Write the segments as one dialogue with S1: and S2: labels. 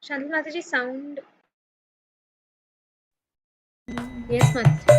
S1: Shanti Mataji, sound. Yes, Mataji.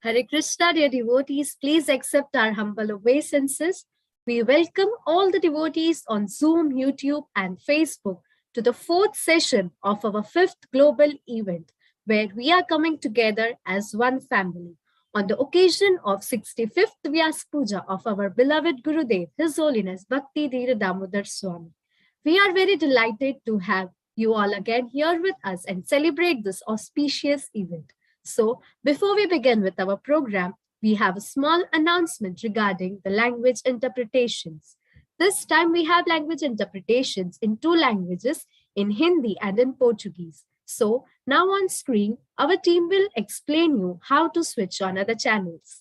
S2: Hare Krishna, dear devotees, please accept our humble obeisances. We welcome all the devotees on Zoom, YouTube, and Facebook to the fourth session of our fifth global event, where we are coming together as one family. On the occasion of 65th Vyasa-puja of our beloved Gurudev, His Holiness Bhakti Dhira Damodara Swami. We are very delighted to have you all again here with us and celebrate this auspicious event. So, before we begin with our program, we have a small announcement regarding the language interpretations. This time we have language interpretations in two languages, in Hindi and in Portuguese. So, now on screen, our team will explain you how to switch on other channels.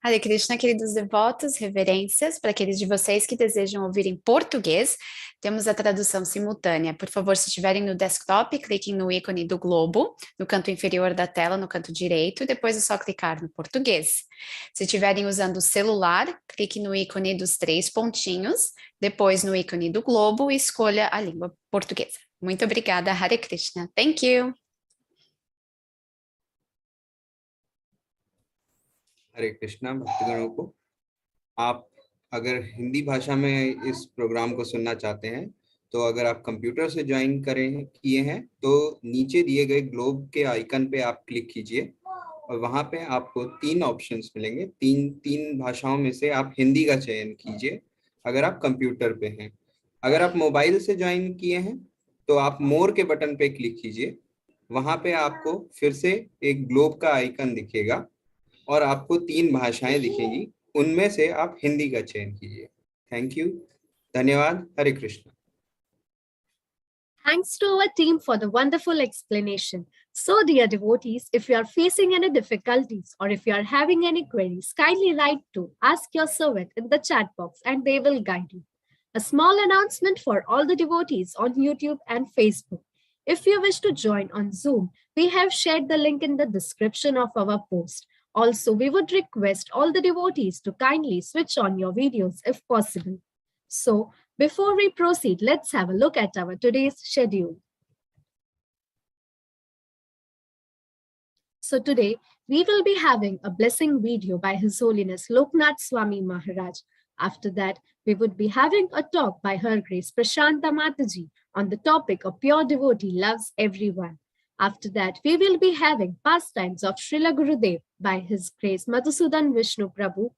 S3: Hare Krishna, queridos devotos, reverências. Para aqueles de vocês que desejam ouvir em português, temos a tradução simultânea. Por favor, se estiverem no desktop, cliquem no ícone do globo, no canto inferior da tela, no canto direito, e depois é só clicar no português. Se estiverem usando o celular, clique no ícone dos 3 pontinhos, depois no ícone do globo e escolha a língua portuguesa. Muito obrigada, Hare Krishna. Thank you.
S4: हरे कृष्णा भक्तगणों को, आप अगर हिंदी भाषा में इस programme को सुनना चाहते हैं तो अगर आप कंप्यूटर से ज्वाइन किए हैं तो नीचे दिए गए ग्लोब के आइकन पे आप क्लिक कीजिए और वहां पे आपको 3 ऑप्शंस मिलेंगे। तीन भाषाओं में से आप हिंदी का चयन कीजिए अगर आप कंप्यूटर पे हैं। अगर आप मोबाइल से ज्वाइन किए हैं तो आप मोर के बटन पे क्लिक कीजिए, वहां पे आपको फिर से एक ग्लोब का आइकन दिखेगा और आपको 3 भाषाएं दिखेंगी, उनमें से आप हिंदी का चयन कीजिए। थैंक यू, धन्यवाद, हरे Krishna.
S2: Thanks to our team for the wonderful explanation. So, dear devotees, if you are facing any difficulties or if you are having any queries, kindly write to Ask Your Servant in the chat box and they will guide you. A small announcement for all the devotees on YouTube and Facebook. If you wish to join on Zoom, we have shared the link in the description of our post. Also, we would request all the devotees to kindly switch on your videos if possible. So, before we proceed, let's have a look at our today's schedule. So today, we will be having a blessing video by His Holiness Loknath Swami Maharaj. After that, we would be having a talk by Her Grace Prashanta Mataji on the topic of pure devotee loves everyone. After that, we will be having pastimes of Srila Gurudev by His Grace Madhusudan Vishnu Prabhu,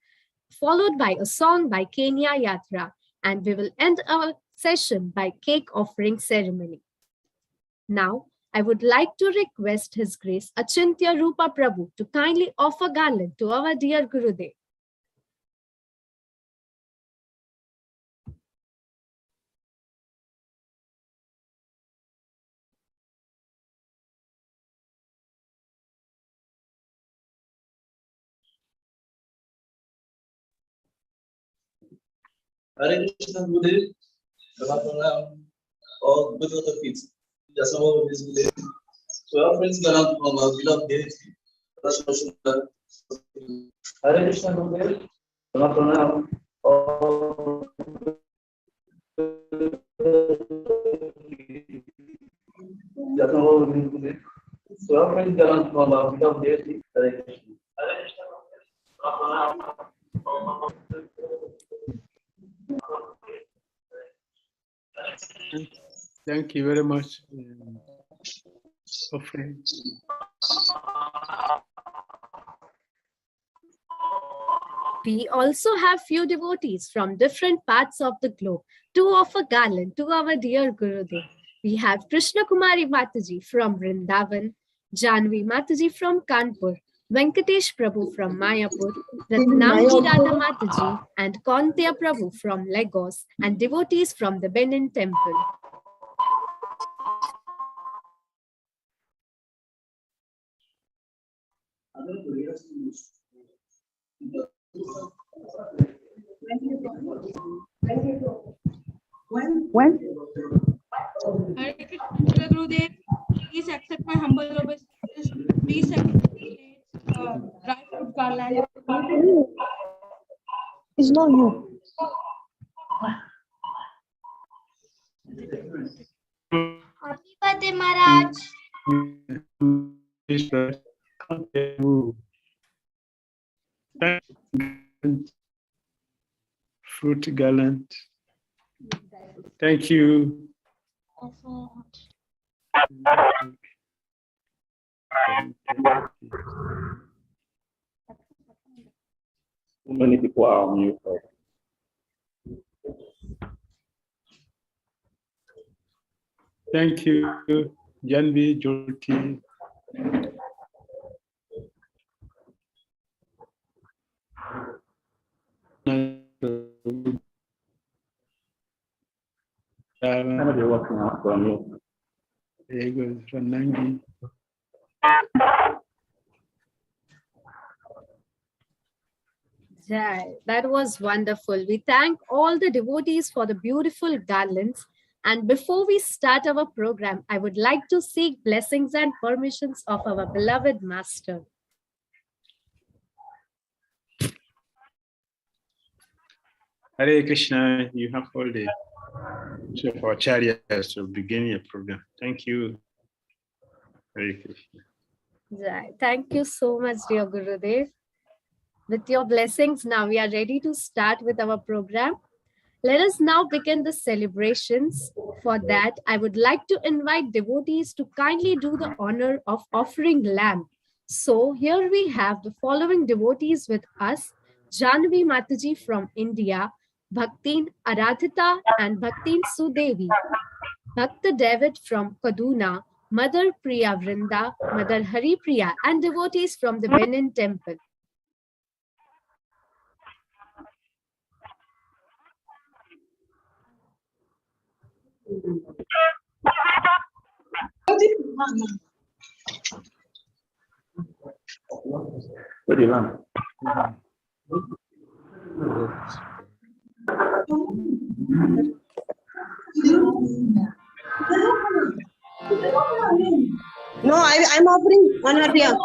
S2: followed by a song by Kenya Yatra, and we will end our session by cake offering ceremony. Now, I would like to request His Grace Achintya Rupa Prabhu to kindly offer garland to our dear Gurudev.
S5: Hare Krishna Gurudev, all good of the feet. Just about this Gurudev. So our friends are from our beloved deity. Hare Krishna Gurudev, all just about this Gurudev. So our friends are from our beloved deity. Hare Krishna. Hare Krishna.
S6: Thank you very much, friend.
S2: We also have few devotees from different parts of the globe to offer garland to our dear Gurudev. We have Krishna Kumari Mataji from Vrindavan, Janvi Mataji from Kanpur, Venkatesh Prabhu from Mayapur, Ratnamji Radha Mataji, and Kontya Prabhu from Lagos, and devotees from the Benin Temple.
S7: When? Hare Krishna Gurudev, please accept my humble obeisance. Please accept dry fruit garland.
S8: It's not you.
S6: Namaste Maharaj.
S8: Fruit gallant. Thank you. Many people are on mute. Thank you, Janvi, Jyoti. Somebody walking out from you. There goes Ranangi.
S2: Jai, that was wonderful. We thank all the devotees for the beautiful garlands. And before we start our program, I would like to seek blessings and permissions of our beloved Master.
S8: Hare Krishna, you have all the so for chariots to begin your program. Thank you. Hare Krishna.
S2: Jai. Thank you so much, dear Gurudev. With your blessings, now we are ready to start with our program. Let us now begin the celebrations. For that, I would like to invite devotees to kindly do the honor of offering lamb. So here we have the following devotees with us: Janvi Mataji from India, Bhaktin Aradhita and Bhaktin Sudevi, Bhakta David from Kaduna, Mother Priya Vrinda, Mother Hari Priya, and devotees from the Benin Temple.
S8: What do you want?
S9: No, I'm offering one Hariya.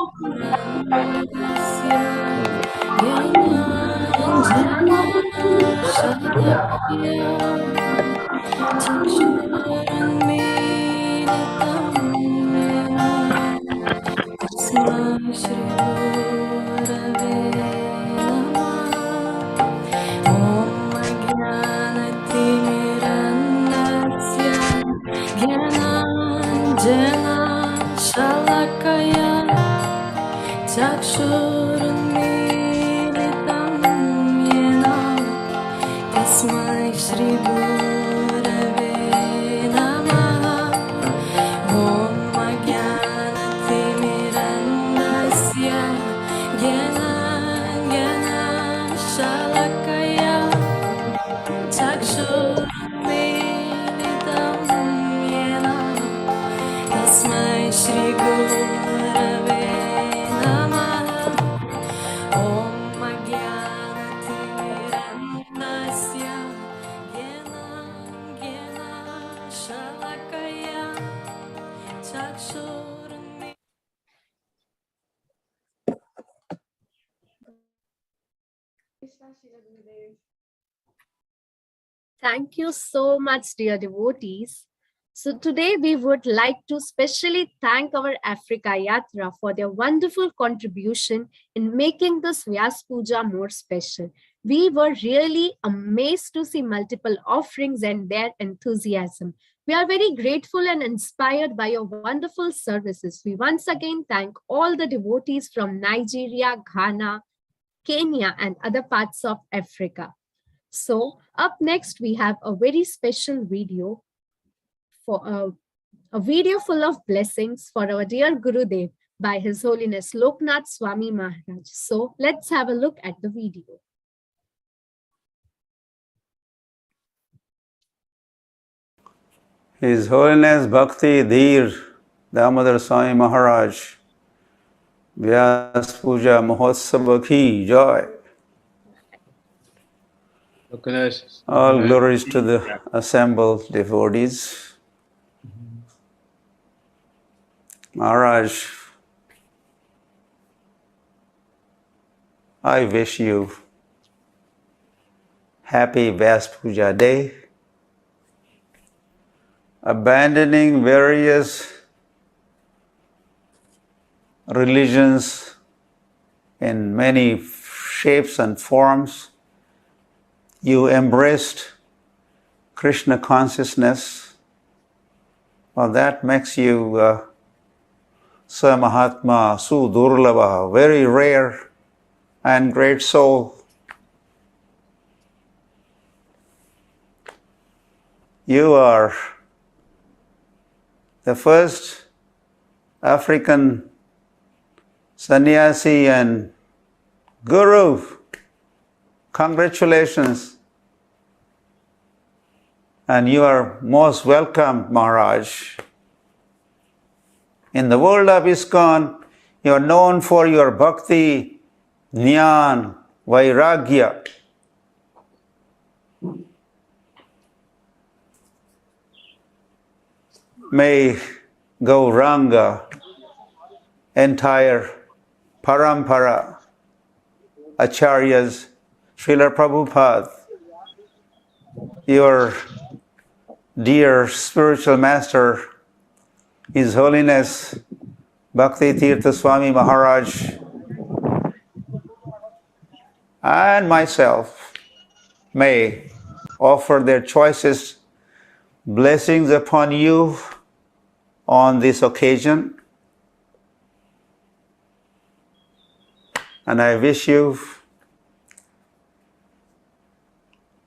S2: Thank you so much, dear devotees. So today we would like to specially thank our Africa Yatra for their wonderful contribution in making this Vyasa-puja more special. We were really amazed to see multiple offerings and their enthusiasm. We are very grateful and inspired by your wonderful services. We once again thank all the devotees from Nigeria, Ghana, Kenya, and other parts of Africa. So up next, we have a very special video for a video full of blessings for our dear Gurudev by His Holiness Loknath Swami Maharaj. So let's have a look at the video.
S10: His Holiness Bhakti Dhira Damodara Swami Maharaj, Vyasa-puja 𝐒𝐤𝐬𝐢. All glories to the assembled devotees. Maharaj, I wish you happy Vyasa-puja day. abandoning various religions in many shapes and forms. You embraced Krishna consciousness. Well, that makes you Sa Mahatma Su Durlabha, very rare and great soul. You are the first African sannyasi and guru. Congratulations. And you are most welcome, Maharaj. In the world of ISKCON, you are known for your bhakti, jnana, vairagya. May Gauranga, entire parampara, acharyas, Srila Prabhupada, your dear spiritual master, His Holiness Bhakti Dhira Swami Maharaj, and myself may offer their choicest blessings upon you on this occasion. And I wish you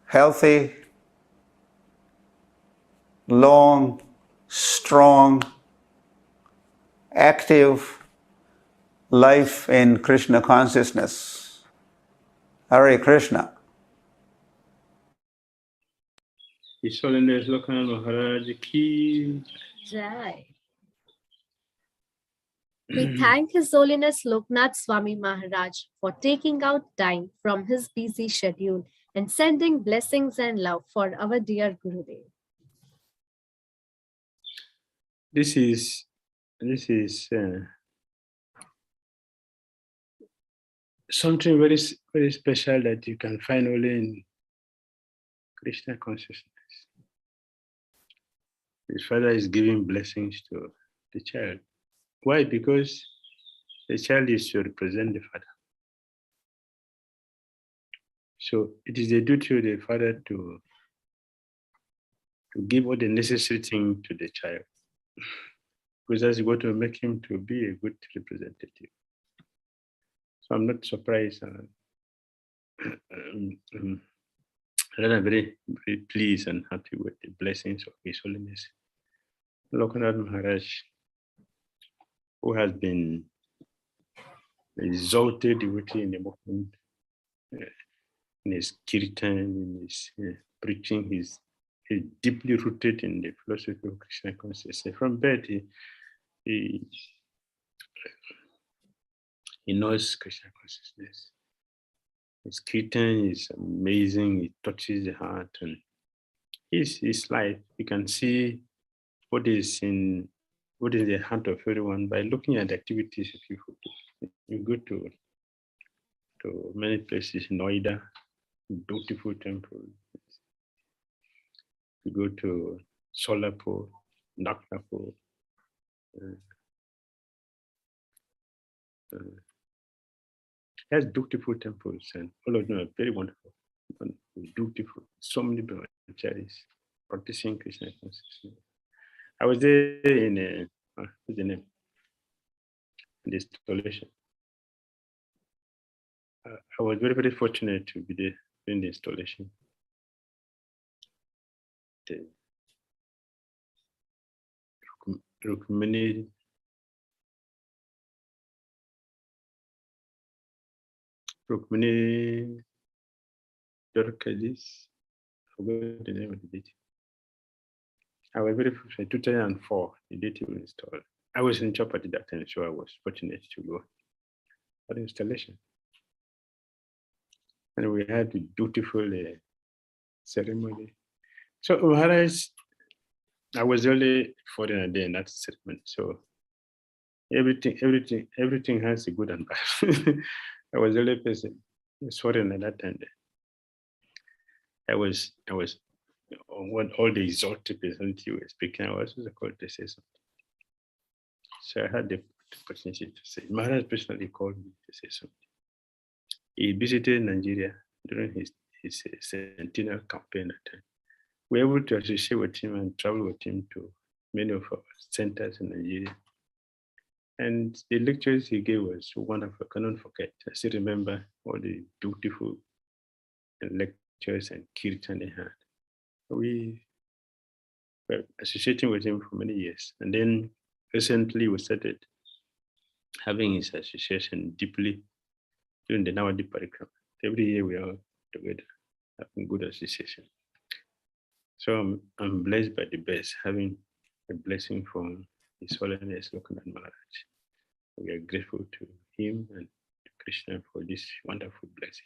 S10: healthy, long, strong, active life in Krishna consciousness. Hare Krishna.
S8: His Holiness Lokanath Maharaj ki
S2: Jai. We thank His Holiness Lokanath Swami Maharaj for taking out time from his busy schedule and sending blessings and love for our dear Gurudev.
S8: This is something very special that you can find only in Krishna consciousness. His father is giving blessings to the child. Why? Because the child is to represent the father. So it is the duty of the father to give all the necessary things to the child, because that's going to make him to be a good representative. So I'm not surprised. I'm very, very pleased and happy with the blessings of His Holiness Lokanath Maharaj, who has been exalted devotee in the movement, in his kirtan, in his preaching. He's deeply rooted in the philosophy of Krishna consciousness. From birth, he knows Krishna consciousness. His kirtan is amazing. It touches the heart, and his life, you can see what is in the heart of everyone by looking at the activities of people do. You go to many places in Noida, beautiful temple. You go to Solapur, Nagnapur, has beautiful temples, and all of them are very wonderful, beautiful. So many brahmacharis practicing Krishna consciousness. I was there in what's the name? The installation. I was very, very fortunate to be there in the installation. Rukmini Dorkadis, I forgot the name of the date. I was very fortunate. 2004, the date was installed. I was in Chop at that time, so I was fortunate to go for the installation. And we had a beautiful ceremony. So Maharaj, I was only foreigner there in that ceremony. So everything has a good and bad. I was the only person foreign at that time. I was when all the exalted personality were speaking, I was also called to say something. So I had the opportunity to say. Maharaja personally called me to say something. He visited Nigeria during his centennial campaign at time. We were able to associate with him and travel with him to many of our centers in Nigeria. And the lectures he gave was wonderful. I cannot forget. I still remember all the beautiful lectures and kirtan he had. We were associating with him for many years. And then recently we started having his association deeply during the Navadi Parikrama. Every year we are together, having good association. So I'm blessed by the best, having a blessing from His Holiness Lokanath Maharaj. We are grateful to him and to Krishna for this wonderful blessing.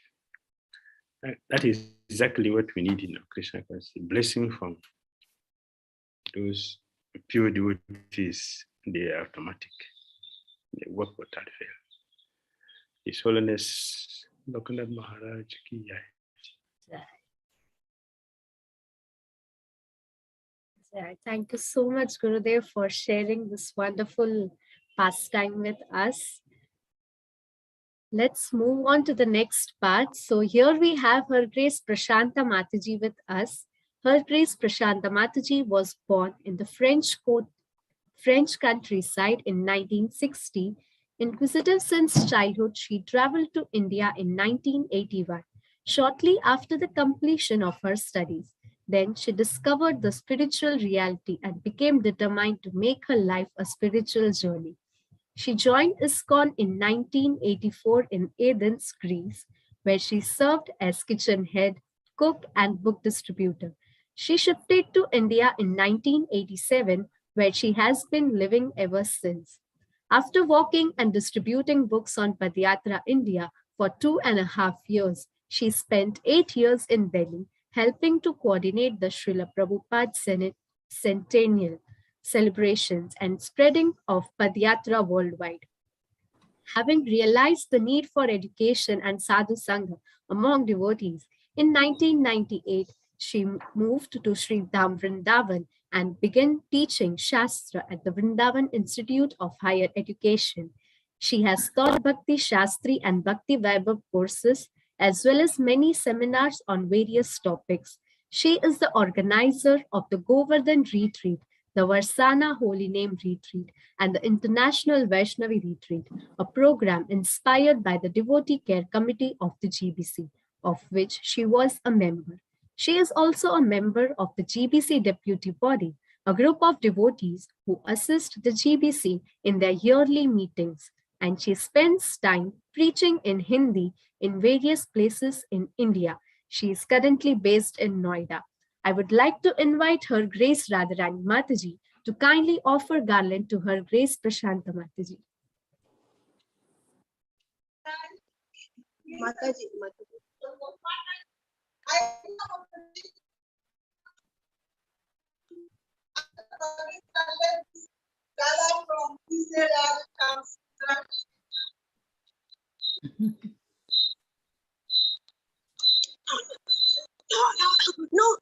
S8: That is exactly what we need in our Krishna consciousness, blessing from those pure devotees. They are automatic. They work without fail. His Holiness Lokanath Maharaj ki jai.
S2: Thank you so much, Gurudev, for sharing this wonderful pastime with us. Let's move on to the next part. So here we have Her Grace Prashanta Mataji with us. Her Grace Prashanta Mataji was born in the French countryside in 1960. Inquisitive since childhood, she traveled to India in 1981, shortly after the completion of her studies. Then she discovered the spiritual reality and became determined to make her life a spiritual journey. She joined ISKCON in 1984 in Athens, Greece, where she served as kitchen head, cook, and book distributor. She shifted to India in 1987, where she has been living ever since. After walking and distributing books on Padayatra India for 2.5 years, she spent 8 years in Delhi, helping to coordinate the Srila Prabhupada centennial celebrations and spreading of Padayatra worldwide. Having realized the need for education and sadhu sanga among devotees, in 1998, she moved to Sri Dham Vrindavan and began teaching Shastra at the Vrindavan Institute of Higher Education. She has taught Bhakti Shastri and Bhakti Vaibhav courses, as well as many seminars on various topics. She is the organizer of the Govardhan Retreat, the Varsana Holy Name Retreat, and the International Vaishnavi Retreat, a program inspired by the Devotee Care Committee of the GBC, of which she was a member. She is also a member of the GBC Deputy Body, a group of devotees who assist the GBC in their yearly meetings, and she spends time preaching in Hindi in various places in India. She is currently based in Noida. I would like to invite Her Grace Radharani Mataji to kindly offer garland to Her Grace Prashanta Mataji.
S9: Mataji. No.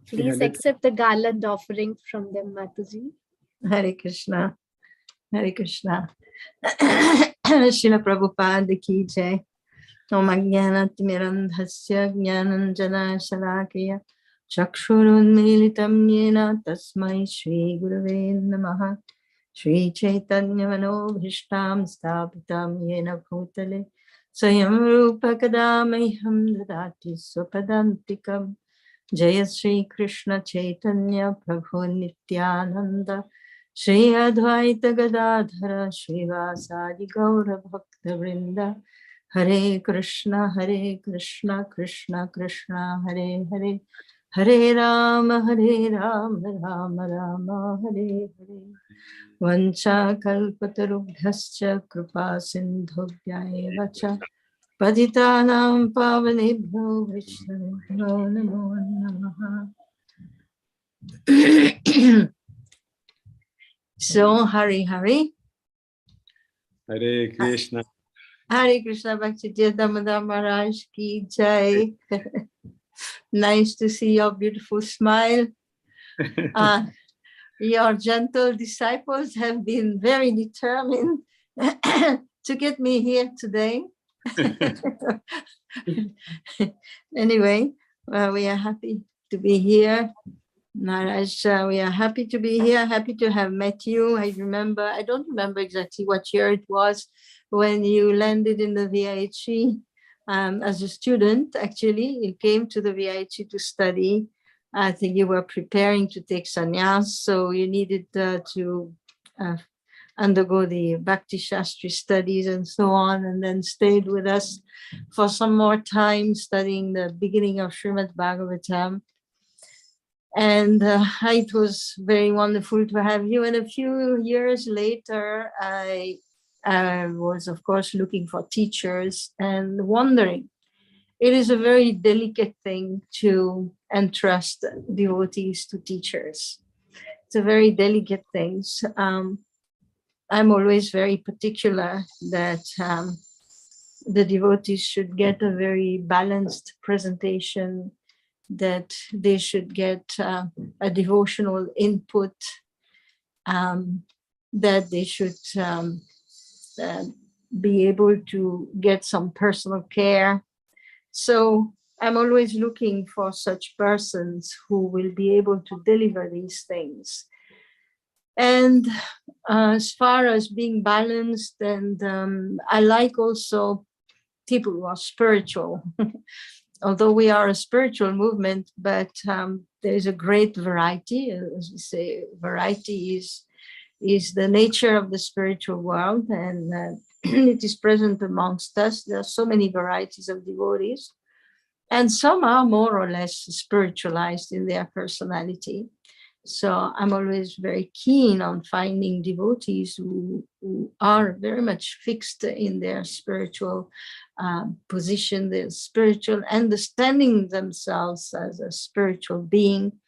S2: Please accept the garland offering from them, Mataji.
S6: Hare Krishna. Hare Krishna. Srila Prabhupada ki jai. Om Ajnanatimirandhasya Jnananjana Shalakaya Chakshurunmilitam Yena Tasmai Shri Gurave Namaha. Shri Chaitanya Manobhishtam Sthapitam Yena Bhutale Swayam Rupa Kadamaham Dadati Swapadantikam. Jaya Shri Krishna Chaitanya Prabhu Nityananda Shri Advaita Gadadhara Shri Vasadi Gaura Bhakta Vrinda. Hare Krishna Krishna Krishna Hare Hare, Hare Rama Rama Rama Hare Hare. Vancha kalpatarubhyascha kripa sindhubhya cha Patitanam pavanebhyo Vaishnavibhyo namo namaha. So, Hari Hari.
S8: Hare Krishna.
S6: Hare Krishna, Bhakti Dhira Damodara Maharaj ki jai. Nice to see your beautiful smile. Your gentle disciples have been very determined to get me here today. Anyway, we are happy to be here. Maharaj, we are happy to be here, happy to have met you. I don't remember exactly what year it was when you landed in the VIHE as a student. Actually, you came to the VIHE to study. I think you were preparing to take sannyas, so you needed to undergo the Bhakti Shastri studies and so on, and then stayed with us for some more time studying the beginning of Srimad Bhagavatam. And it was very wonderful to have you. And a few years later, I was, of course, looking for teachers and wondering. It is a very delicate thing to entrust devotees to teachers. It's a very delicate thing. I'm always very particular that the devotees should get a very balanced presentation, that they should get a devotional input, that they should be able to get some personal care. So I'm always looking for such persons who will be able to deliver these things. And as far as being balanced, and I like also people who are spiritual. Although we are a spiritual movement, but there is a great variety. As we say, variety is the nature of the spiritual world, and it is present amongst us. There are so many varieties of devotees, and some are more or less spiritualized in their personality. So I'm always very keen on finding devotees who are very much fixed in their spiritual position, their spiritual understanding themselves as a spiritual being,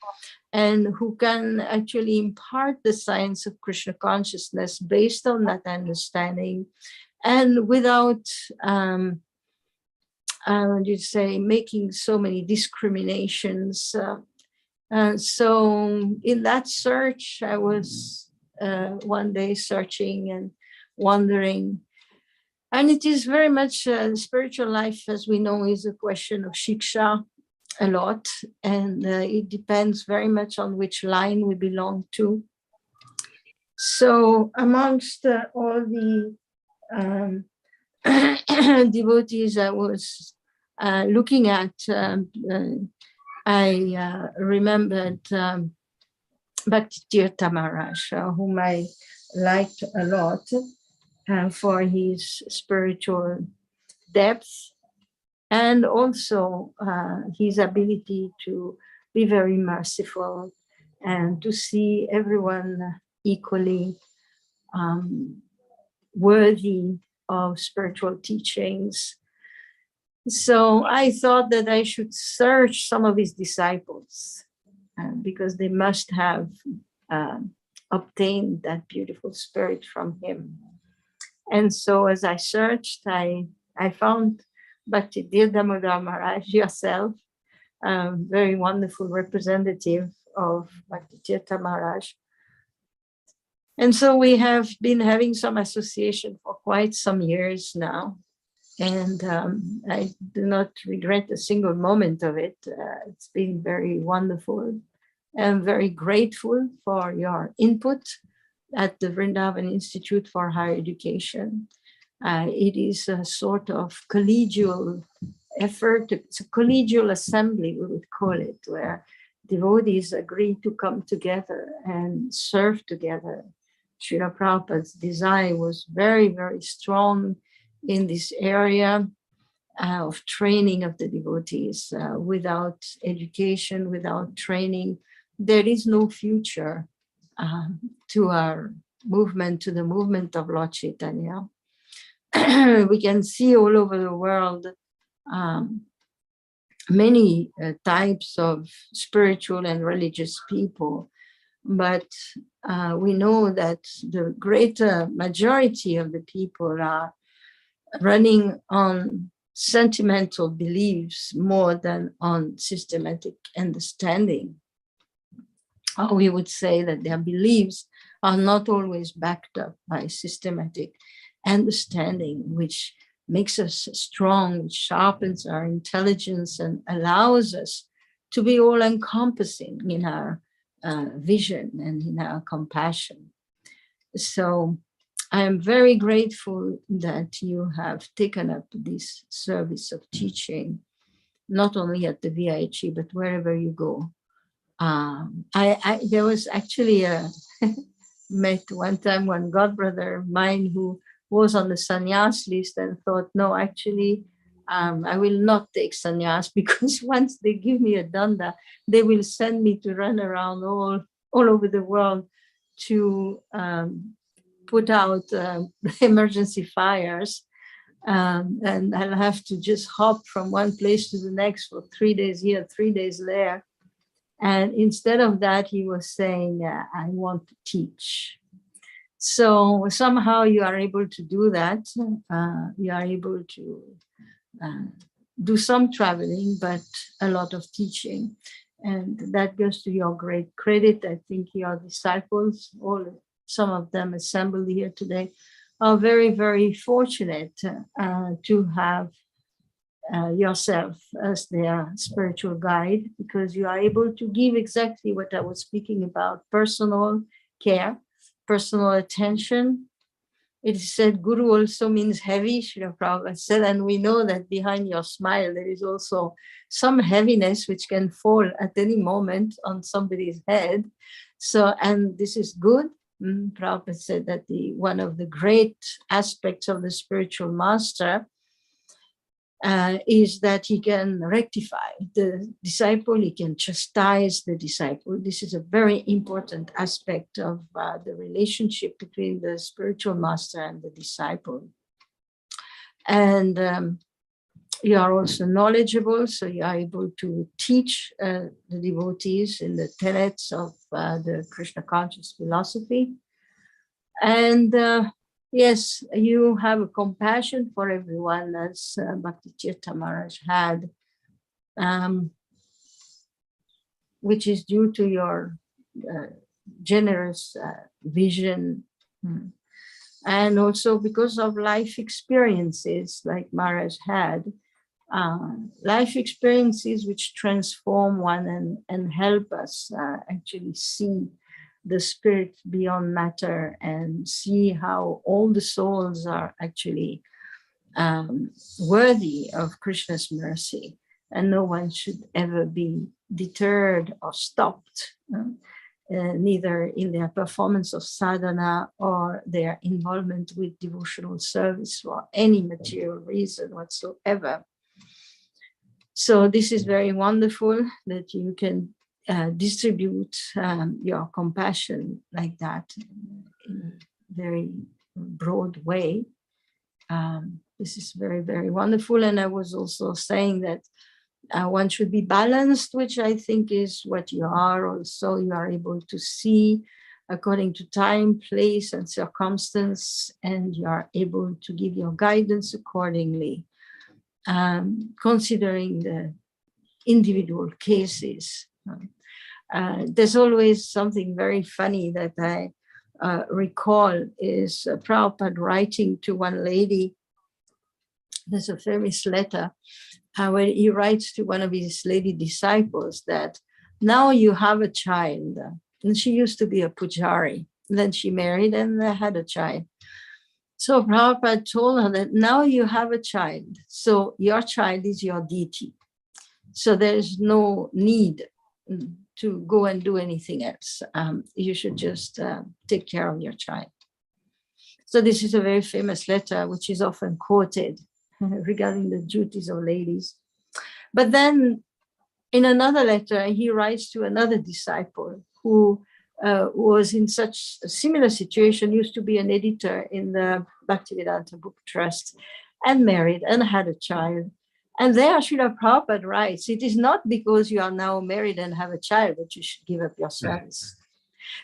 S6: and who can actually impart the science of Krishna consciousness based on that understanding, and without making so many discriminations. So in that search, I was one day searching and wondering. And it is very much spiritual life, as we know, is a question of shiksha a lot. And it depends very much on which line we belong to. So amongst all the devotees I was looking at, I remembered Bhakti Dhira Maharaj, whom I liked a lot for his spiritual depth, and also his ability to be very merciful and to see everyone equally worthy of spiritual teachings. So I thought that I should search some of his disciples because they must have obtained that beautiful spirit from him. And so as I searched, I found Bhakti Dhira Damodara Maharaj yourself, a very wonderful representative of Bhakti Dhira Maharaj. And so we have been having some association for quite some years now. And I do not regret a single moment of it. It's been very wonderful. I'm very grateful for your input at the Vrindavan Institute for Higher Education. It is a sort of collegial effort. It's a collegial assembly, we would call it, where devotees agree to come together and serve together. Srila Prabhupada's desire was very, very strong in this area of training of the devotees. Without education, without training, there is no future to our movement, to the movement of Lord Chaitanya. We can see all over the world many types of spiritual and religious people, but we know that the greater majority of the people are running on sentimental beliefs more than on systematic understanding. Or we would say that their beliefs are not always backed up by systematic understanding, which makes us strong, which sharpens our intelligence and allows us to be all-encompassing in our vision and in our compassion. So I am very grateful that you have taken up this service of teaching, not only at the VIHE, but wherever you go. There was actually met one time one godbrother of mine who was on the sannyas list and thought, no, actually, I will not take sannyas, because once they give me a danda, they will send me to run around all over the world to put out emergency fires. And I'll have to just hop from one place to the next for 3 days here, 3 days there. And instead of that, he was saying, I want to teach. So somehow you are able to do that. You are able to do some traveling, but a lot of teaching. And that goes to your great credit. I think your disciples, some of them assembled here today, are very, very fortunate to have yourself as their spiritual guide, because you are able to give exactly what I was speaking about: personal care, personal attention. It is said Guru also means heavy, Srila Prabhupada said, and we know that behind your smile there is also some heaviness which can fall at any moment on somebody's head. So, and this is good. Prabhupada said that one of the great aspects of the spiritual master is that he can rectify the disciple, he can chastise the disciple. This is a very important aspect of the relationship between the spiritual master and the disciple. And you are also knowledgeable, so you are able to teach the devotees in the tenets of the Krishna conscious philosophy. And yes, you have a compassion for everyone, as Bhakti Tirtha Maharaj had, which is due to your generous vision, and also because of life experiences like Maharaj had, life experiences which transform one and help us actually see the spirit beyond matter and see how all the souls are actually worthy of Krishna's mercy, and no one should ever be deterred or stopped, neither in their performance of sadhana or their involvement with devotional service for any material reason whatsoever. So this is very wonderful that you can distribute your compassion like that in a very broad way. This is very, very wonderful. And I was also saying that one should be balanced, which I think is what you are also. You are able to see according to time, place, and circumstance, and you are able to give your guidance accordingly, considering the individual cases. There's always something very funny that I recall is Prabhupada writing to one lady. There's a famous letter where he writes to one of his lady disciples that now you have a child. And she used to be a pujari. Then she married and they had a child. So Prabhupada told her that now you have a child. So your child is your deity. So there's no need to go and do anything else. You should just take care of your child. So this is a very famous letter, which is often quoted regarding the duties of ladies. But then in another letter, he writes to another disciple who was in such a similar situation, used to be an editor in the Bhaktivedanta Book Trust, and married and had a child. And there Srila Prabhupada writes, it is not because you are now married and have a child that you should give up your service.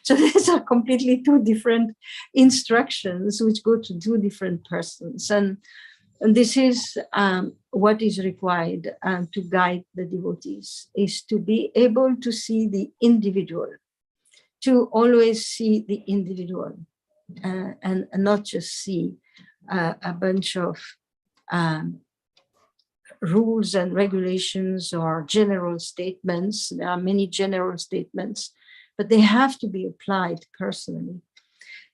S6: So these are completely two different instructions which go to two different persons. And this is what is required to guide the devotees, is to be able to see the individual, to always see the individual, and not just see a bunch of rules and regulations or general statements. There are many general statements, but they have to be applied personally.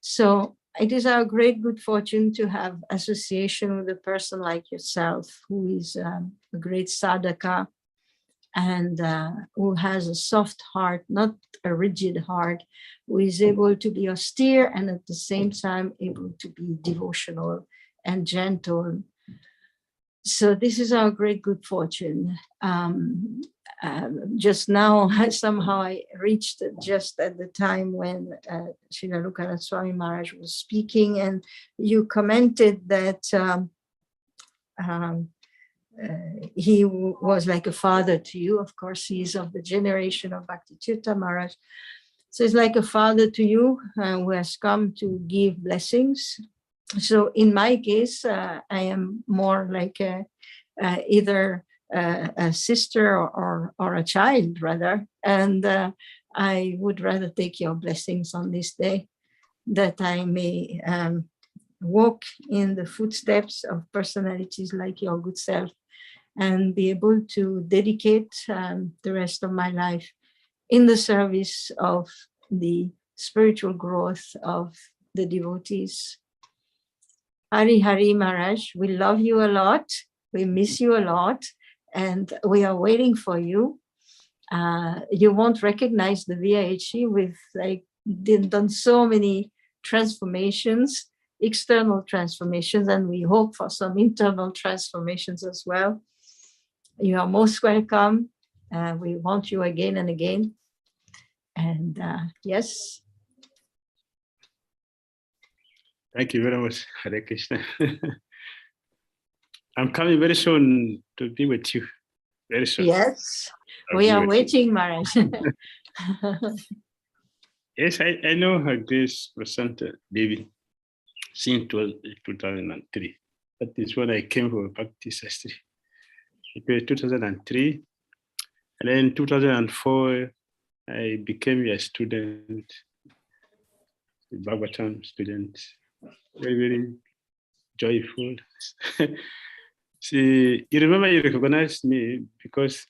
S6: So it is our great good fortune to have association with a person like yourself, who is a great sadhaka and who has a soft heart, not a rigid heart, who is able to be austere and at the same time able to be devotional and gentle. So this is our great good fortune. Just now, somehow I reached just at the time when Srila Lokanath Swami Maharaj was speaking, and you commented that he was like a father to you. Of course, he is of the generation of Bhakti Tirtha Maharaj. So he's like a father to you who has come to give blessings. So in my case, I am more like either a sister or a child, rather. And I would rather take your blessings on this day, that I may walk in the footsteps of personalities like your good self and be able to dedicate the rest of my life in the service of the spiritual growth of the devotees. Hari Hari Maharaj, we love you a lot. We miss you a lot. And we are waiting for you. You won't recognize the VIHC. We've done so many transformations, external transformations, and we hope for some internal transformations as well. You are most welcome. We want you again and again. And yes.
S8: Thank you very much, Hare Krishna. I'm coming very soon to be with you. Very soon.
S6: Yes, we are waiting, Maharaj.
S8: Yes, I know Her Grace Prasanta Devi since 2003. That is when I came for Bhakti Sastri. It was 2003. And then 2004, I became a student, a Bhagavatam student. Very, very joyful. See, you remember you recognized me because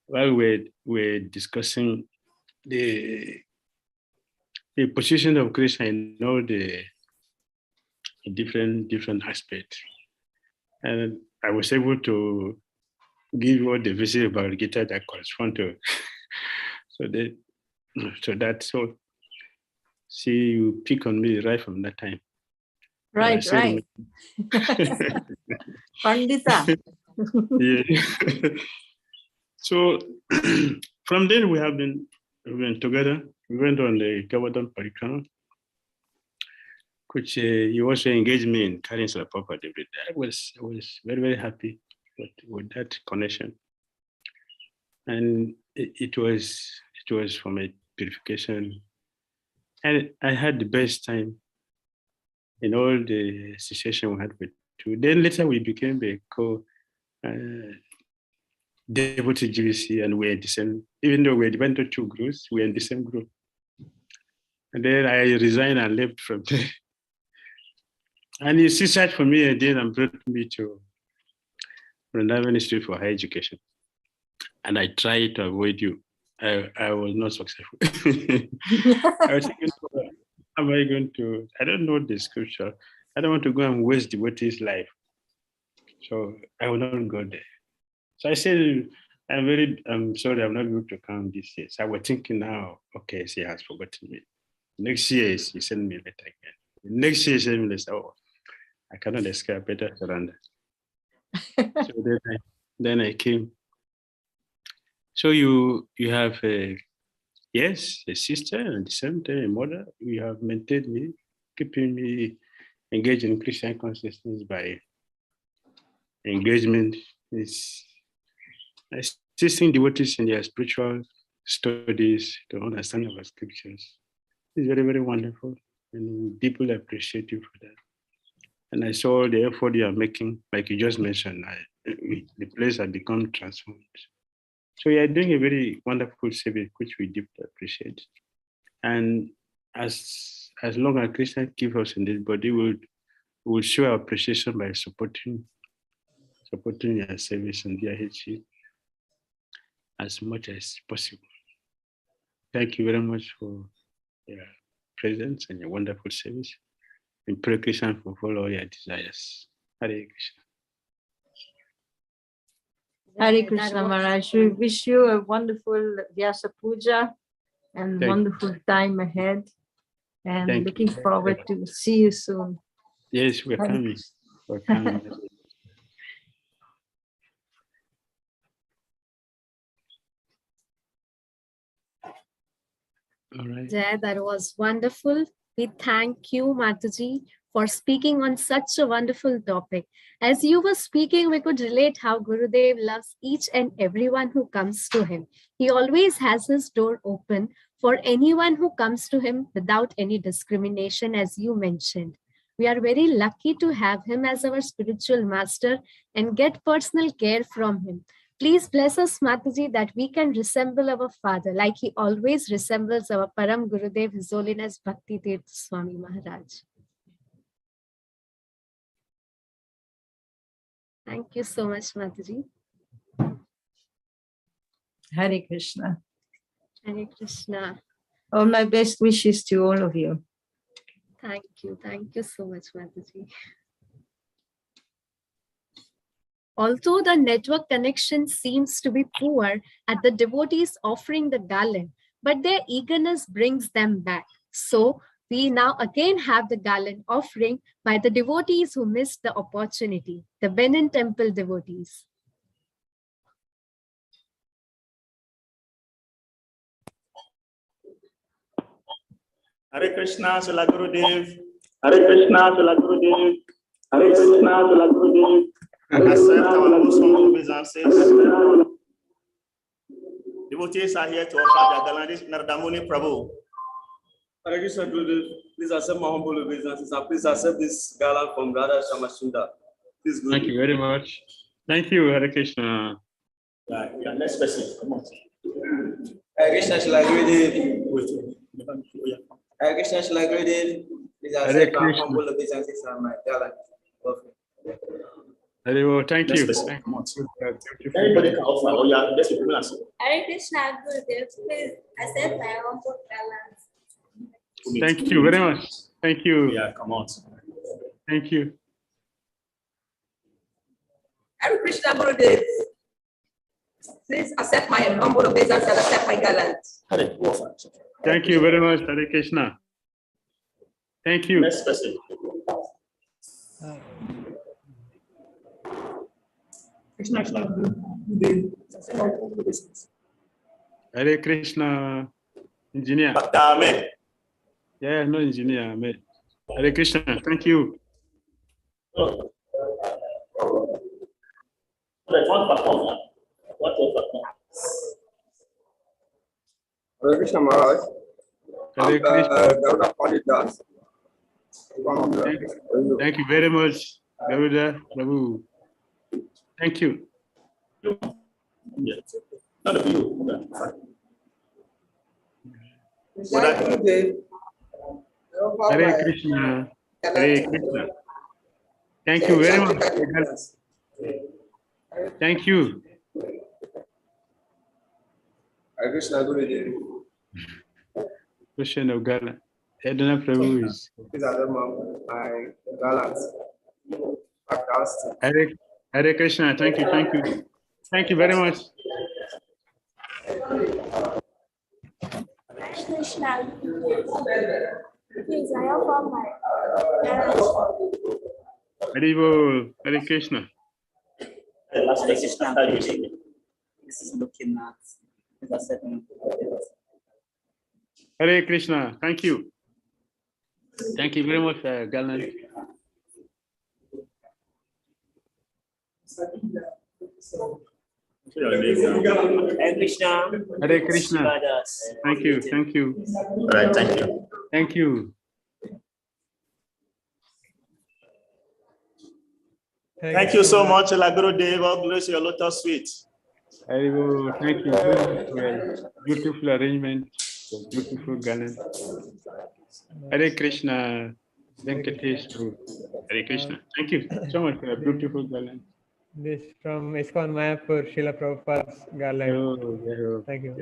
S8: while we're discussing the position of Krishna in all the different aspects, and I was able to give you all the verses about Gita that correspond to. So see, you pick on me right from that time.
S6: Right. Pandita.
S8: Yeah. So from then we went together. We went on the Govardhan Parikrama, which you also engaged me in carrying Srila Prabhupada every day. I was very, very happy with that connection. And it was for my purification. And I had the best time in all the association we had with you. Then later we became a devotee GVC, and we're in the same, even though we went to two groups, we're in the same group. And then I resigned and left from there. And you see, search for me again and brought me to Vrindavan Institute for Higher Education. And I tried to avoid you. I was not successful. I was thinking, am I going to, I don't know the scripture. I don't want to go and waste devotee's life. So I will not go there. So I said, I'm sorry, I'm not able to come this year. So I was thinking now, okay, she has forgotten me. Next year, he sent me a letter again. Next year, he sent me a letter. Oh, I cannot escape, better surrender. So then I came. So you have a sister, and at the same time a mother. You have maintained me, keeping me engaged in Christian consciousness by engagement. It's assisting devotees in their spiritual studies to understand our scriptures. It's very, very wonderful, and we deeply appreciate you for that. And I saw the effort you are making, like you just mentioned, the place has become transformed. So you are doing a very wonderful service, which we deeply appreciate. And as long as Krishna keeps us in this body, we'll show our appreciation by supporting your service and DIHC as much as possible. Thank you very much for your presence and your wonderful service. And pray Krishna fulfill all your desires. Hare Krishna.
S6: Hare Krishna Maharaj. We wish you a wonderful Vyasa-puja and wonderful time ahead. And looking forward to see you soon.
S8: Yes, we're coming. We're coming. All right.
S2: Jai, that was wonderful. We thank you, Mataji, for speaking on such a wonderful topic. As you were speaking, we could relate how Gurudev loves each and everyone who comes to him. He always has his door open for anyone who comes to him without any discrimination, as you mentioned. We are very lucky to have him as our spiritual master and get personal care from him. Please bless us, Mataji, that we can resemble our father like he always resembles our Param Gurudev, His Holiness Bhakti Dhira Swami Maharaj. Thank you so much, Mataji.
S6: Hare Krishna.
S2: Hare Krishna.
S6: All my best wishes to all of you.
S2: Thank you. Thank you so much, Mataji. Although the network connection seems to be poor at the devotees offering the garland, but their eagerness brings them back. So we now again have the garland offering by the devotees who missed the opportunity, the Benin Temple devotees.
S11: Hare Krishna, Srila Gurudev. Hare Krishna, Srila Gurudev. Hare Krishna, Srila Gurudev. Accept our most humble obeisances. Devotees are here to offer their garland. Nardamuni Prabhu.
S5: Hare Krishna, Gurudev. Please accept my humble obeisances. Please accept this garland from Radha Shamasunda. Please, Gurudev.
S8: Thank you very much. Thank you, Hare Krishna.
S11: Yeah, next person. Come on.
S5: Hare Krishna, Srila Gurudev. Hare Krishna, Srila Gurudev. Please accept my humble obeisances from my garland.
S8: Very well, thank you.
S11: Come on. Anybody can offer. Oh, yeah, let's be honest.
S12: Hare Krishna, Gurudev. Please accept my humble garland.
S8: Thank you very much. Thank you.
S11: Yeah, come on.
S8: Thank you.
S13: Hare Krishna, Gurudev. Please accept my humble obeisance and accept my garland.
S8: Thank you very much, Hare Krishna. Thank you.
S11: Next person.
S8: Hare Krishna, engineer.
S11: Amen.
S8: Yeah, no engineer. Amen. Hare Krishna, thank you.
S5: Hare Krishna Maharaj.
S8: Hare Krishna. Thank you very much, Garuda Prabhu. Thank you. Hare Krishna. Hare Krishna. Thank you very much. Thank you.
S5: Hare Krishna Gurudev.
S8: Question of Gala. Edna Prabhu is.
S5: These are my galants.
S8: Hare Krishna. Thank you. Thank you. Thank you very much.
S12: Hare Krishna. Please, I offer my garland.
S8: Hare Krishna.
S14: This is looking at.
S8: Hare Krishna. Thank you. Thank you very much, Galan.
S11: Hare Krishna.
S8: Hare Krishna. Thank you. Thank you.
S11: All right, thank you.
S8: Thank you.
S11: Thank you so much, Lagurudev. God bless your lotus feet.
S8: Very good. Thank you. Well, beautiful arrangement. Beautiful garland. Hare Krishna. Venkatesh. Hare Krishna. Thank you so much for a beautiful garland.
S15: This from ISKCON Mayapur, Srila Prabhupada's garland. Thank you.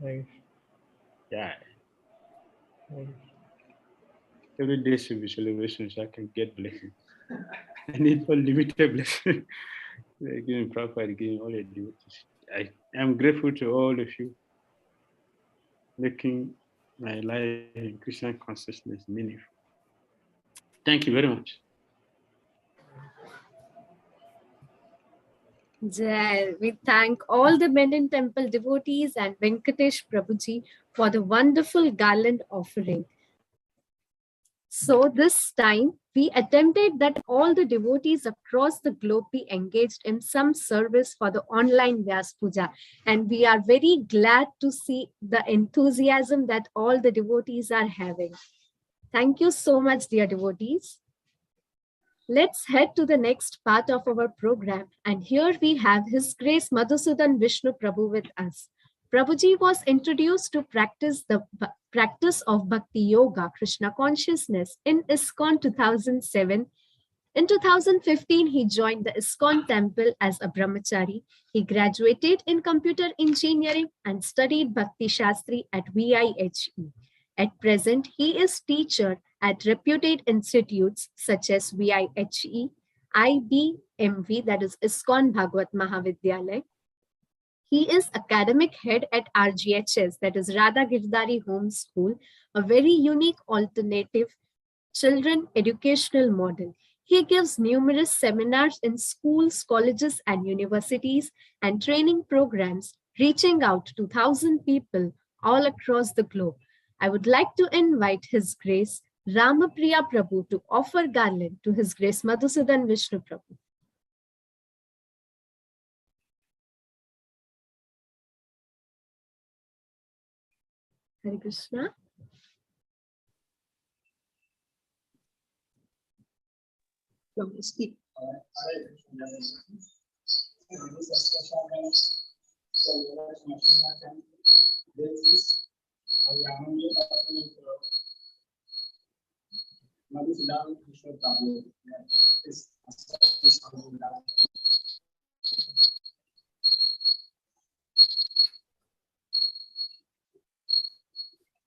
S15: Thank you.
S8: Yeah.
S15: Thank you.
S8: Every day should be celebration so I can get blessings. I need unlimited blessings. Giving Prabhupada, giving all the devotees. I am grateful to all of you, making my life in Christian consciousness meaningful. Thank you very much.
S2: Jai. We thank all the Menon Temple devotees and Venkatesh Prabhuji for the wonderful garland offering. So this time we attempted that all the devotees across the globe be engaged in some service for the online Vyasa-puja. And we are very glad to see the enthusiasm that all the devotees are having. Thank you so much, dear devotees. Let's head to the next part of our program. And here we have His Grace Madhusudan Vishnu Prabhu with us. Prabhuji was introduced to practice the practice of Bhakti Yoga, Krishna consciousness in ISKCON 2007. In 2015, he joined the ISKCON temple as a brahmachari. He graduated in computer engineering and studied Bhakti Shastri at VIHE. At present, he is teacher at reputed institutes such as VIHE, IBMV, that is ISKCON Bhagwat Mahavidyalaya. He is academic head at RGHS, that is Radha Girdhari Home School, a very unique alternative children educational model. He gives numerous seminars in schools, colleges, and universities and training programs, reaching out to 1,000 people all across the globe. I would like to invite His Grace Ramapriya Prabhu to offer garland to His Grace Madhusudan Vishnu Prabhu. Hare Krishna.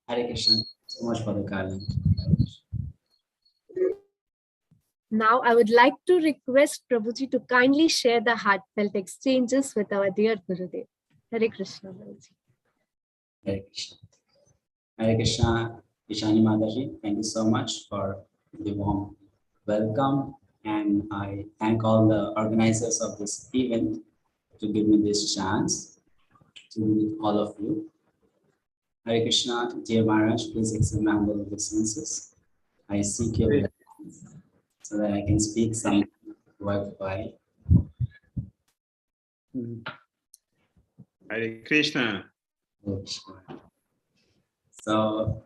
S14: Hare Krishna. So much for the garland.
S2: Now I would like to request Prabhuji to kindly share the heartfelt exchanges with our dear Gurudev. Hare Krishna. Prabhuji.
S14: Hare Krishna. Hare Krishna, Ishani Mataji. Thank you so much for the warm welcome. And I thank all the organizers of this event to give me this chance to meet all of you. Hare Krishna, dear Maharaj, please accept my humble obeisances. I seek your blessings so that I can speak some worthwhile.
S8: Hare Krishna.
S14: So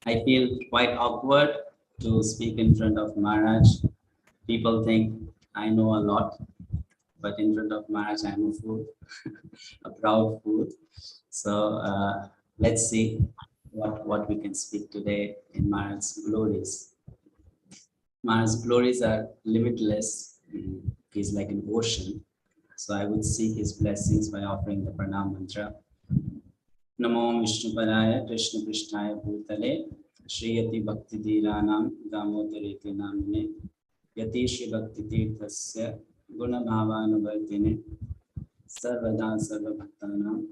S14: I feel quite awkward to speak in front of Maharaj. People think I know a lot, but in front of Maharaj, I'm a fool, a proud fool. So let's see what we can speak today in Maharaj's glories. Maharaj's glories are limitless. He's like an ocean. So I would seek his blessings by offering the pranam mantra. Namo Vishnu Padaya Krishna Krishnaya Bhutale Shriyati Bhakti Dhira Damodara Swami Yati Shri Bhakti Tirthasya Guna Bhavanuvartine Sarvada Sarva Bhaktanam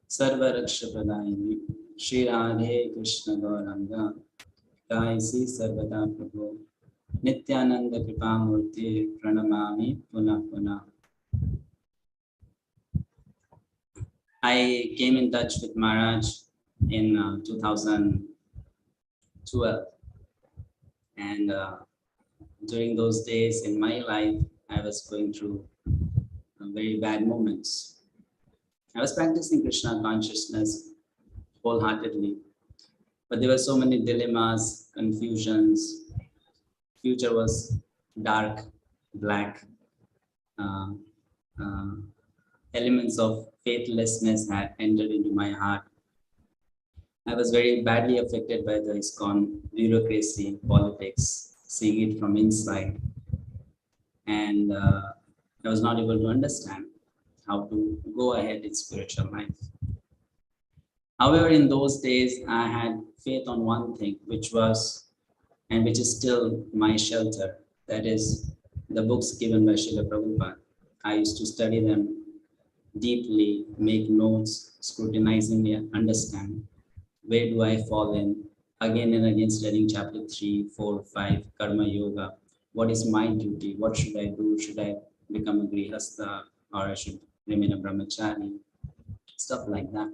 S14: Sarva Raksha Pradayini Shri Radhe Krishna Gauranga Kaisi Sarvada Prabhu Nityananda Kripamurti Pranamami Puna Puna. I came in touch with Maharaj in 2012, and during those days in my life, I was going through very bad moments. I was practicing Krishna consciousness wholeheartedly, but there were so many dilemmas, confusions. Future was dark, black. Elements of faithlessness had entered into my heart. I was very badly affected by the ISKCON bureaucracy, politics, seeing it from inside. And I was not able to understand how to go ahead in spiritual life. However, in those days, I had faith on one thing, which was, and which is still my shelter, that is the books given by Srila Prabhupada. I used to study them deeply, make notes, scrutinizingly understand where do I fall in, again and again studying chapter 3, 4, 5, Karma Yoga. What is my duty? What should I do? Should I become a Grihastha or I should remain a Brahmachari? Stuff like that.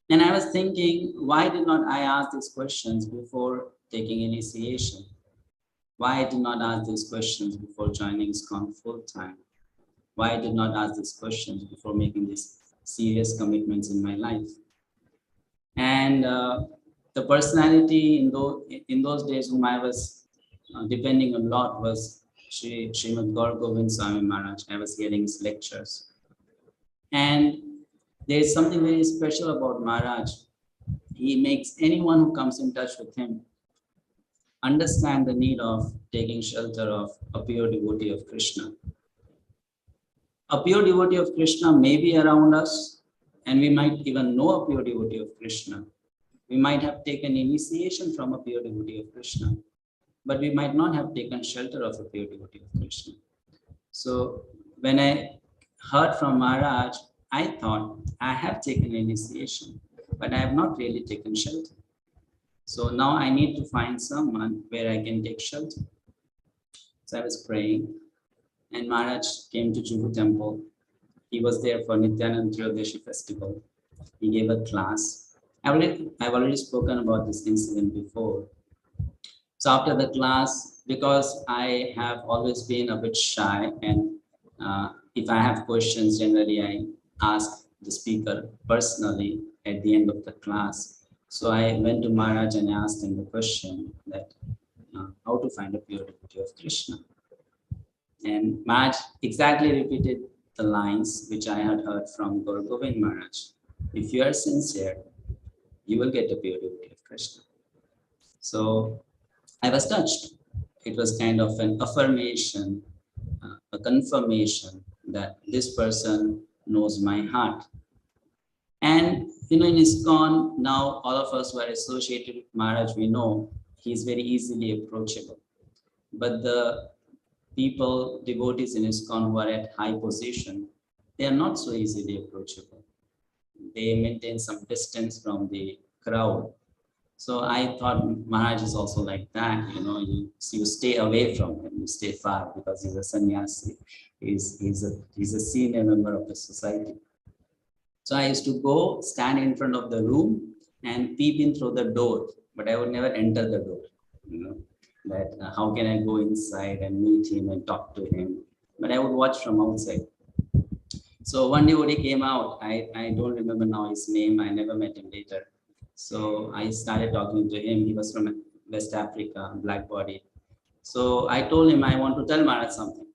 S14: And I was thinking, why did not I ask these questions before taking initiation? Why I did not ask these questions before joining ISKCON full time? Why I did not ask these questions before making these serious commitments in my life? And the personality in those days whom I was depending a lot was 𝐶𝐻 𝐺𝐻𝐿 Swami Maharaj. I was hearing his lectures. And there is something very special about Maharaj. He makes anyone who comes in touch with him understand the need of taking shelter of a pure devotee of Krishna. A pure devotee of Krishna may be around us, and we might even know a pure devotee of Krishna. We might have taken initiation from a pure devotee of Krishna, but we might not have taken shelter of a pure devotee of Krishna. So when I heard from Maharaj, I thought I have taken initiation, but I have not really taken shelter. So now I need to find someone where I can take shelter. So I was praying, and Maharaj came to Juhu temple. He was there for Nityananda Triyodashi festival. He gave a class. I've already spoken about this incident before. So after the class, because I have always been a bit shy, and if I have questions, generally I ask the speaker personally at the end of the class. So I went to Maharaj and asked him the question that how to find a pure devotee of Krishna. And Maharaj exactly repeated the lines which I had heard from Gaura Govind Maharaj. If you are sincere, you will get a pure devotee of Krishna. So I was touched. It was kind of an affirmation, a confirmation that this person knows my heart. And in ISKCON, now all of us who are associated with Maharaj, we know he's very easily approachable. But the people, devotees in ISKCON who are at high position, they are not so easily approachable. They maintain some distance from the crowd. So I thought Maharaj is also like that, you stay away from him, you stay far because he's a sannyasi, he's a senior member of the society. So I used to go stand in front of the room and peep in through the door, but I would never enter the door, that how can I go inside and meet him and talk to him, but I would watch from outside. So one devotee came out, I don't remember now his name, I never met him later. So I started talking to him. He was from West Africa, black body. So I told him, I want to tell Maharaj something.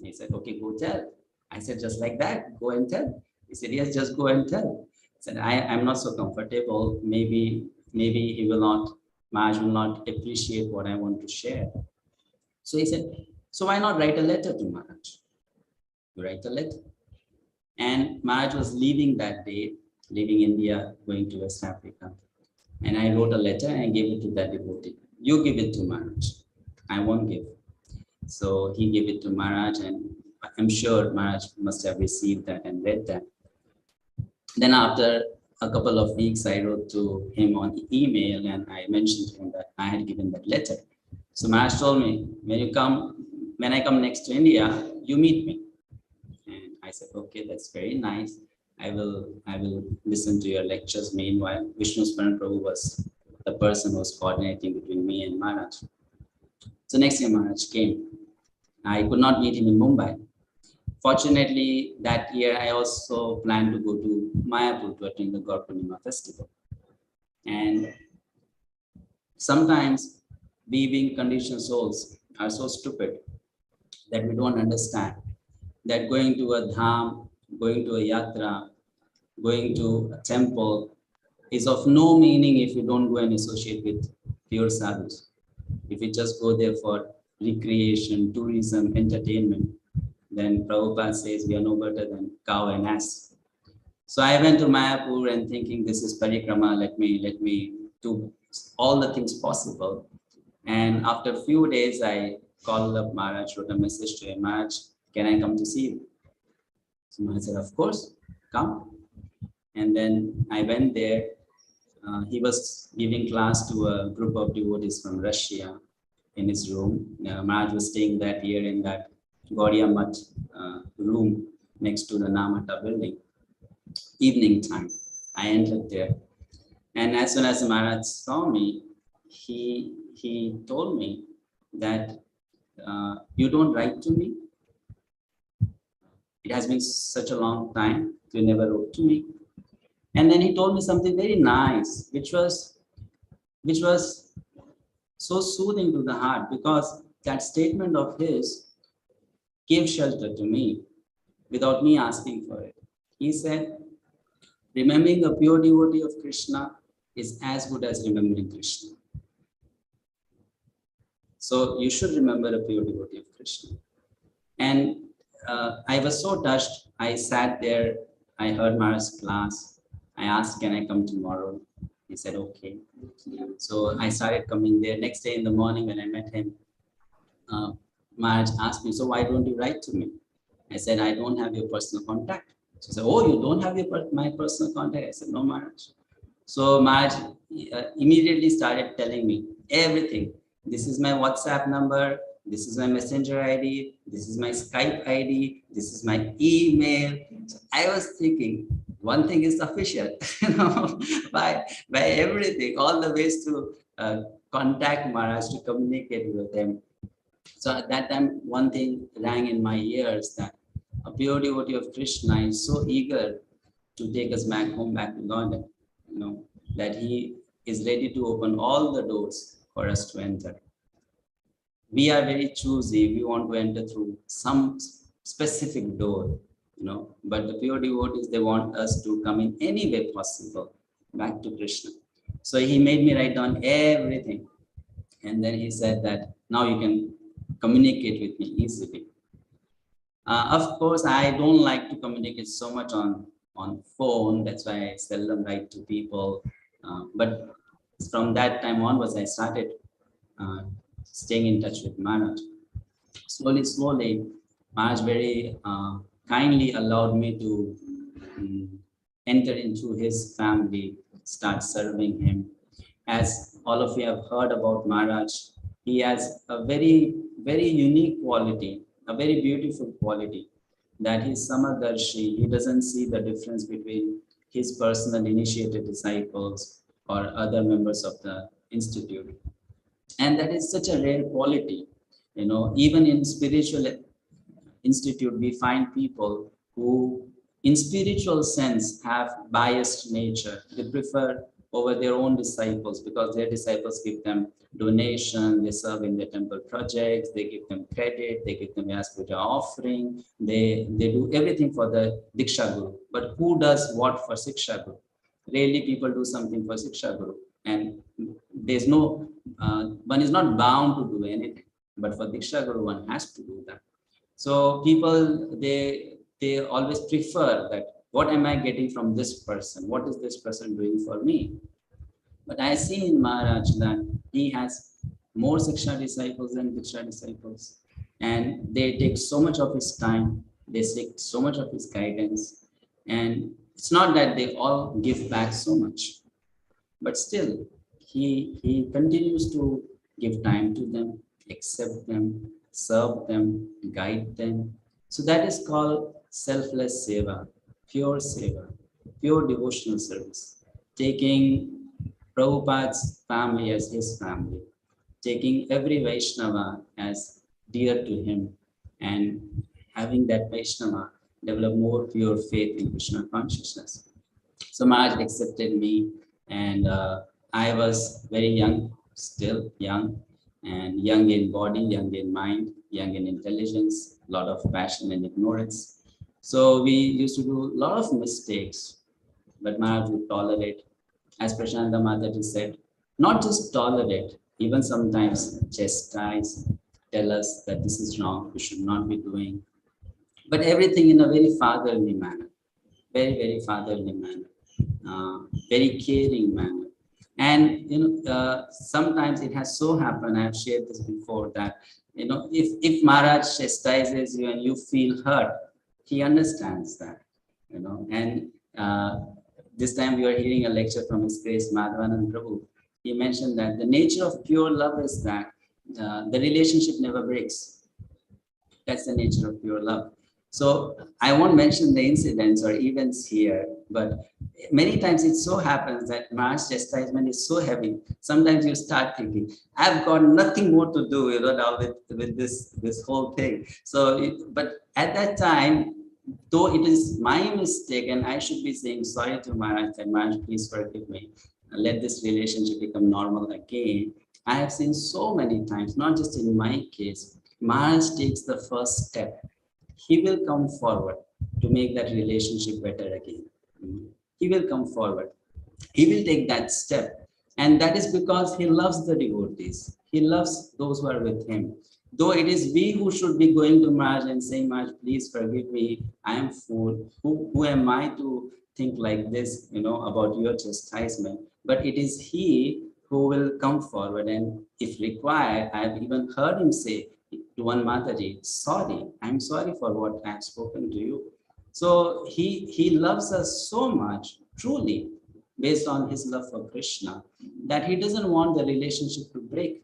S14: He said, okay, go tell. I said, just like that, go and tell. He said, yes, just go and tell. I said, I'm not so comfortable. Maybe he will not, Maharaj will not appreciate what I want to share. So he said, so why not write a letter to Maharaj? You write a letter. And Maharaj was leaving that day, leaving India, going to West Africa. And I wrote a letter and I gave it to that devotee. You give it to Maharaj. I won't give. So he gave it to Maharaj, and I'm sure Maharaj must have received that and read that. Then after a couple of weeks, I wrote to him on email and I mentioned to him that I had given that letter. So Maharaj told me, when I come next to India, you meet me. And I said, okay, that's very nice. I will listen to your lectures. Meanwhile, Vishnu Smaran Prabhu was the person who was coordinating between me and Maharaj. So next year Maharaj came. I could not meet him in Mumbai. Fortunately, that year I also planned to go to Mayapur to attend the Gaur Purnima festival. And sometimes we being conditioned souls are so stupid that we don't understand that going to a dham, going to a yatra, going to a temple is of no meaning if you don't go and associate with pure sadhus. If you just go there for recreation, tourism, entertainment, then Prabhupada says we are no better than cow and ass. So I went to Mayapur and thinking this is parikrama, let me do all the things possible. And after a few days, I called up Maharaj, wrote a message to him, Maharaj, can I come to see you? So Maharaj said, of course, come. And then I went there. He was giving class to a group of devotees from Russia in his room. Maharaj was staying that year in that Gaudiya Math room next to the Namata building. Evening time, I entered there. And as soon as Maharaj saw me, he told me that you don't write to me. It has been such a long time, you never wrote to me. And then he told me something very nice, which was so soothing to the heart, because that statement of his gave shelter to me without me asking for it. He said, remembering a pure devotee of Krishna is as good as remembering Krishna. So you should remember a pure devotee of Krishna. And I was so touched. I sat there, I heard Maharaj's class. I asked, can I come tomorrow? He said, okay. So I started coming there. Next day in the morning when I met him, Maharaj asked me, so why don't you write to me? I said, I don't have your personal contact. She said, oh, you don't have my personal contact? I said, no, Maharaj. So Maharaj immediately started telling me everything. This is my WhatsApp number. This is my Messenger ID. This is my Skype ID. This is my email. So I was thinking, one thing is sufficient, by everything, all the ways to contact Maharaj, to communicate with him. So at that time, one thing rang in my ears, that a pure devotee of Krishna is so eager to take us back home, back to God, that he is ready to open all the doors for us to enter. We are very choosy. We want to enter through some specific door, but the pure devotees, they want us to come in any way possible back to Krishna. So he made me write down everything. And then he said that now you can communicate with me easily. Of course, I don't like to communicate so much on phone. That's why I seldom write to people. But from that time onwards, I started staying in touch with Maharaj. Slowly, Maharaj very kindly allowed me to enter into his family, start serving him. As all of you have heard about Maharaj, he has a very, very unique quality, a very beautiful quality, that he's Samadarshi. He doesn't see the difference between his personal initiated disciples or other members of the institute. And that is such a rare quality. Even in spiritual institute, we find people who in spiritual sense have biased nature. They prefer over their own disciples because their disciples give them donation, they serve in their temple projects, they give them credit, they give them Vyasa-puja offering, they do everything for the Diksha Guru. But who does what for Siksha Guru? Rarely people do something for Siksha Guru. And there's no, one is not bound to do anything, but for Diksha Guru, one has to do that. So people, they always prefer that, what am I getting from this person? What is this person doing for me? But I see in Maharaj that he has more Siksha disciples than Diksha disciples. And they take so much of his time, they take so much of his guidance. And it's not that they all give back so much, but still, he continues to give time to them, accept them, serve them, guide them. So that is called selfless seva, pure devotional service, taking Prabhupada's family as his family, taking every Vaishnava as dear to him, and having that Vaishnava develop more pure faith in Krishna consciousness. So Maharaj accepted me, and I was very young, still young, and young in body, young in mind, young in intelligence, a lot of passion and ignorance. So we used to do a lot of mistakes, but Maharaj would tolerate. As Prashanta Mataji said, not just tolerate, even sometimes chastise, tell us that this is wrong, we should not be doing, but everything in a very fatherly manner, very, very fatherly manner, very caring manner. And sometimes it has so happened, I have shared this before, that if Maharaj chastises you and you feel hurt, he understands that, and this time we are hearing a lecture from His Grace Madhavanand Prabhu. He mentioned that the nature of pure love is that the relationship never breaks. That's the nature of pure love. So I won't mention the incidents or events here, but many times it so happens that Maharaj's chastisement is so heavy. Sometimes you start thinking, I've got nothing more to do, now with this whole thing. So, but at that time, though it is my mistake and I should be saying sorry to Maharaj, that Maharaj, please forgive me, let this relationship become normal again. I have seen so many times, not just in my case, Maharaj takes the first step. He will come forward to make that relationship better again. He will come forward. He will take that step. And that is because he loves the devotees. He loves those who are with him. Though it is we who should be going to Maharaj and saying, Maharaj, please forgive me, I am fool. Who am I to think like this, about your chastisement? But it is he who will come forward, and if required, I have even heard him say to one Mataji, sorry, I'm sorry for what I have spoken to you. So he loves us so much, truly, based on his love for Krishna, that he doesn't want the relationship to break.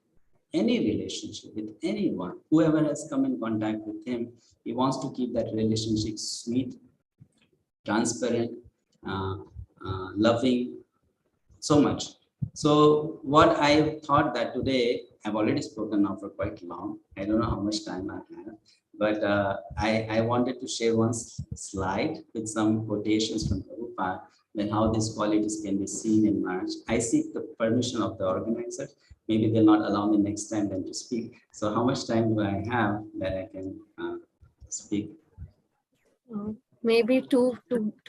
S14: Any relationship with anyone, whoever has come in contact with him, he wants to keep that relationship sweet, transparent, loving, so much. So what I thought that today, I've already spoken now for quite long. I don't know how much time I have, but I wanted to share one slide with some quotations from Prabhupada, then how these qualities can be seen in Maharaj. I seek the permission of the organizer. Maybe they'll not allow me next time then to speak. So how much time do I have that I can speak?
S2: Maybe two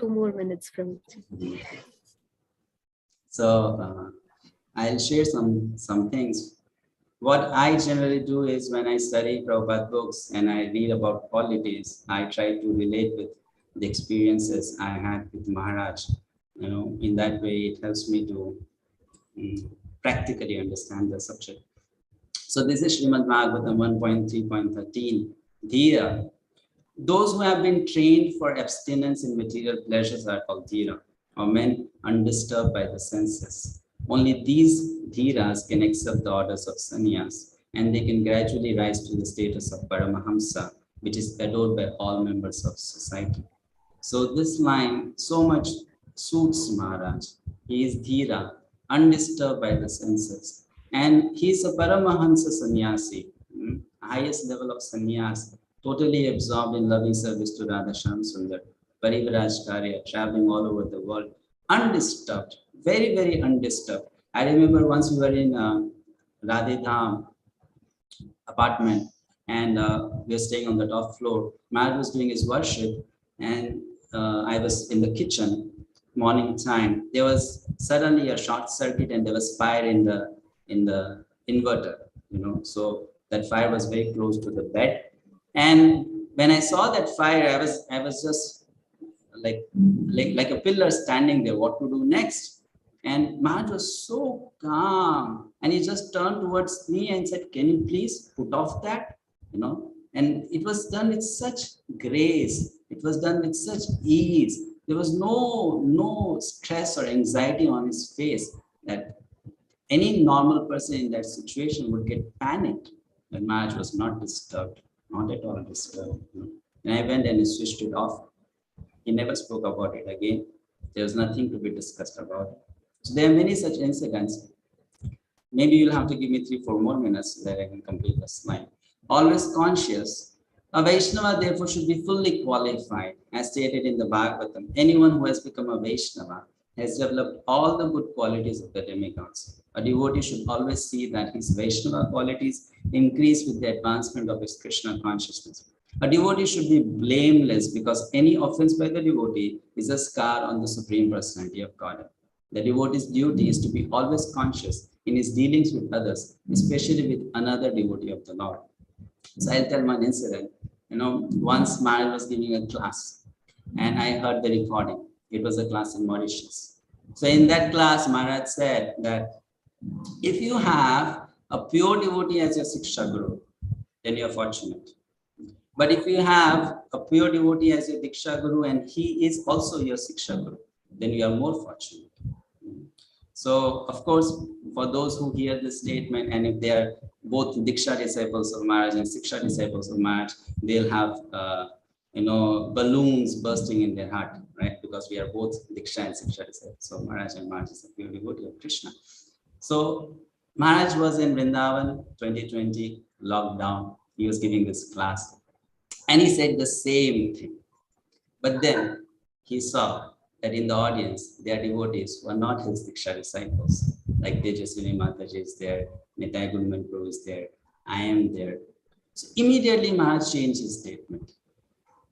S2: more minutes from it.
S14: So I'll share some things. What I generally do is when I study Prabhupada books and I read about qualities, I try to relate with the experiences I had with Maharaj. In that way, it helps me to practically understand the subject. So this is Srimad Bhagavatam 1.3.13. Dhira. Those who have been trained for abstinence in material pleasures are called Dhira, or men undisturbed by the senses. Only these Dhiras can accept the orders of sannyas, and they can gradually rise to the status of Paramahamsa, which is adored by all members of society. So this line so much suits Maharaj. He is Dhira, undisturbed by the senses. And he is a Paramahamsa sannyasi, highest level of sannyas, totally absorbed in loving service to Radha Shyam Sundar, Parivraj Karya, traveling all over the world, undisturbed, very, very undisturbed. I remember once we were in Radhidham apartment, and we were staying on the top floor. Maharaj was doing his worship, and I was in the kitchen, morning time. There was suddenly a short circuit, and there was fire in the inverter. So that fire was very close to the bed. And when I saw that fire, I was just like a pillar standing there. What to do next? And Maharaj was so calm, and he just turned towards me and said, "Can you please put off that?" And it was done with such grace. It was done with such ease. There was no stress or anxiety on his face that any normal person in that situation would get panicked. But Maharaj was not disturbed, not at all disturbed. And I went and switched it off. He never spoke about it again. There was nothing to be discussed about it. So there are many such incidents. Maybe you'll have to give me 3-4 more minutes so that I can complete the slide. Always conscious A Vaishnava therefore should be fully qualified, as stated in the Bhagavatam. Anyone who has become a Vaishnava has developed all the good qualities of the demigods. A devotee should always see that his Vaishnava qualities increase with the advancement of his Krishna consciousness. A devotee should be blameless because any offense by the devotee is a scar on the Supreme Personality of Godhead. The devotee's duty is to be always conscious in his dealings with others, especially with another devotee of the Lord. So I'll tell one incident. Once Maharaja was giving a class and I heard the recording. It was a class in Mauritius. So in that class, Maharaj said that if you have a pure devotee as your Siksha Guru, then you're fortunate. But if you have a pure devotee as your Diksha Guru and he is also your Siksha Guru, then you are more fortunate. So, of course, for those who hear this statement, and if they are both Diksha disciples of Maharaj and Siksha disciples of Maharaj, they'll have balloons bursting in their heart, right? Because we are both Diksha and Siksha disciples. So Maharaj and Maharaj is a pure devotee of Krishna. So Maharaj was in Vrindavan 2020, lockdown. He was giving this class. And he said the same thing. But then he saw that in the audience, their devotees were not his Diksha disciples. Like Tejaswini Mataji is there, Nitai Gunman Prabhu is there, I am there. So immediately Maharaj changed his statement.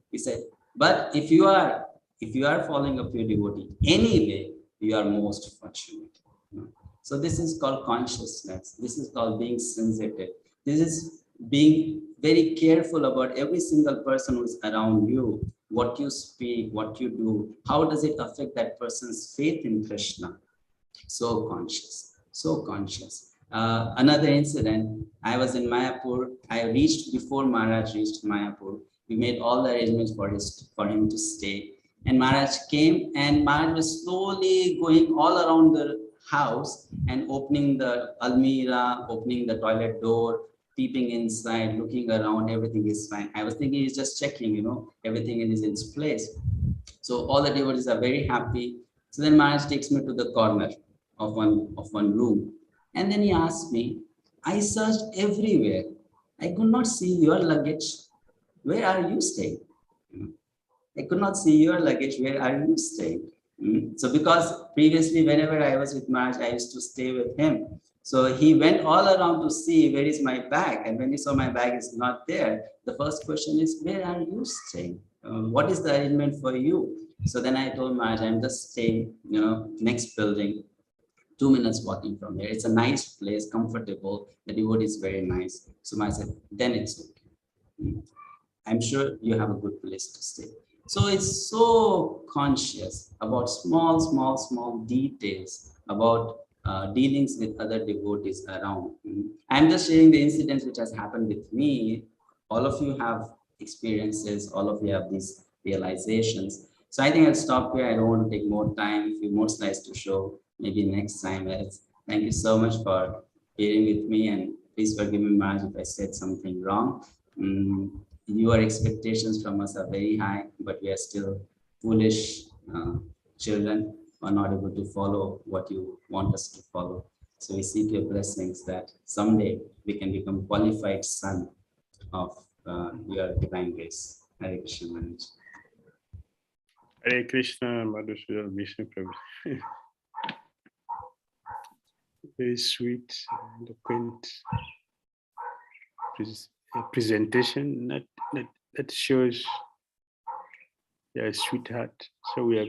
S14: He said, but if you are following a pure devotee, anyway, you are most fortunate. So this is called consciousness. This is called being sensitive. This is being very careful about every single person who is around you, what you speak, what you do, how does it affect that person's faith in Krishna? So conscious, so conscious. Another incident, I was in Mayapur. I reached before Maharaj reached Mayapur. We made all the arrangements for him to stay. And Maharaj came, and Maharaj was slowly going all around the house and opening the almirah, opening the toilet door, peeping inside, looking around, everything is fine. I was thinking he's just checking, everything is in its place. So all the devotees are very happy. So then Maharaj takes me to the corner of one room. And then he asked me, I searched everywhere. I could not see your luggage. Where are you staying? I could not see your luggage. Where are you staying? So because previously, whenever I was with Maharaj, I used to stay with him. So he went all around to see where is my bag. And when he saw my bag is not there, the first question is, where are you staying? What is the arrangement for you? So then I told Maharaj, I'm just staying, next building, 2 minutes walking from here. It's a nice place, comfortable. The devotee is very nice. So Maharaj said, then it's okay. I'm sure you have a good place to stay. So it's so conscious about small details, about dealings with other devotees around. I'm just sharing the incidents which has happened with me. All of you have experiences, all of you have these realizations. So I think I'll stop here. I don't want to take more time, a few more slides to show, maybe next time. Thank you so much for bearing with me, and please forgive me, Maharaj, if I said something wrong. Your expectations from us are very high, but we are still foolish children who are not able to follow what you want us to follow. So we seek your blessings that someday we can become qualified son of your divine grace. Hare Krishna, Maharaj.
S8: Hare Krishna, Madhusudana Vishnu Prabhu. Very sweet, eloquent presentation that shows your sweetheart. So we are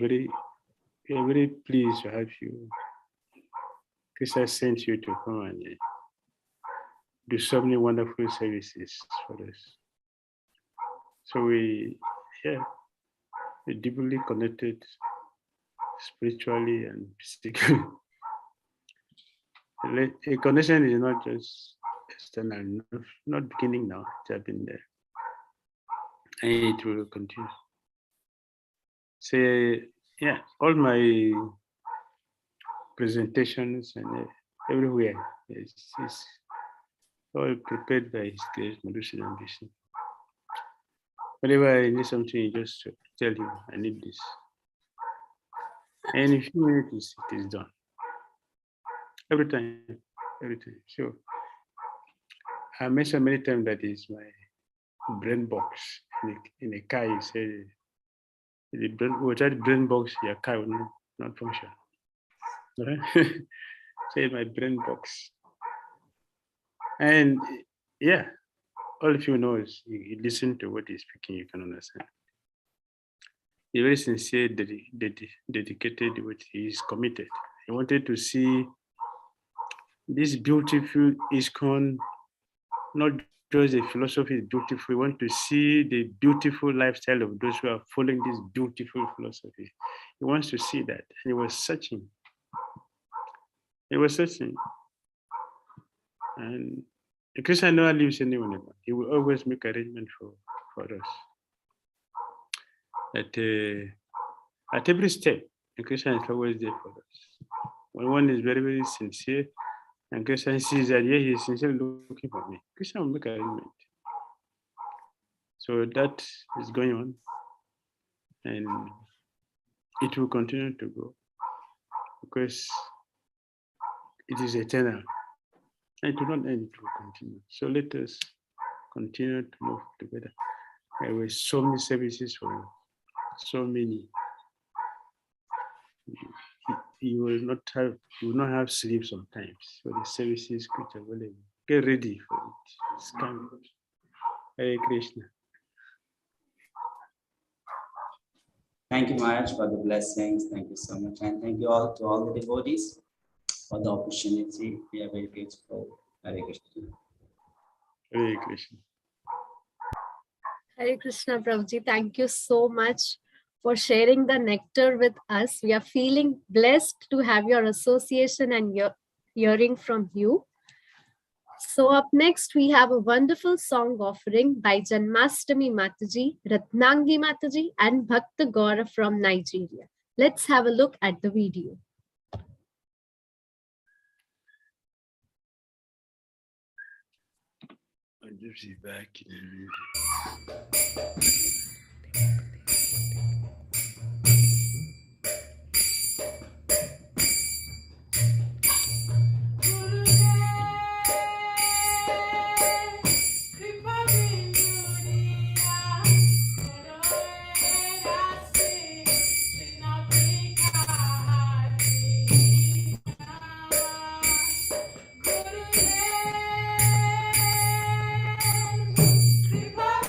S8: very pleased to have you. Krishna sent you to come and do so many wonderful services for us. So we're deeply connected spiritually and physically. A connection is not just external, not beginning now, it has been there. And it will continue. So all my presentations and everywhere is all prepared by His Grace, Madhusudana Vishnu. Whenever I need something, just tell him, I need this. And in a few minutes, it is done. Every time. So I mentioned many times that is brain box in a car. You say without brain box, your car will not function. Right? Say my brain box. And yeah, all of you know is you listen to what he's speaking, you can understand. He's very sincere, dedicated, he is committed. He wanted to see this beautiful ISKCON, not just the philosophy is beautiful, we want to see the beautiful lifestyle of those who are following this beautiful philosophy. He wants to see that. And he was searching. He was searching. And Krishna never leaves anyone alone. He will always make arrangement for us. At every step, Krishna is always there for us. When one is very, very sincere, and Krishna sees that, yeah, he is sincerely looking for me, Krishna will make arrangement. So that is going on, and it will continue to go because it is eternal. It will not end, it will continue. So let us continue to move together. There were so many services for you, so many. You will not have sleep sometimes. So the services which are available. Get ready for it. It's coming. Hare Krishna.
S14: Thank you, Maharaj, for the blessings. Thank you so much. And thank you all to all the devotees for the opportunity. We are very grateful. Hare Krishna.
S8: Hare Krishna.
S2: Hare Krishna, Prabhuji. Thank you so much for sharing the nectar with us. We are feeling blessed to have your association and hearing from you. So up next, we have a wonderful song offering by Janmastami Mataji, Ratnangi Mataji, and Bhakti Dhira from Nigeria. Let's have a look at the video.
S8: I'll just be back in a minute.
S16: Kripal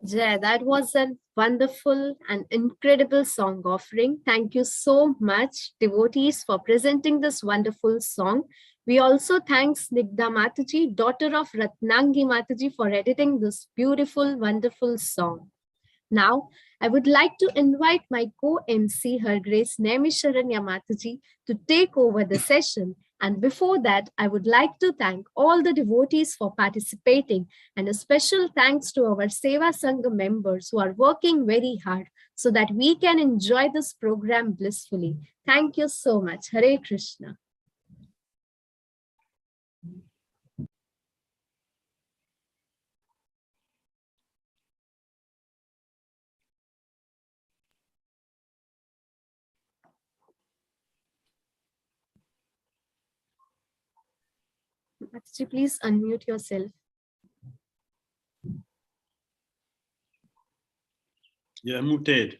S2: Jay, that was a wonderful and incredible song offering. Thank you so much, devotees, for presenting this wonderful song. We also thank Snigdha Mataji, daughter of Ratnangi Mataji, for editing this beautiful, wonderful song. Now, I would like to invite my co-MC, Her Grace Naimisharanya Mataji, to take over the session. And before that, I would like to thank all the devotees for participating, and a special thanks to our Seva Sangha members who are working very hard so that we can enjoy this program blissfully. Thank you so much. Hare Krishna. Mataji, please unmute yourself.
S8: You're muted.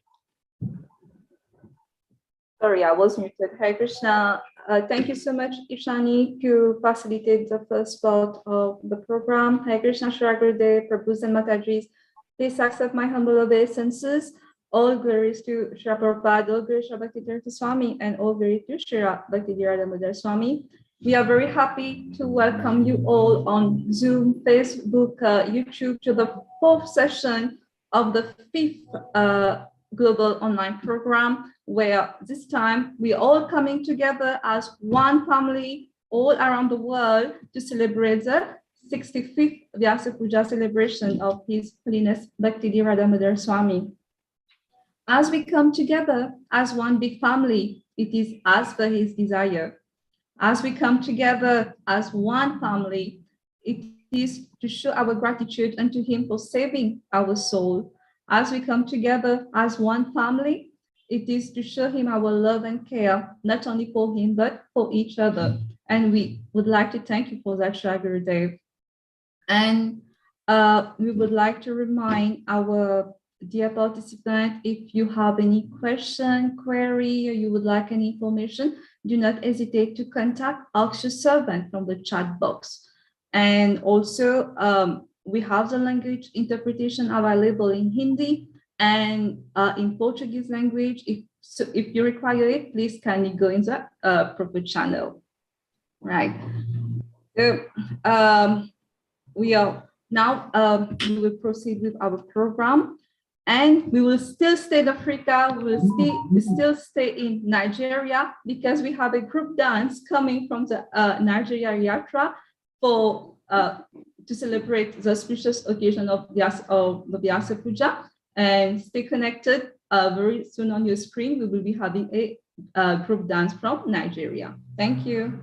S16: Sorry, I was muted. Hare Krishna. Thank you so much, Ishani, to facilitate the first part of the program. Hare Krishna, Shri Gurudev, Prabhus and Matajis. Please accept my humble obeisances. All glories to Shri Prabhupada, all glories to Bhakti Dhira Swami, and all glory to Shri Bhakti Dhira Damodara Swami. We are very happy to welcome you all on Zoom, Facebook, YouTube to the fourth session of the fifth global online program, where this time we are all coming together as one family all around the world to celebrate the 65th Vyasa-puja celebration of His Holiness Bhakti Dhira Damodara Swami. As we come together as one big family, it is as per His desire. As we come together as one family, it is to show our gratitude unto Him for saving our soul. As we come together as one family, it is to show Him our love and care, not only for Him, but for each other. And we would like to thank you for that, Shri Gurudev. And we would like to remind our dear participants, if you have any question, query, or you would like any information, do not hesitate to contact Ask Your Servant from the chat box. And also, we have the language interpretation available in Hindi and in Portuguese language. If you require it, please kindly go in the proper channel. Right. So, we will proceed with our program. And we will still stay in Africa, we will still stay in Nigeria, because we have a group dance coming from the Nigeria Yatra to celebrate the auspicious occasion of the Vyasa-puja. And stay connected. Very soon on your screen, we will be having a group dance from Nigeria. Thank you.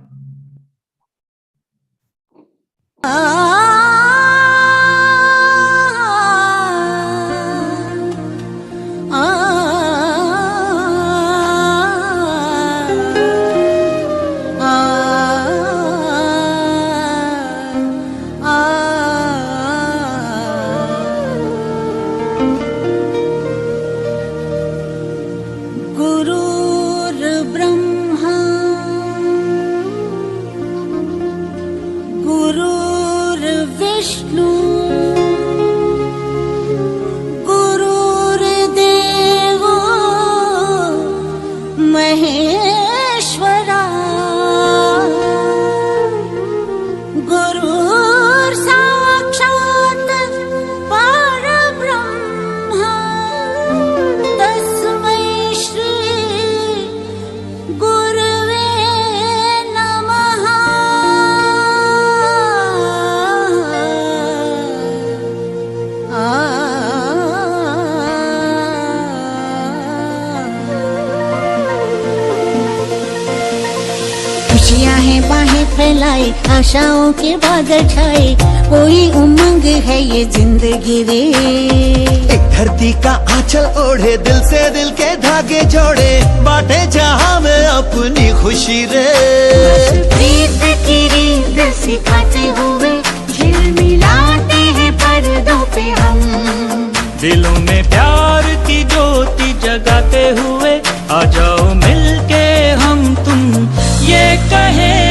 S17: फैलाए आशाओं के बादल छाए कोई उमंग है ये जिंदगी रे
S18: एक धरती का आंचल ओढ़े दिल से दिल के धागे जोड़े बांटे जहां में अपनी खुशी रे
S17: प्रीत की रीत सिखाते हुए झिलमिलाते हैं पर्दों पे हम
S19: दिलों में प्यार की ज्योति जगाते हुए आ जाओ मिलके हम तुम ये कहें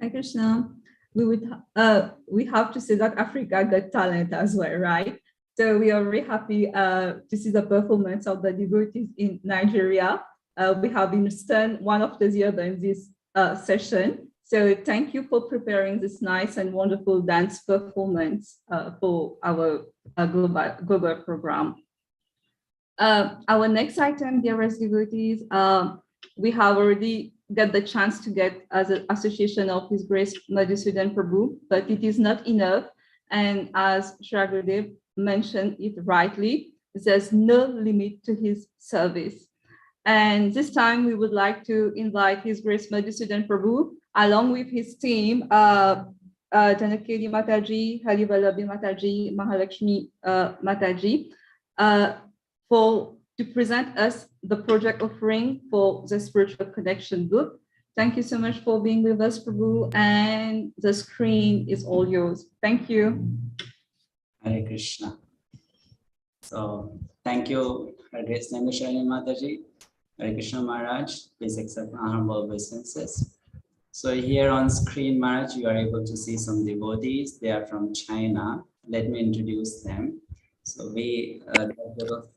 S16: Hare Krishna. We have to say that Africa got talent as well, right? So we are very happy to see the performance of the devotees in Nigeria. We have been stunned one after the other in this session. So thank you for preparing this nice and wonderful dance performance for our global program. Our next item, dearest devotees, we have already got the chance to get as an association of His Grace Madhusudan Prabhu, but it is not enough. And as Shri Gurudev mentioned it rightly, there's no limit to his service. And this time we would like to invite His Grace Madhusudan Prabhu, along with his team, Janakeli Mataji, Hari Vallabhi Mataji, Mahalakshmi Mataji, to present us the project offering for the Spiritual Connection book. Thank you so much for being with us, Prabhu, and the screen is all yours. Thank you.
S14: Hare Krishna. So thank you, Her Grace Nandashani Mataji, Hare Krishna Maharaj. Please accept my humble obeisances. So here on screen, Maharaj, you are able to see some devotees. They are from China. Let me introduce them. So there were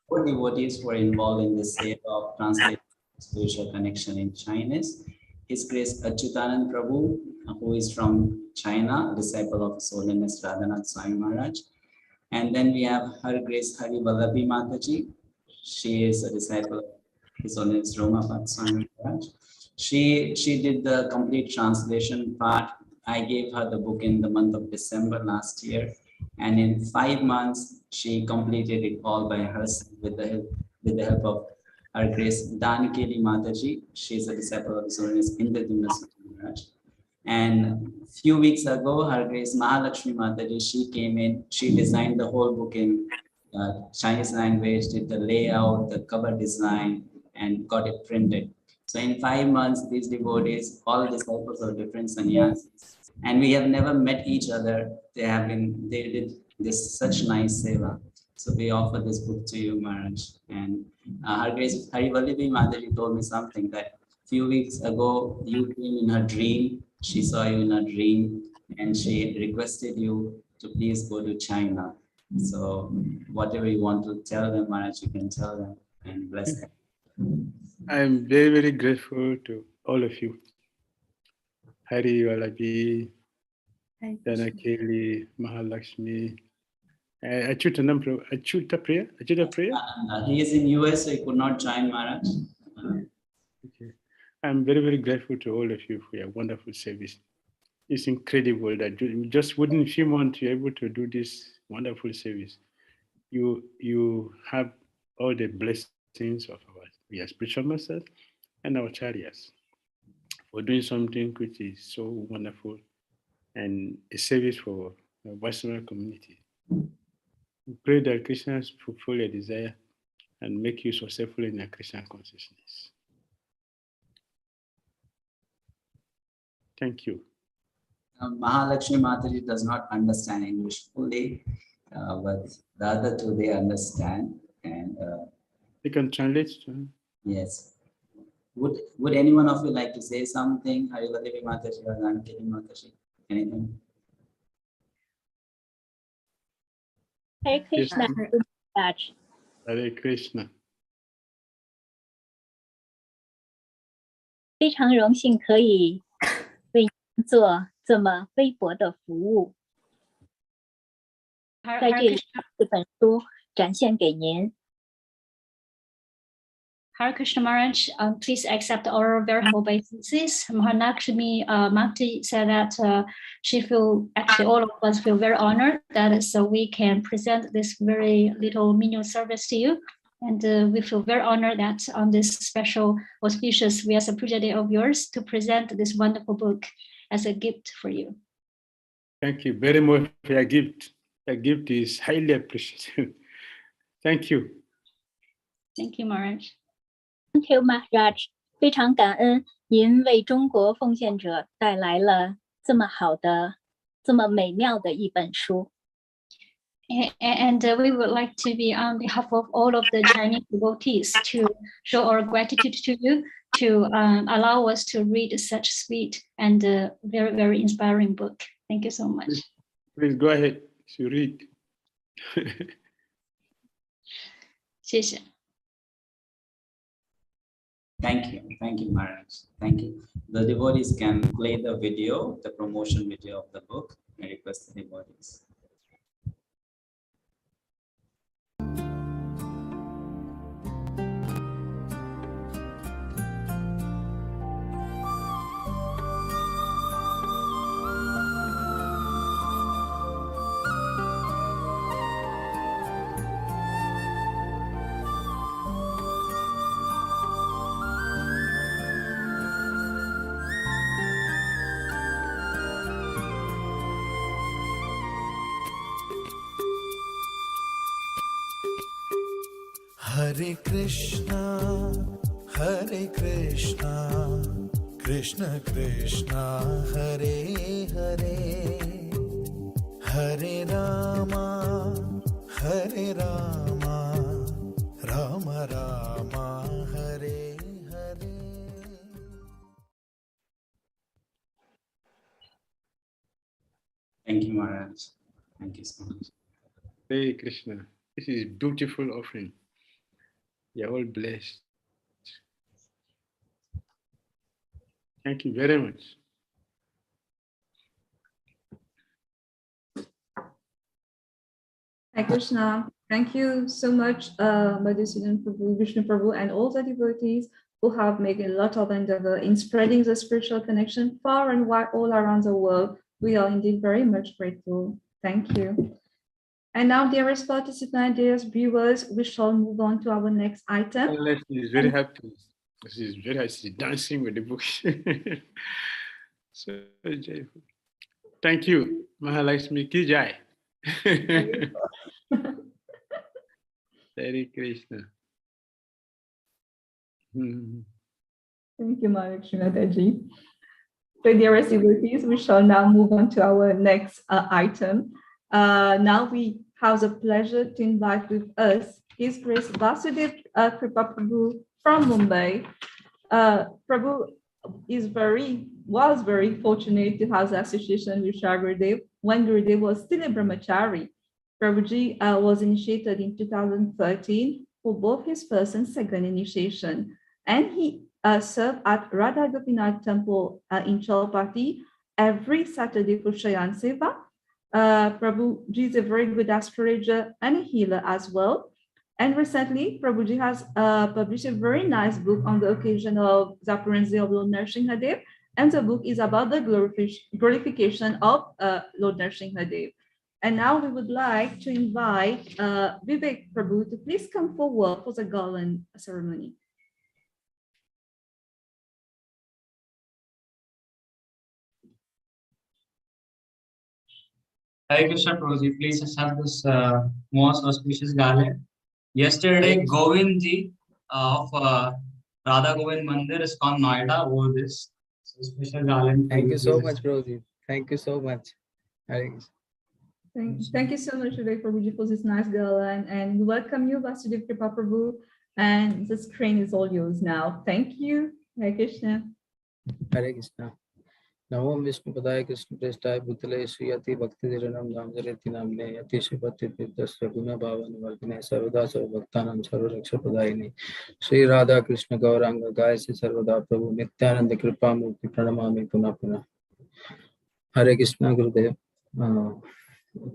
S14: 4 devotees who are involved in the sale of translated spiritual connection in Chinese. His Grace Achyutanand Prabhu, who is from China, disciple of His Holiness Radhanath Swami Maharaj. And then we have Her Grace Hari Vallabhi Mataji. She is a disciple of His Holiness Romapad Swami Maharaj. She did the complete translation part. I gave her the book in the month of December last year. And in 5 months, she completed it all by herself with the help of Her Grace Janakeli Mataji. She is a disciple of His Holiness Maharaj. And a few weeks ago, Her Grace Mahalakshmi Mataji, she came in. She designed the whole book in Chinese language, did the layout, the cover design, and got it printed. So in 5 months, these devotees, all disciples of different sannyasis, and we have never met each other. They did this such nice seva. So we offer this book to you, Maharaj. And Her Grace Hari Vallabhi Mataji told me something that a few weeks ago you came in her dream. She saw you in her dream, and she requested you to please go to China. So whatever you want to tell them, Maharaj, you can tell them and bless them.
S8: I'm very, very grateful to all of you. Hari Vallabhi, Janakeli, Mahalakshmi, Achyutapriya.
S14: He is in US, so he could not join, Maharaj.
S8: Okay. I'm very, very grateful to all of you for your wonderful service. It's incredible that you just within a few months you're able to do this wonderful service. You have all the blessings of our spiritual masters and our chariots for doing something which is so wonderful and a service for the Vaishnava community. We pray that Krishna fulfill your desire and make you successful in your Krishna consciousness. Thank you.
S14: Mahalakshmi Mataji does not understand English fully, but the other 2, they understand. And
S8: you can translate.
S14: Yes. Would any one of you like to say something? Hari Vallabhi Mataji or Janakeli Mataji? Anything?
S20: Hare Krishna.
S8: Hare Krishna.
S20: 非常荣幸可以为您做这么微薄的服务，在这本书展现给您。
S21: Hare Krishna Maharaj, please accept our very humble obeisances. Mahalakshmi Mataji said that actually all of us feel very honored that so we can present this very little menial service to you. And we feel very honored that on this special auspicious Vyasa-puja day of yours to present this wonderful book as a gift for you.
S8: Thank you very much for your gift. Your gift is highly appreciated. Thank you.
S21: Thank you, Maharaj.
S20: Thank you, Maharaj. 非常感恩您为中国奉献者带来了这么好的、这么美妙的一本书。
S21: And we would like to be on behalf of all of the Chinese devotees to show our gratitude to you to allow us to read such sweet and very, very inspiring book. Thank you so much.
S8: Please go ahead to read.
S21: 谢谢。
S14: Thank you, Maharaj. Thank you. The devotees can play the video, the promotion video of the book. I request the devotees.
S18: Hare Krishna, Krishna Krishna, Hare Hare, Hare Rama, Rama Rama, Hare Hare.
S14: Thank you, Maharaj. Thank you so much.
S8: Hare Krishna. This is beautiful offering. You're all blessed. Thank you very much.
S16: Hare Krishna. Thank you so much, Madhusudan Prabhu, Vishnu Prabhu, and all the devotees who have made a lot of endeavor in spreading the spiritual connection far and wide all around the world. We are indeed very much grateful. Thank you. And now, dearest participants, dearest viewers, we shall move on to our next item.
S8: She is very happy. She's very happy. She's dancing with the book. So joyful. Thank you, Mahalakshmi ki jai. Hare Krishna.
S16: Thank you, Mahalakshmi. So, dearest devotees, we shall now move on to our next item. Now we have the pleasure to invite with us His Grace Vyasa-puja Kripa Prabhu from Mumbai. Prabhu was very fortunate to have the association with Shri Gurudev when Gurudev was still a brahmachari. Prabhuji was initiated in 2013 for both his first and second initiation, and he served at Radha Gopinath Temple in Chalpati every Saturday for Shayan Seva. Prabhuji is a very good astrologer and a healer as well. And recently, Prabhuji has published a very nice book on the occasion of the appearance of Lord Nrsimhadev. And the book is about the glorification of Lord Nrsimhadev. And now we would like to invite Vivek Prabhu to please come forward for the garland ceremony.
S1: Hare Krishna Prabhuji, please accept this most auspicious garland. Yesterday, Govindji of Radha Govind Mandir is from Noida wore this special garland.
S22: Thank you so much, Prabhuji. Thank you so much. Hare Krishna.
S16: Thank you so much, Vivek Prabhuji, for this nice garland, and we welcome you, Vasudev Kripa Prabhu, and the screen is all yours now. Thank you. Hare Krishna.
S22: Hare Krishna. Namo Vishnu Padaya Krishna Prestaya Bhutale Sriyati Bhakti Dhira Damodara Swami Yati Shivati Tirthasya Guna Bhavani Vartine Sarvada Sarvabhaktanam Sarvaraksha Padayini Sri Radha Krishna Gauranga Gayasi Sarvada Prabhu Nityananda Kripa Murti Pranamami Puna Puna. Hare Krishna Gurudev.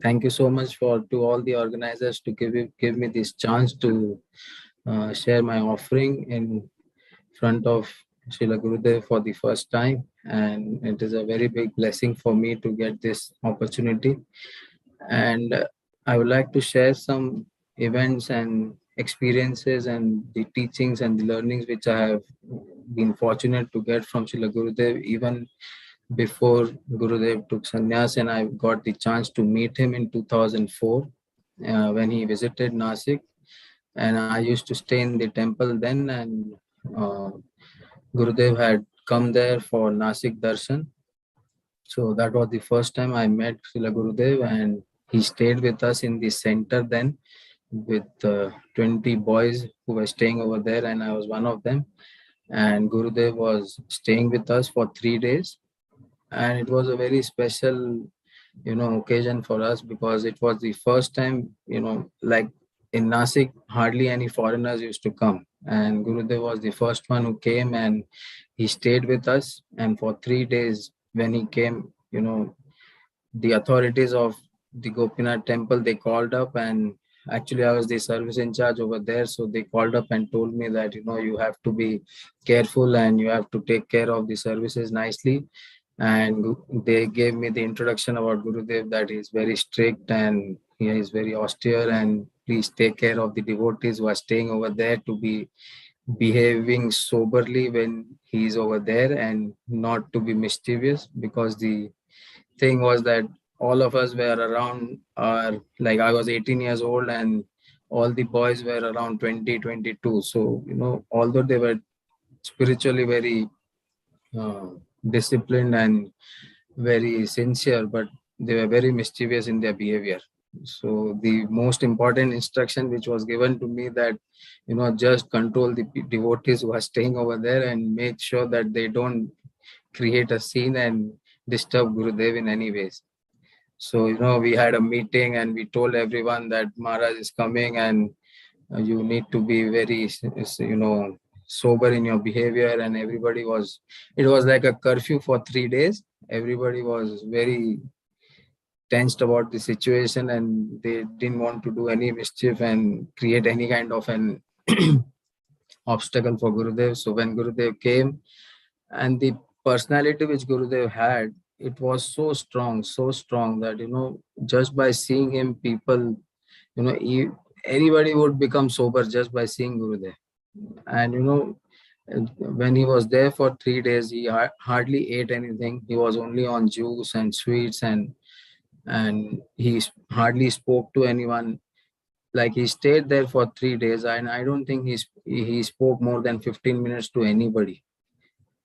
S22: Thank you so much to all the organizers to give me this chance to share my offering in front of Srila Gurudev for the first time, and it is a very big blessing for me to get this opportunity. And I would like to share some events and experiences and the teachings and the learnings which I have been fortunate to get from Srila Gurudev even before Gurudev took sannyas, and I got the chance to meet him in 2004 when he visited Nasik, and I used to stay in the temple then, and Gurudev had come there for Nasik darshan. So that was the first time I met Srila Gurudev, and he stayed with us in the center then with 20 boys who were staying over there, and I was one of them. and Gurudev was staying with us for 3 days. And it was a very special, occasion for us, because it was the first time, like in Nasik, hardly any foreigners used to come. And Gurudev was the first one who came, and he stayed with us. And for 3 days, when he came, the authorities of the Gopinath temple, they called up, and actually I was the service in charge over there. So they called up and told me that, you have to be careful and you have to take care of the services nicely. And they gave me the introduction about Gurudev, that he is very strict and he is very austere, and please take care of the devotees who are staying over there to be behaving soberly when he is over there and not to be mischievous. Because the thing was that all of us were around like I was 18 years old and all the boys were around 20, 22. So, although they were spiritually very disciplined and very sincere, but they were very mischievous in their behavior. So the most important instruction which was given to me, that, just control the devotees who are staying over there and make sure that they don't create a scene and disturb Gurudev in any ways. So, we had a meeting and we told everyone that Maharaj is coming, and you need to be very, sober in your behavior. And it was like a curfew for 3 days. Everybody was very tensed about the situation, and they didn't want to do any mischief and create any kind of an obstacle for Gurudev. So when Gurudev came, and the personality which Gurudev had, it was so strong that, just by seeing him, people, anybody would become sober just by seeing Gurudev. And, when he was there for 3 days, he hardly ate anything. He was only on juice and sweets, and he hardly spoke to anyone. Like, he stayed there for 3 days, and I don't think he spoke more than 15 minutes to anybody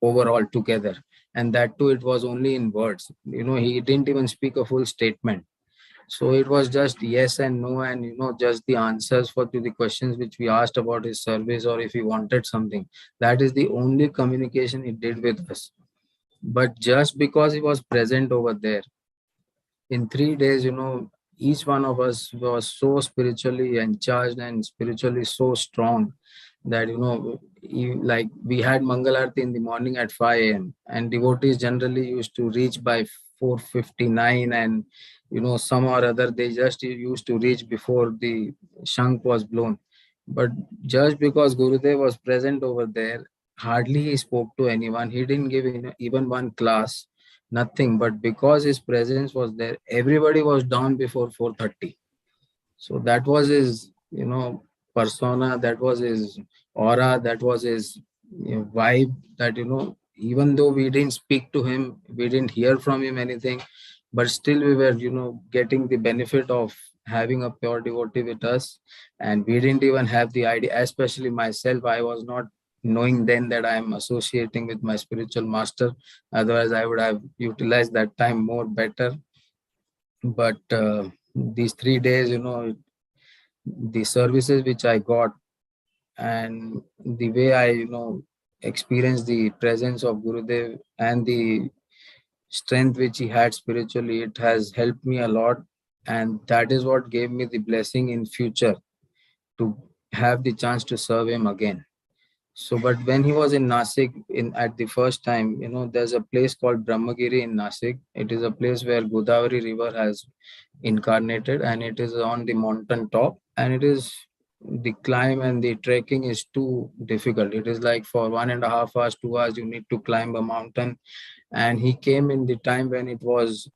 S22: overall together. And that too, it was only in words. He didn't even speak a full statement. So it was just yes and no, and just the answers to the questions which we asked about his service, or if he wanted something. That is the only communication he did with us. But just because he was present over there, in 3 days, each one of us was so spiritually encharged and spiritually so strong that, like we had Mangal Aarti in the morning at 5 a.m. and devotees generally used to reach by 4:59, and some or other they just used to reach before the shank was blown. But just because Gurudev was present over there, hardly he spoke to anyone. He didn't give even one class, nothing. But because his presence was there, everybody was down before 4:30. So that was his, persona, that was his aura, that was his vibe, that, even though we didn't speak to him, we didn't hear from him anything, but still we were, getting the benefit of having a pure devotee with us. And we didn't even have the idea, especially myself, I was not knowing then that I am associating with my spiritual master. Otherwise, I would have utilized that time more better. But these 3 days, the services which I got, and the way I, experienced the presence of Gurudev and the strength which he had spiritually, it has helped me a lot. And that is what gave me the blessing in future to have the chance to serve him again. So, but when he was in Nasik at the first time, there's a place called Brahmagiri in Nasik. It is a place where Godavari river has incarnated, and it is on the mountain top, and it is the climb and the trekking is too difficult. It is like for 1.5 hours, 2 hours, you need to climb a mountain. And he came in the time when it was,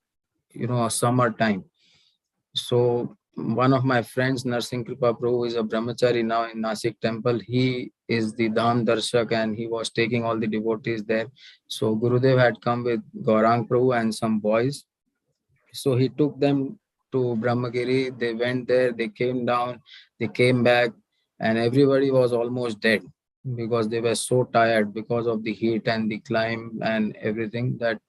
S22: a summer time. So one of my friends, Narsingh Kripa Prabhu, who is a brahmachari now in Nasik temple, he is the Dham Darshak, and he was taking all the devotees there. So Gurudev had come with Gaurang Prabhu and some boys. So he took them to Brahmagiri. They went there, they came down, they came back, and everybody was almost dead because they were so tired because of the heat and the climb and everything, that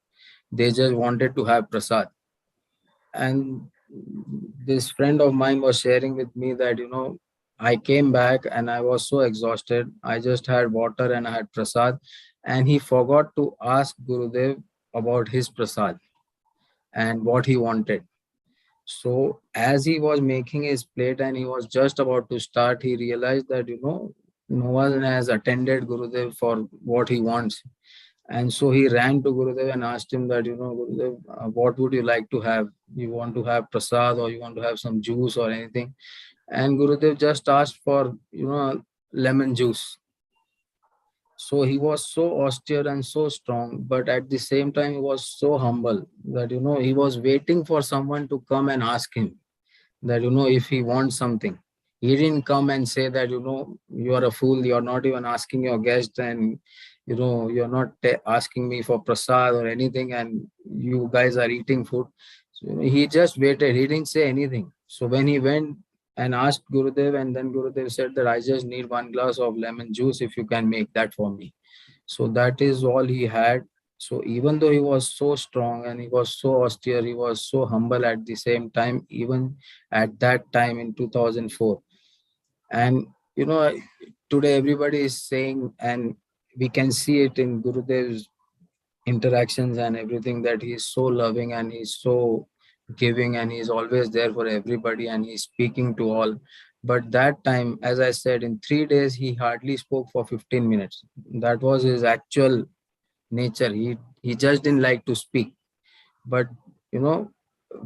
S22: they just wanted to have prasad. And this friend of mine was sharing with me that, I came back and I was so exhausted. I just had water and I had prasad, and he forgot to ask Gurudev about his prasad and what he wanted. So as he was making his plate and he was just about to start, he realized that, no one has attended Gurudev for what he wants. And so he ran to Gurudev and asked him that, Gurudev, what would you like to have? You want to have prasad, or you want to have some juice or anything? And Gurudev just asked for, lemon juice. So he was so austere and so strong, but at the same time, he was so humble that, he was waiting for someone to come and ask him that, if he wants something. He didn't come and say that, you are a fool, you're not even asking your guest, and, you're not asking me for prasad or anything, and you guys are eating food. So he just waited. He didn't say anything. So when he went and asked Gurudev, and then Gurudev said that I just need 1 glass of lemon juice, if you can make that for me. So that is all he had. So even though he was so strong and he was so austere, he was so humble at the same time, even at that time in 2004. And, today everybody is saying, and we can see it in Gurudev's interactions and everything, that he's so loving and he's so giving and he's always there for everybody and he's speaking to all. But that time, as I said, in 3 days, he hardly spoke for 15 minutes. That was his actual nature. He just didn't like to speak. But,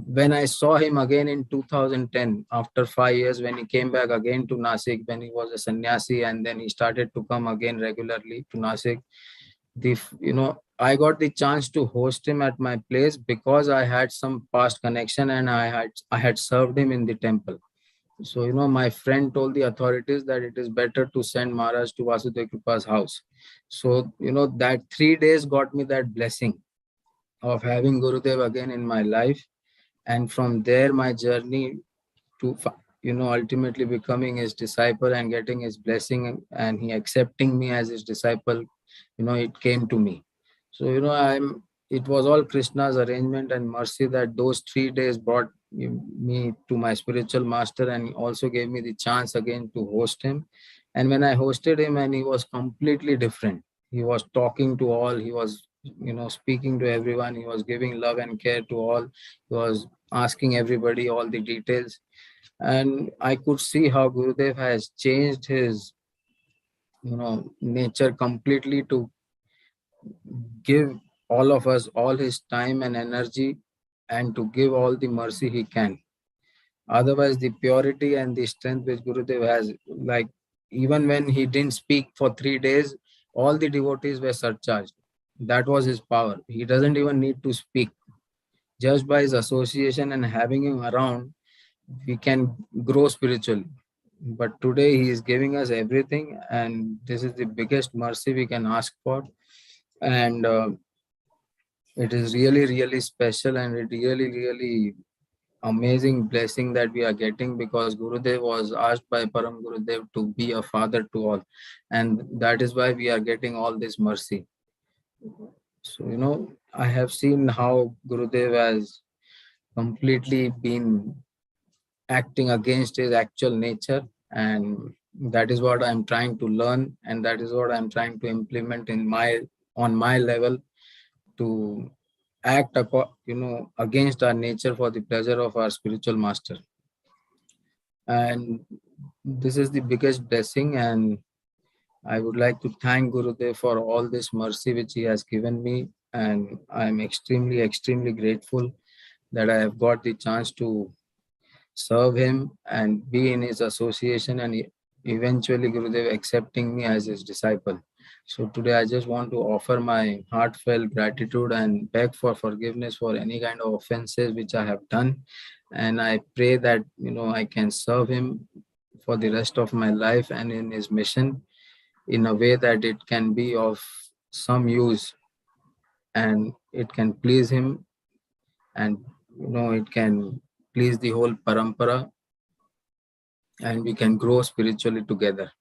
S22: when I saw him again in 2010, after 5 years, when he came back again to Nasik, when he was a sannyasi, and then he started to come again regularly to Nasik, I got the chance to host him at my place because I had some past connection and I had served him in the temple. So, my friend told the authorities that it is better to send Maharaj to Vasudeva Kripa's house. So, that 3 days got me that blessing of having Gurudev again in my life. And from there, my journey to, ultimately becoming his disciple and getting his blessing and he accepting me as his disciple, it came to me. So, it was all Krishna's arrangement and mercy that those 3 days brought me to my spiritual master, and he also gave me the chance again to host him. And when I hosted him, and he was completely different. He was talking to all, he was, speaking to everyone, he was giving love and care to all, he was asking everybody all the details. And I could see how Gurudev has changed his, nature completely to give all of us all his time and energy and to give all the mercy he can. Otherwise, the purity and the strength which Gurudev has, like even when he didn't speak for 3 days, all the devotees were surcharged. That was his power. He doesn't even need to speak. Just by his association and having him around, we can grow spiritually. But today he is giving us everything, and this is the biggest mercy we can ask for. And it is really, really special, and it really, really amazing blessing that we are getting, because Gurudev was asked by Param Gurudev to be a father to all, and that is why we are getting all this mercy. So, I have seen how Gurudev has completely been acting against his actual nature, and that is what I'm trying to learn, and that is what I'm trying to implement on my level, to act against our nature for the pleasure of our spiritual master. And this is the biggest blessing, and I would like to thank Gurudev for all this mercy which he has given me, and I'm extremely, extremely grateful that I have got the chance to serve him and be in his association, and eventually Gurudev accepting me as his disciple. So today I just want to offer my heartfelt gratitude and beg for forgiveness for any kind of offenses which I have done. And I pray that, I can serve him for the rest of my life and in his mission in a way that it can be of some use and it can please him, and, it can please the whole parampara, and we can grow spiritually together.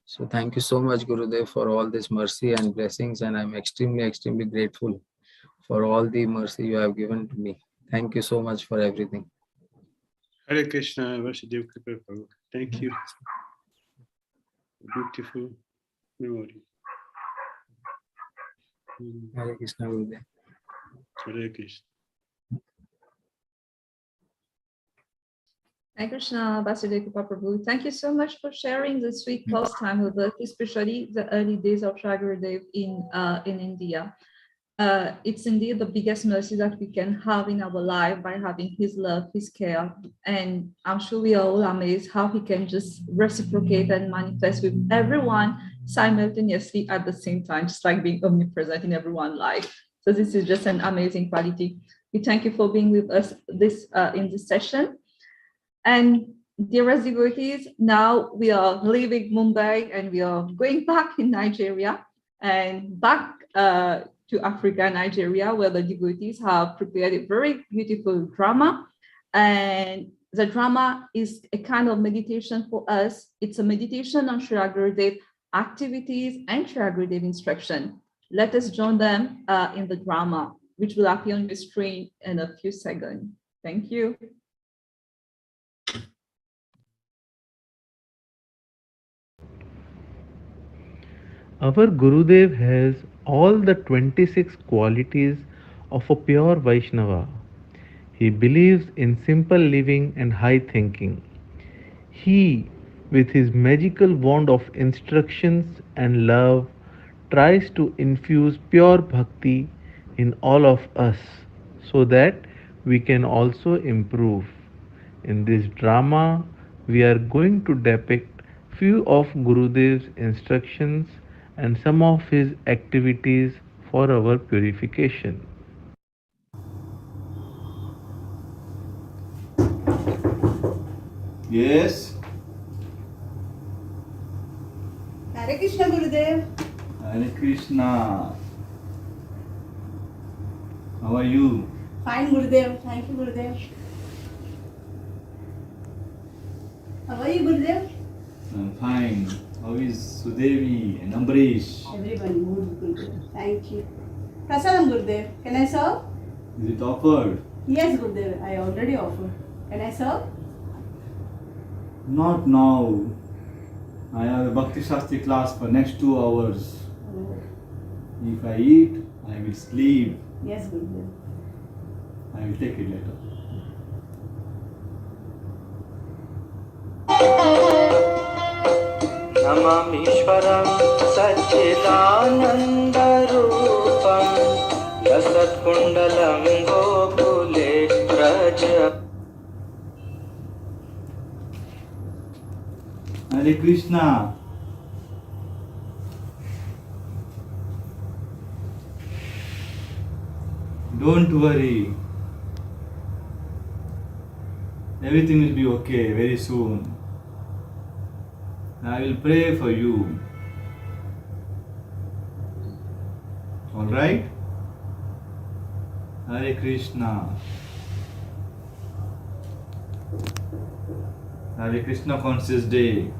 S22: So thank you so much, Gurudev, for all this mercy and blessings, and I'm extremely, extremely grateful for all the mercy you have given to me. Thank you so much for everything.
S8: Hare Krishna, Vasudeva Kripa Prabhu. Thank you. Beautiful memory.
S22: Hare Krishna, Gurudev.
S8: Hare Krishna.
S16: Hare Krishna, Vasudeva Prabhu. Thank you so much for sharing the sweet pastime with us, especially the early days of Shri Gurudev in India. It's indeed the biggest mercy that we can have in our life by having his love, his care. And I'm sure we are all amazed how he can just reciprocate and manifest with everyone simultaneously at the same time, just like being omnipresent in everyone's life. So this is just an amazing quality. We thank you for being with us in this session. And dearest devotees, now we are leaving Mumbai and we are going back in Nigeria and back to Africa, Nigeria, where the devotees have prepared a very beautiful drama. And the drama is a kind of meditation for us. It's a meditation on Shri Gurudev activities and Shri Gurudev instruction. Let us join them in the drama, which will appear on the screen in a few seconds. Thank you.
S3: Our Gurudev has all the 26 qualities of a pure Vaishnava. He believes in simple living and high thinking. He, with his magical wand of instructions and love, tries to infuse pure bhakti in all of us so that we can also improve. In this drama, we are going to depict few of Gurudev's instructions and some of his activities for our purification.
S10: Yes.
S4: Hare Krishna, Gurudev.
S10: Hare Krishna. How are you?
S4: Fine, Gurudev. Thank you, Gurudev. How are you, Gurudev?
S10: I'm fine. How is Sudevi and Ambrish?
S4: Everybody good, Gurudev. Thank you. Prasadam, Gurudev. Can I serve?
S10: Is it offered?
S4: Yes, Gurudev. I already offered. Can I serve?
S10: Not now. I have a Bhakti Shastri class for next 2 hours.
S4: Oh.
S10: If I eat, I will sleep.
S4: Yes, Gurudev.
S10: I will take it later.
S23: Namamishwaram Satchidanandarupam Dasatkundalam Gokule Raja.
S10: Hare Krishna. Don't worry. Everything will be okay very soon. I will pray for you. All right? Hare Krishna. Hare Krishna Conscious Day.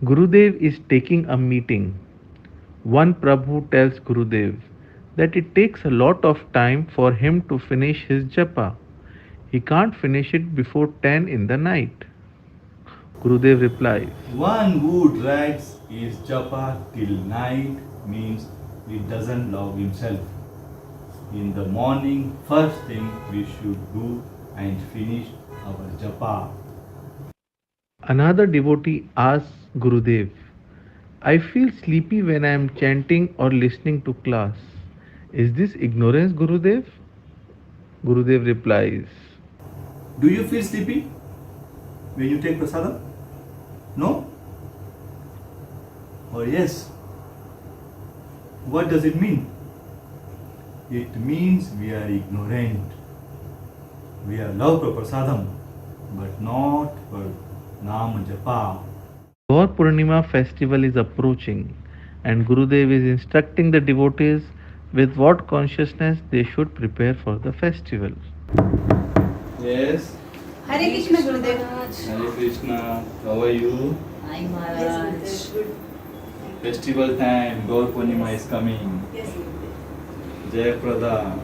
S3: Gurudev is taking a meeting. One Prabhu tells Gurudev that it takes a lot of time for him to finish his japa. He can't finish it before 10 in the night. Gurudev replies,
S10: One who drags his japa till night means he doesn't love himself. In the morning, first thing we should do and finish our japa.
S3: Another devotee asks Gurudev, I feel sleepy when I am chanting or listening to class. Is this ignorance, Gurudev? Gurudev replies,
S10: Do you feel sleepy when you take prasadam? No? Or yes? What does it mean? It means we are ignorant. We are love for prasadam, but not for Nam Japa.
S3: Gaur Purnima festival is approaching and Gurudev is instructing the devotees with what consciousness they should prepare for the festival.
S10: Yes.
S4: Hare Krishna, Gurudev.
S10: Hare Krishna. How are you?
S4: Hi, Maharaj. Yes, good.
S10: Festival time. Gaur Purnima is coming.
S4: Yes, Gurudev.
S10: Jaya Prada.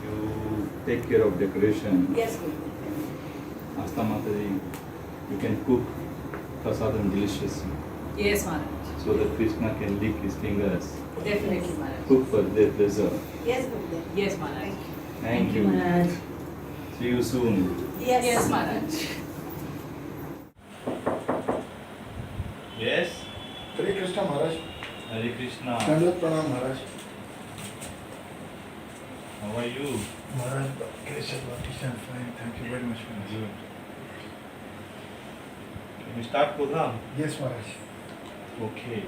S10: You take care of decoration.
S4: Yes, Gurudev.
S10: Asta Mataji, you can cook prasadam deliciously.
S4: Yes, Maharaj.
S10: So that Krishna can lick his fingers.
S4: Definitely, Maharaj.
S10: Cook for their pleasure.
S4: Yes, Gurudev. Yes, Maharaj.
S10: Thank you.
S4: Maharaj.
S10: See you soon.
S4: Yes, yes, Maharaj.
S10: Yes?
S6: Hare Krishna Maharaj.
S10: Hare Krishna.
S6: Dandavat Pranam Maharaj.
S10: How are you?
S6: Maharaj, Keshav Bhakti, I'm fine. Thank you very much, Maharaj.
S10: Good. Can we start program?
S6: Yes, Maharaj.
S10: Okay.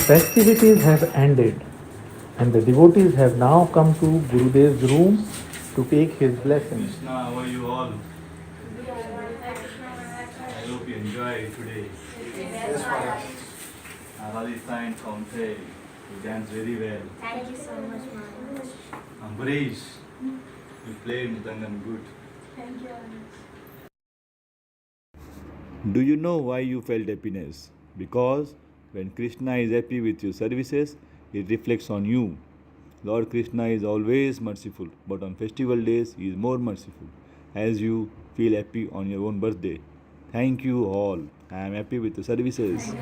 S3: Festivities have ended and the devotees have now come to Gurudev's room to take his blessings.
S10: Krishna, how are you all? I hope you enjoy today.
S6: Yes, Maharaj.
S10: Radhika and 𝐃𝐚𝐤𝐬, you dance very well.
S12: Thank you so much, Maharaj.
S10: Ambarish, you played Mridangam good.
S12: Thank you.
S10: Do you know why you felt happiness? Because when Krishna is happy with your services, it reflects on you. Lord Krishna is always merciful, but on festival days, he is more merciful, as you feel happy on your own birthday. Thank you all. I am happy with the services.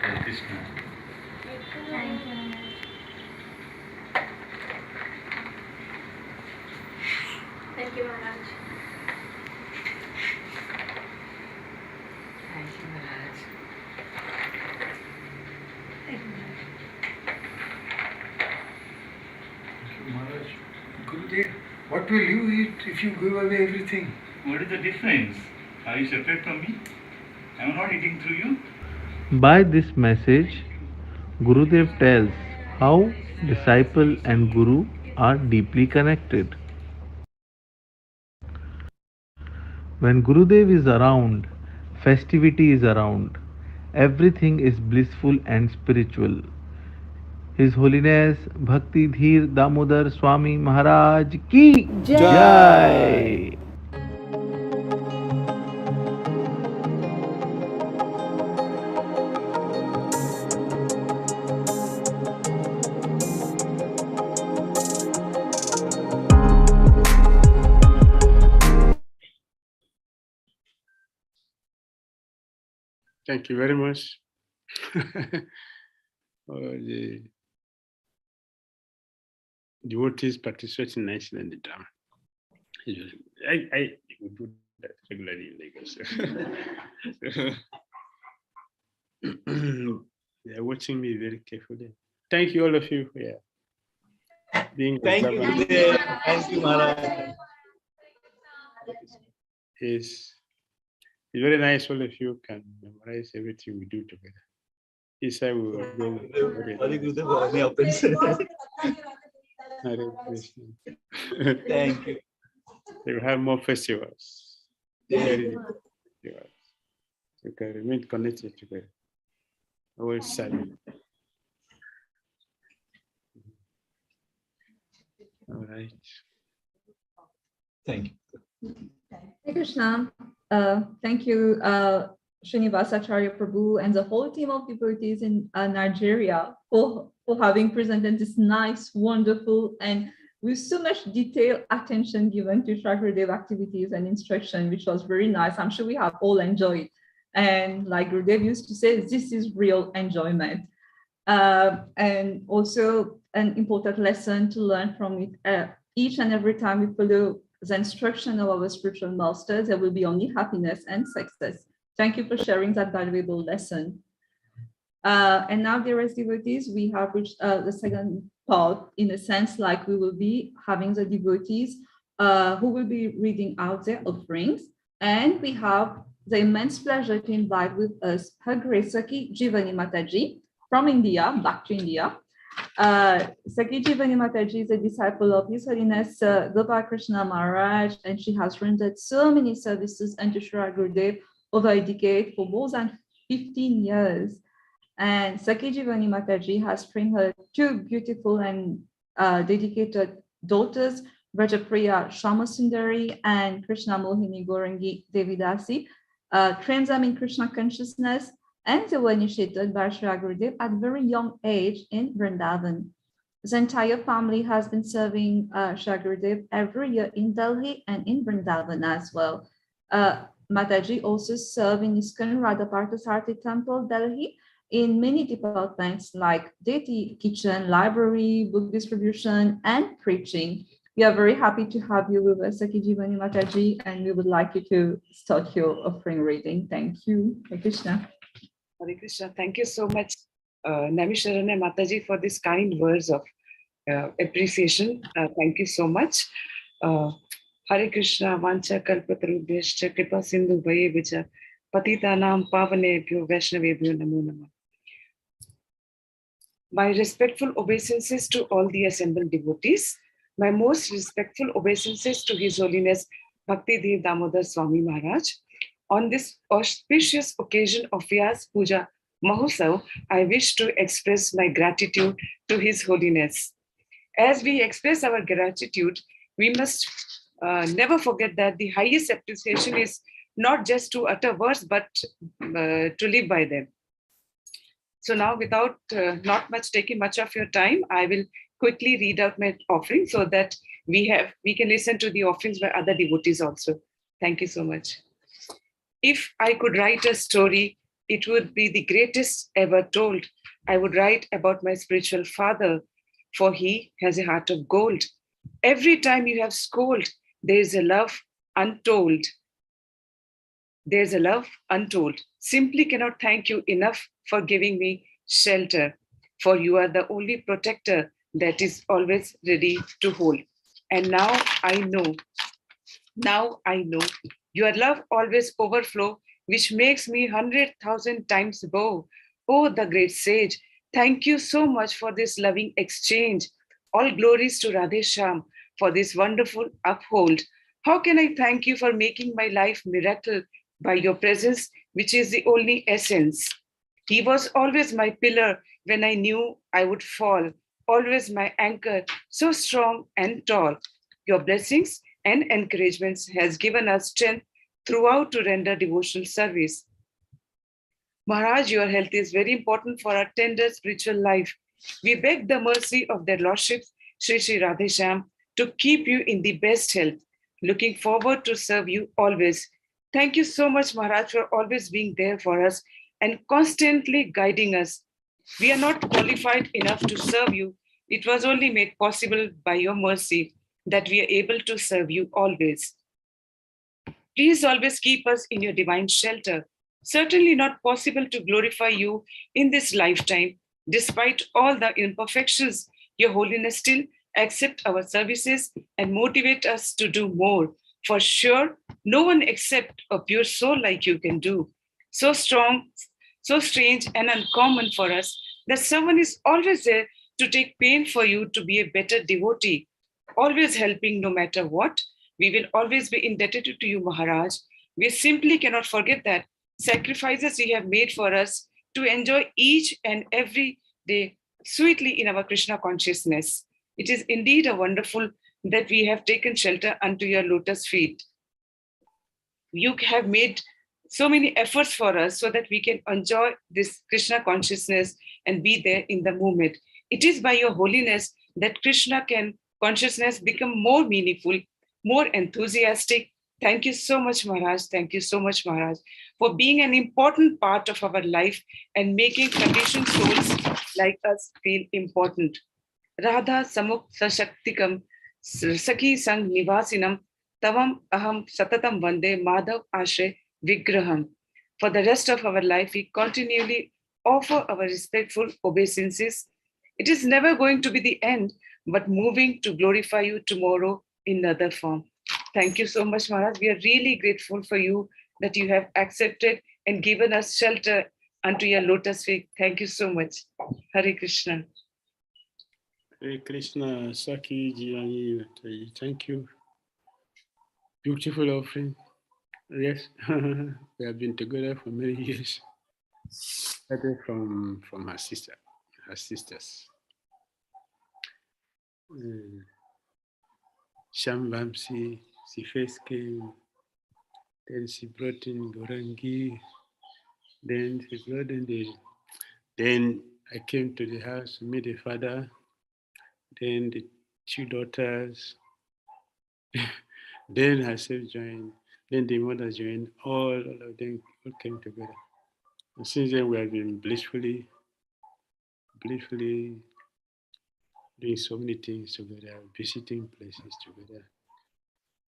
S10: Hare Krishna.
S12: Thank you. Thank you, Maharaj.
S4: Thank you, Maharaj. Thank you, Maharaj.
S6: Maharaj, Gurudev, what will you eat if you give away everything?
S10: What is the difference? Are you separate from me? I am not eating through you.
S3: By this message, Gurudev tells how disciple and Guru are deeply connected. When Gurudev is around, festivity is around. Everything is blissful and spiritual. His Holiness Bhakti Dhira Damodara Swami Maharaj ki Jai.
S8: Thank you very much. The devotees participating nicely in the drama. I would do that regularly in Lagos. They are watching me very carefully. Thank you, all of you, for being
S5: Thank you, thank you, Maharaj.
S8: It's very nice. All of you can memorize everything we do together. This I will go.
S5: Thank you.
S8: They will have more festivals. Very festivals. You can remain connected together. Always silent. All right.
S5: Thank you.
S16: Hare Krishna. Thank you, Srinivasacharya Prabhu and the whole team of devotees in Nigeria for having presented this nice, wonderful, and with so much detailed attention given to Gurudev activities and instruction, which was very nice. I'm sure we have all enjoyed. And like Gurudev used to say, this is real enjoyment. and also an important lesson to learn from it. Each and every time we follow the instruction of our spiritual masters, there will be only happiness and success. Thank you for sharing that valuable lesson. And now, dearest devotees, we have reached the second part, in a sense, like we will be having the devotees who will be reading out their offerings. And we have the immense pleasure to invite with us Her Grace 𝐸𝐳𝐤𝐸 Mataji from India, back to India. 𝐸𝐳𝐤𝐸 Mataji is a disciple of His Holiness Gopal Krishna Maharaj, and she has rendered so many services unto Sri Gurudev over a decade for more than 15 years. And 𝐸𝐳𝐤𝐸 Mataji has trained her two beautiful and dedicated daughters, Vrajapriya Shamasundari and Krishna Mohini Gaurangi Devidasi, trains them in Krishna consciousness, and they were initiated by Sri Gurudev at a very young age in Vrindavan. The entire family has been serving Sri Gurudev every year in Delhi and in Vrindavan as well. Mataji also served in ISKCON Radha Parthasarthi Temple, Delhi, in many departments like deity kitchen, library, book distribution, and preaching. We are very happy to have you with us, 𝐸𝐳𝐤𝐸 Mataji, and we would like you to start your offering reading. Thank you. Hare Krishna.
S7: Hare Krishna. Thank you so much, Namisharanya Mataji, for these kind words of appreciation. Thank you so much. Hare Krishna. Vancha kalpatarubhyascha kripa sindhu bhayebhya patitanam pavanebhyo vaishnavebhyo namo namah. My respectful obeisances to all the assembled devotees. My most respectful obeisances to His Holiness Bhakti Dhira Damodara Swami Maharaj. On this auspicious occasion of Vyasa-puja Mahotsav, I wish to express my gratitude to His Holiness. As we express our gratitude, we must never forget that the highest appreciation is not just to utter words, but to live by them. So now, without not much taking much of your time, I will quickly read out my offering so that we can listen to the offerings by other devotees also. Thank you so much. If I could write a story, it would be the greatest ever told. I would write about my spiritual father, for he has a heart of gold. Every time you have scolded, there is a love untold. There's a love untold. Simply cannot thank you enough for giving me shelter, for you are the only protector that is always ready to hold. And now I know, your love always overflow, which makes me 100,000 times bow. Oh, the great sage, thank you so much for this loving exchange. All glories to Radhesham for this wonderful uphold. How can I thank you for making my life miracle by your presence, which is the only essence? He was always my pillar when I knew I would fall. Always my anchor, so strong and tall. Your blessings and encouragements has given us strength throughout to render devotional service. Maharaj, your health is very important for our tender spiritual life. We beg the mercy of their lordships, Sri Sri Radhesham, to keep you in the best health. Looking forward to serve you always. Thank you so much, Maharaj, for always being there for us and constantly guiding us. We are not qualified enough to serve you. It was only made possible by your mercy that we are able to serve you always. Please always keep us in your divine shelter. Certainly not possible to glorify you in this lifetime. Despite all the imperfections, your Holiness still accept our services and motivate us to do more. For sure, no one except a pure soul like you can do. So strong, so strange and uncommon for us that someone is always there to take pain for you to be a better devotee, always helping no matter what. We will always be indebted to you, Maharaj. We simply cannot forget that sacrifices you have made for us to enjoy each and every day sweetly in our Krishna consciousness. It is indeed a wonderful that we have taken shelter unto your lotus feet. You have made so many efforts for us so that we can enjoy this Krishna consciousness and be there in the moment. It is by your Holiness that Krishna consciousness become more meaningful, more enthusiastic. Thank you so much, Maharaj. Thank you so much, Maharaj, for being an important part of our life and making conditioned souls like us feel important. Radha samuk sashaktikam sakhi sang nivasinam tavam aham satatam vande madhav ashre vigraham. For the rest of our life, we continually offer our respectful obeisances. It is never going to be the end, but moving to glorify you tomorrow in another form. Thank you so much, Maharaj. We are really grateful for you that you have accepted and given us shelter unto your lotus feet. Thank you so much. Hare Krishna.
S8: Hare Krishna, 𝐶𝐤𝐬𝐬. Thank you. Beautiful offering. Yes, we have been together for many years. Started from her sisters. Shambhamsi, she first came, then she brought in Gorangi, then she brought in then I came to the house to meet the father, then the two daughters, then herself joined, then the mother joined, all of them all came together. And since then we have been blissfully doing so many things together, visiting places together.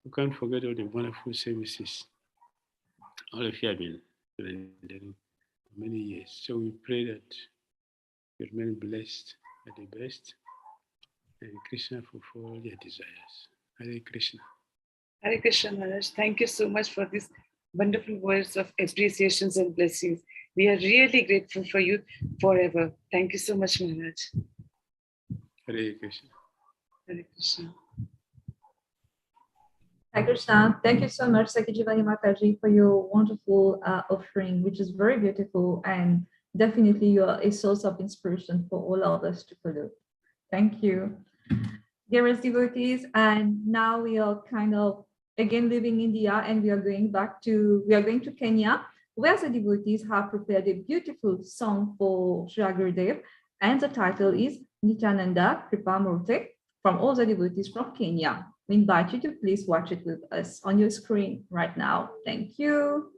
S8: We can't forget all the wonderful services all of you have been rendering for many years. So we pray that you remain blessed at the best, and Krishna fulfill your desires. Hare Krishna.
S7: Hare Krishna, Maharaj. Thank you so much for these wonderful words of appreciations and blessings. We are really grateful for you forever. Thank you so much, Maharaj.
S8: Hare Krishna.
S7: Hare Krishna.
S16: Hare Krishna. Thank you so much, Sakijivani Mataji, for your wonderful offering, which is very beautiful, and definitely you are a source of inspiration for all of us to follow. Thank you. Dearest devotees, and now we are kind of again leaving India, and we are going to Kenya, where the devotees have prepared a beautiful song for Sri Gurudev, and the title is Nityananda Kripamurti, from all the devotees from Kenya. We invite you to please watch it with us on your screen right now. Thank you.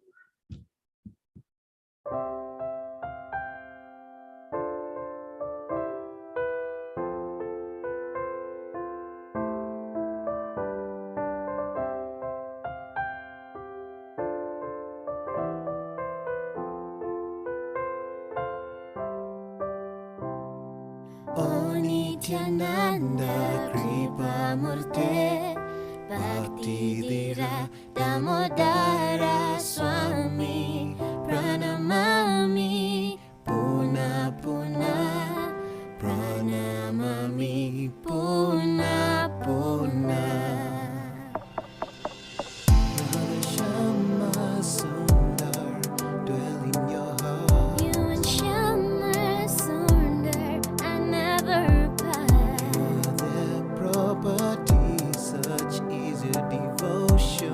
S17: Nityananda Kripamurti Bhakti Dhira Damodara Swami Pranamami Puna Puna Pranamami Puna Puna Shama Sundar dwell in your heart. You and Shama Sundar I never property, such is your devotion.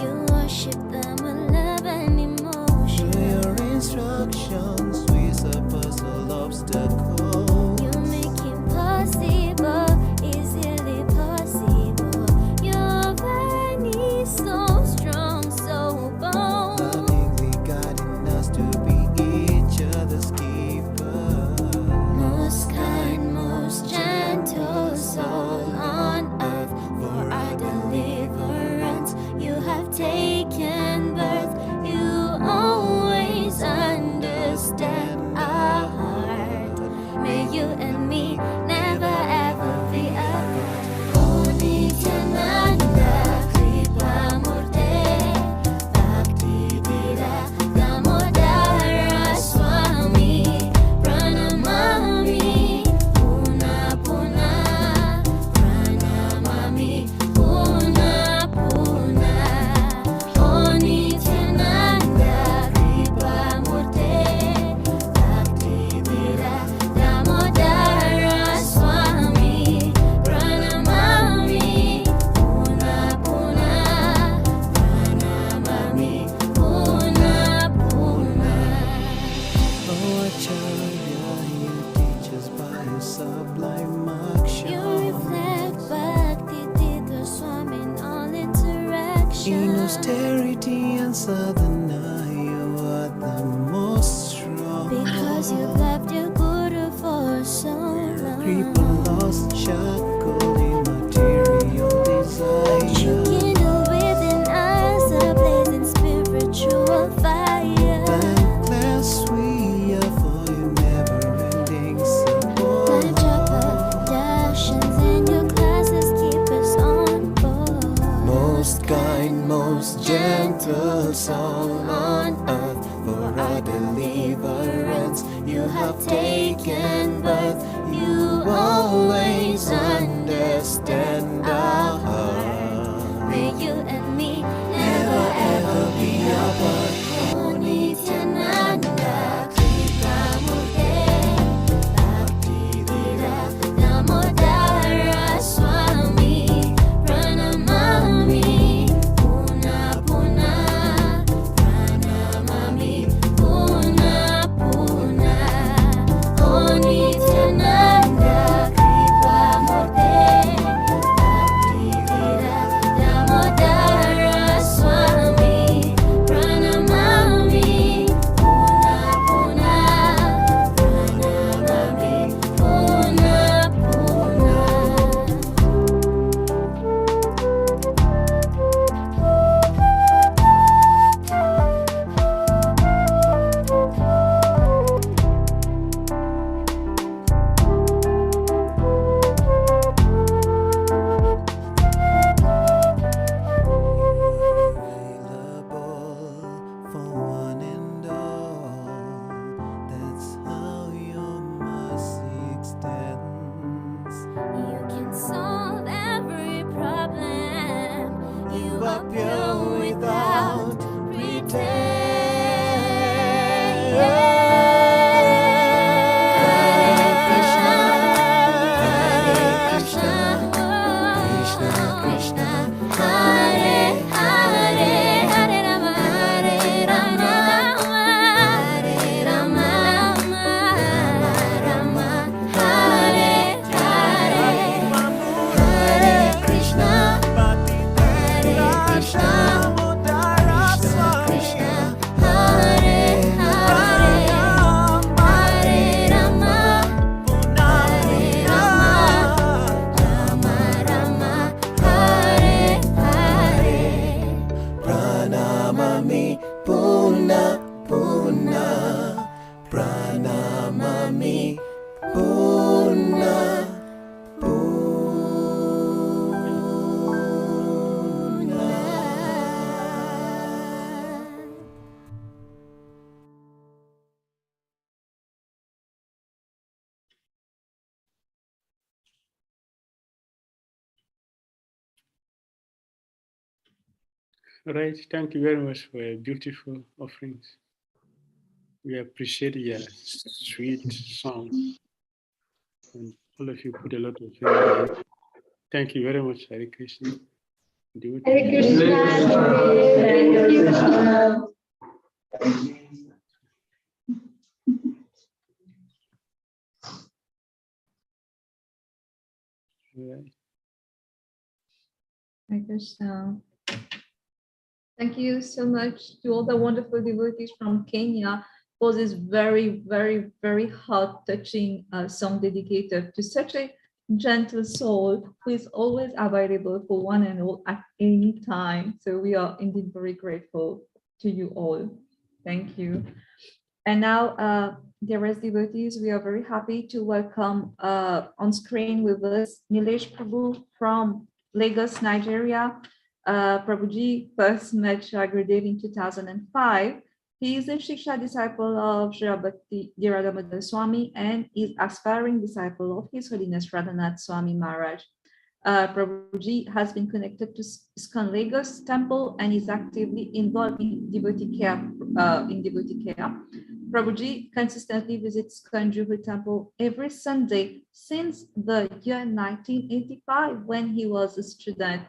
S17: You worship them with love and emotion. Through your instructions, we surpass all obstacles. You make impossible easily possible. Your journey so strong, so bold. Lovingly guiding us to be each other's keeper. Most kind, most gentle soul on earth, for our deliverance you have taken birth. You always understand our heart. May you and me never ever be apart. Oh Nityananda Kripamurti Bhakti Dhira Damodara Swami Pranamami Puna Puna Pranamami Puna Puna. Oh Nityananda Kripamurti Bhakti Dhira Damodara Swami Pranamami Puna Puna Pranamami Puna Puna. Oh Acharya, you teach us by your sublime action. You reflect Bhakti Dhira Swami in all interaction. In austerity and sadhana, you are the most strong. Because you loved your all on earth for our deliverance. You have taken birth. You always understand our heart. May you and me never ever be apart. Nityananda Kripamurte Bhakti Dhira Damodara Swami Pranamami Puna Puna Pranamami Puna Puna O Nityananda Kripamurte Bhakti Dhira Damodara Swami Pranamami
S8: All right, thank you very much for your beautiful offerings. We appreciate your sweet songs. And all of you put a lot of effort. Thank you very much, Hare Krishna.
S16: Hare Krishna. Hare Krishna.
S8: Right.
S16: Hare Krishna. Thank you so much to all the wonderful devotees from Kenya for this very, very, very heart-touching song dedicated to such a gentle soul who is always available for one and all at any time. So we are indeed very grateful to you all. Thank you. And now, dearest devotees, we are very happy to welcome on screen with us Nilesh Prabhu from Lagos, Nigeria. Prabhuji first met Shri Gurudev in 2005. He is a Shiksha disciple of Shri Bhakti Dhira Damodara Swami and is aspiring disciple of His Holiness Radhanath Swami Maharaj. Prabhuji has been connected to ISKCON Lagos Temple and is actively involved in devotee care. Prabhuji consistently visits ISKCON Temple every Sunday since the year 1985 when he was a student.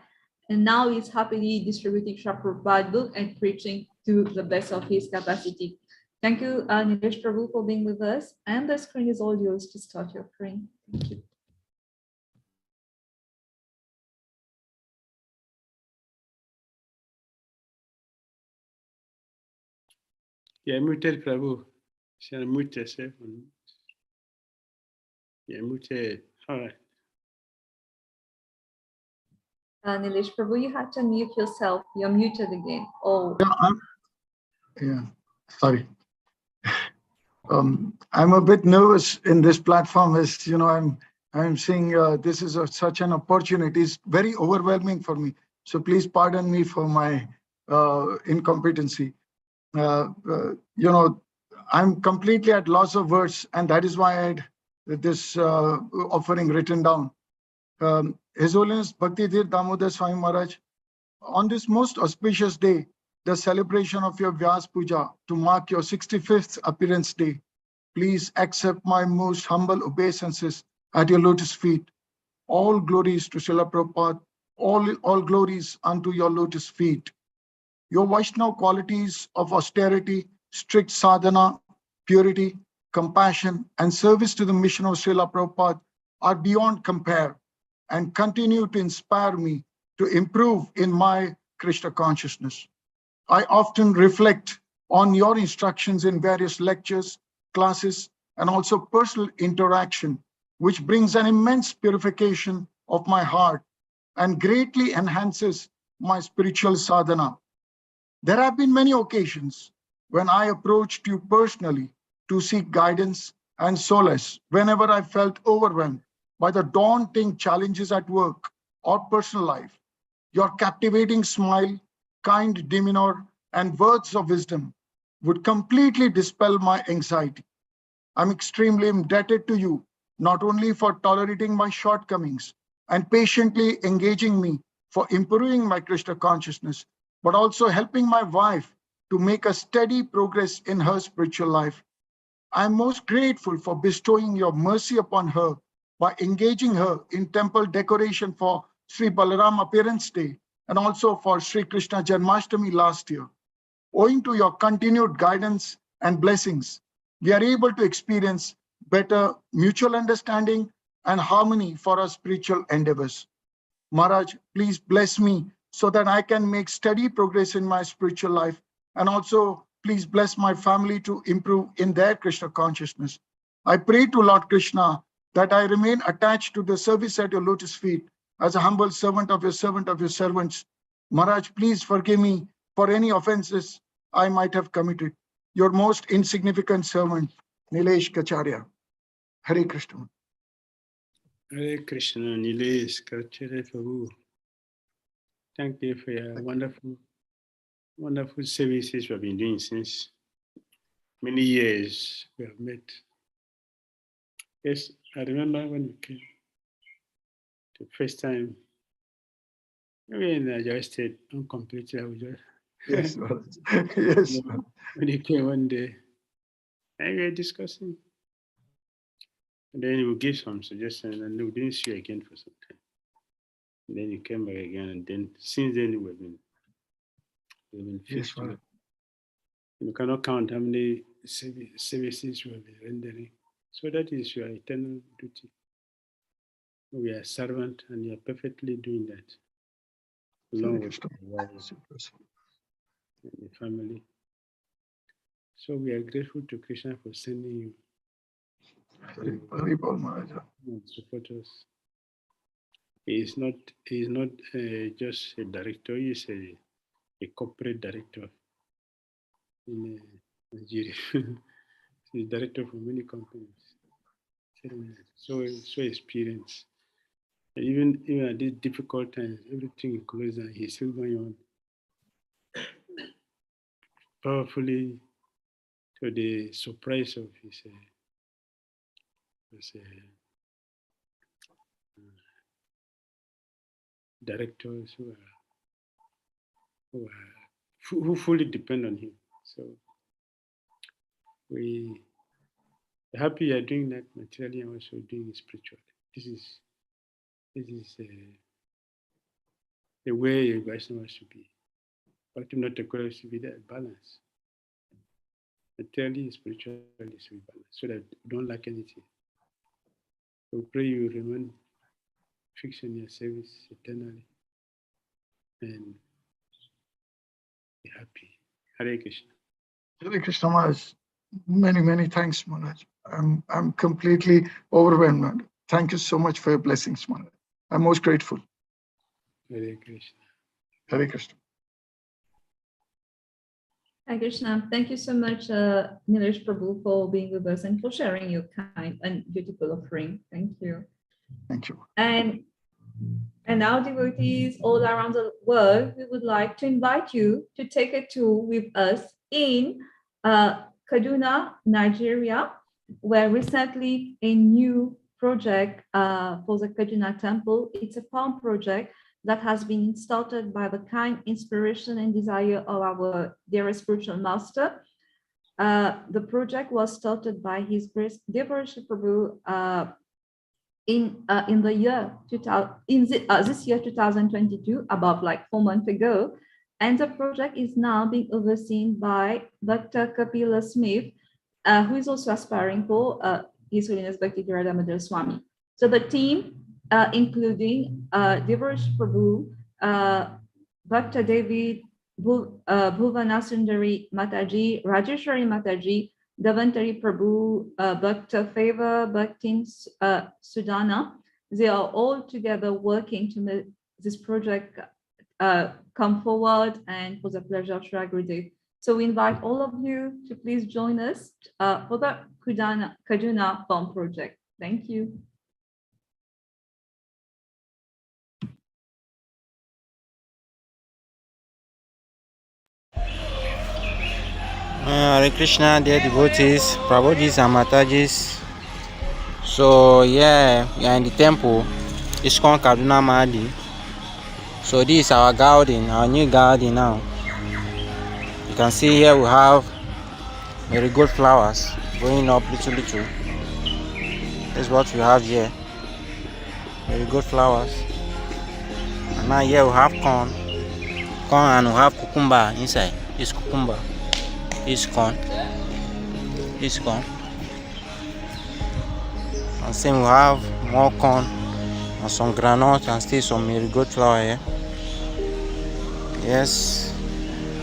S16: And now he's happily distributing Srila Prabhupada book and preaching to the best of his capacity. Thank you, Nilesh Prabhu, for being with us. And the screen is all yours to start your praying. Thank you.
S8: You're muted, Prabhu. You're muted yourself. You're muted. All right.
S16: Nilesh Prabhu, you have to mute yourself. You're muted again. Oh.
S6: Yeah, sorry. I'm a bit nervous in this platform. As you know, I'm seeing this is such an opportunity. It's very overwhelming for me. So please pardon me for my incompetency. I'm completely at loss of words, and that is why I had this offering written down. His Holiness Bhakti Dhira Damodara Swami Maharaj, on this most auspicious day, the celebration of your Vyasa-puja to mark your 65th appearance day, please accept my most humble obeisances at your lotus feet. All glories to Srila Prabhupada, all glories unto your lotus feet. Your Vaishnava qualities of austerity, strict sadhana, purity, compassion, and service to the mission of Srila Prabhupada are beyond compare and continue to inspire me to improve in my Krishna consciousness. I often reflect on your instructions in various lectures, classes, and also personal interaction, which brings an immense purification of my heart and greatly enhances my spiritual sadhana. There have been many occasions when I approached you personally to seek guidance and solace whenever I felt overwhelmed by the daunting challenges at work or personal life. Your captivating smile, kind demeanor, and words of wisdom would completely dispel my anxiety. I'm extremely indebted to you, not only for tolerating my shortcomings and patiently engaging me for improving my Krishna consciousness, but also helping my wife to make a steady progress in her spiritual life. I'm most grateful for bestowing your mercy upon her by engaging her in temple decoration for Sri Balaram Appearance Day and also for Sri Krishna Janmashtami last year. Owing to your continued guidance and blessings, we are able to experience better mutual understanding and harmony for our spiritual endeavors. Maharaj, please bless me so that I can make steady progress in my spiritual life, and also please bless my family to improve in their Krishna consciousness. I pray to Lord Krishna that I remain attached to the service at your lotus feet as a humble servant of your servants. Maharaj, please forgive me for any offenses I might have committed. Your most insignificant servant, Nilesh Kacharya. Hare Krishna.
S8: Hare Krishna, Nilesh Kacharya Prabhu. Thank you for your wonderful services we have been doing since many years. We have met. Yes, I remember when we came the first time. Maybe in the Joy State, uncompleted.
S6: Yes, yes.
S8: When you came one day, and we were discussing. And then you give some suggestions, and we didn't see you again for some time. And then you came back again, and then since then we've been
S6: Yes,
S8: you cannot count how many services we have been rendering. So that is your eternal duty. We are servant, and you are perfectly doing that. Along with your wives and the family. So we are grateful to Krishna for sending you to support us. He is not just a director, he is a corporate director in Nigeria. He's director for many companies. So experienced. And even at these difficult times, everything is closed and he's still going on powerfully, to the surprise of his directors who fully depend on him. So we are happy you are doing that materially and also doing it spiritually. This is the way a Vaishnava should be. But not the correct should be that balance. Materially, spiritually should be balanced so that you don't lack anything. We pray you remain fixed in your service eternally and be happy. Hare Krishna.
S6: Hare Krishna Maharaj. Many thanks, Maharaj. I'm completely overwhelmed, Maharaj. Thank you so much for your blessings, Maharaj. I'm most grateful.
S8: Hare Krishna.
S6: Hare Krishna.
S16: Hare Krishna. Thank you so much, Nilesh Prabhu, for being with us and for sharing your kind and beautiful offering. Thank you.
S6: Thank you.
S16: And now, devotees all around the world, we would like to invite you to take a tour with us in Kaduna, Nigeria, where recently a new project for the Kaduna temple. It's a farm project that has been started by the kind inspiration and desire of our dear spiritual master. The project was started by His Grace Devarshi Prabhu in the year 2000, this year 2022, about like 4 months ago, and the project is now being overseen by Dr. Kapila Smith, who is also aspiring for His Holiness Bhakti Dhira Damodara Swami. So the team, including Devarshi Prabhu, Dr. David Bhuvanasundari Mataji, Rajeshwari Mataji, Davantari Prabhu, Bhakta Favor, Bhaktin Sudana. They are all together working to make this project come forward and for the pleasure of Shri Gurudev. So we invite all of you to please join us for the Kaduna Farm Project. Thank you.
S9: Hare Krishna, dear devotees, Prabhujis and Matajis. So yeah, we are in the temple, ISKCON Kaduna Mahadi. So this is our garden, our new garden now. You can see here we have very good flowers going up little. This is what we have here. Very good flowers. And now here we have corn and we have cucumber inside. This cucumber. This corn. And same we have more corn and some granite and still some marigold flower here. Yes,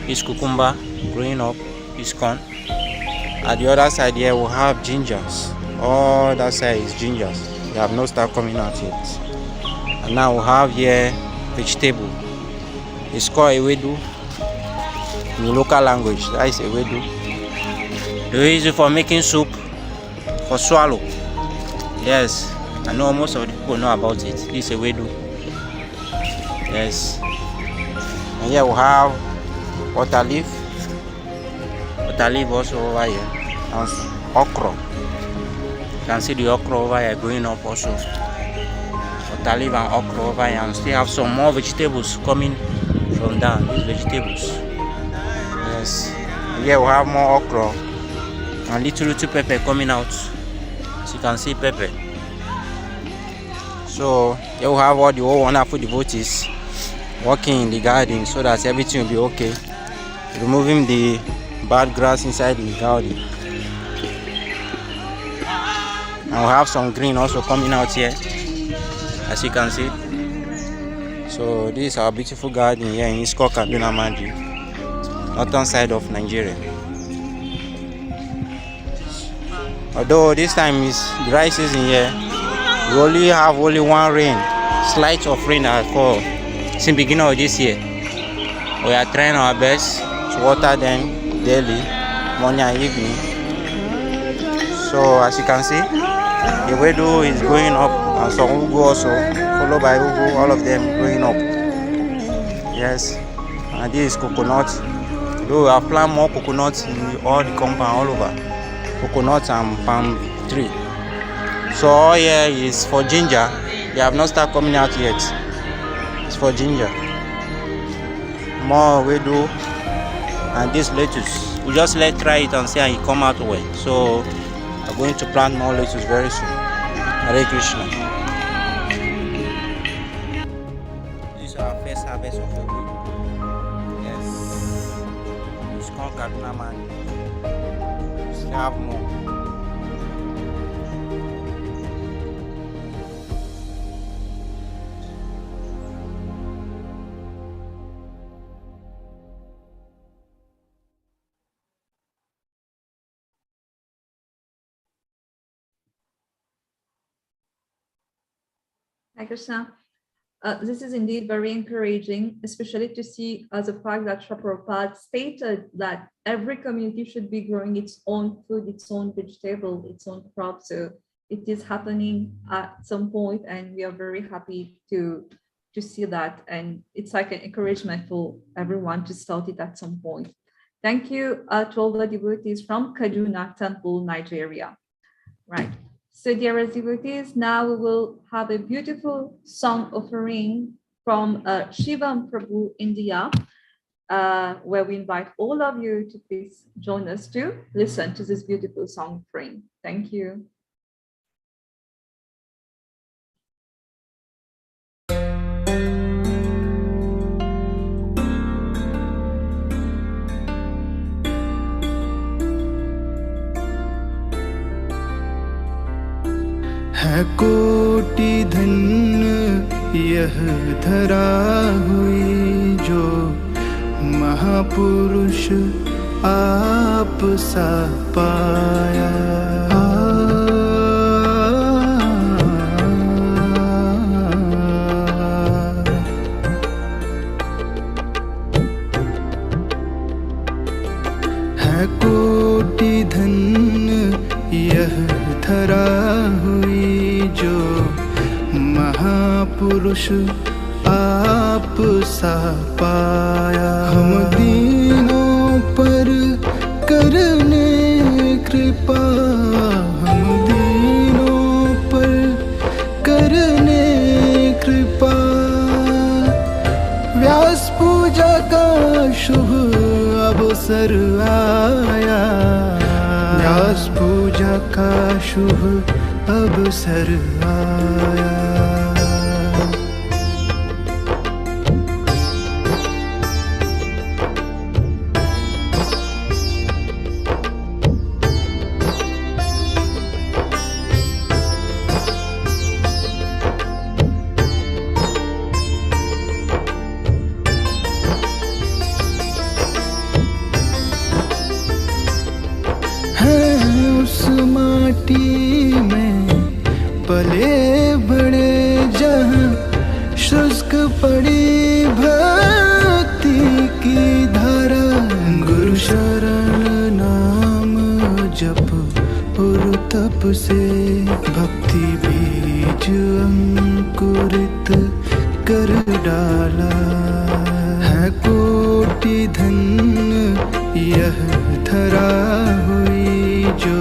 S9: this cucumber growing up, this corn. At the other side here we have gingers. All that side is gingers. They have not started coming out yet. And now we have here vegetable. It's called 𝐤𝐬𝐴 in the local language. That is 𝐤𝐬𝐴. They use it for making soup, for swallow. Yes, I know most of the people know about it. This is 𝐤𝐬𝐴. Yes. And here we have water leaf. Water leaf also over here. And okra. You can see the okra over here growing up also. Water leaf and okra over here. And still have some more vegetables coming from down. These vegetables. Yes. And here we have more okra. And little pepper coming out. As you can see, pepper. So here we have all the wonderful devotees working in the garden so that everything will be okay. Removing the bad grass inside the garden. And we have some green also coming out here, as you can see. So this is our beautiful garden here in ISKCON Kaduna Mahadi, northern side of Nigeria. Although this time is dry season here, we only have one rain, slight of rain at all since the beginning of this year. We are trying our best to water them daily, morning and evening. So as you can see, the 𝐤𝐬𝐴 is going up and some 𝐤𝐬𝐴 also, followed by 𝐤𝐬𝐴, all of them going up. Yes, and this is coconut. Though we have planted more coconuts in all the compound all over. Coconut and palm tree. So all here is for ginger. They have not started coming out yet. It's for ginger. More 𝐤𝐬𝐴 and this lettuce. We just try it and see how it come out well. So we're going to plant more lettuce very soon. Hare Krishna. This is our first harvest of 𝐤𝐬𝐴. Yes. It's called Kaduna Mahadi. We still have more.
S16: Hare Krishna. This is indeed very encouraging, especially to see the fact that Shri Prabhupada stated that every community should be growing its own food, its own vegetable, its own crop. So it is happening at some point, and we are very happy to see that. And it's like an encouragement for everyone to start it at some point. Thank you to all the devotees from Kaduna Temple, Nigeria. Right. So dear devotees, now we will have a beautiful song offering from Shivam Prabhu, India, where we invite all of you to please join us to listen to this beautiful song offering. Thank you.
S11: है कोटि धन्य यह धरा हुई जो महापुरुष आप सा पाया। है कोटि धन्य यह धरा हुई जो महापुरुष आप सा पाया। हम दीनों पर करने कृपा, हम दीनों पर करने कृपा। व्यास पूजा का शुभ अवसर आया, व्यास पूजा का शुभ अवसर आया। माटी में पले बड़े जहाँ शुष्क पड़ी भक्ति की धारा। गुरु शरण नाम जप और तप से भक्ति बीज अंकुरित कर डाला। है कोटि धन्य यह धरा हुई जो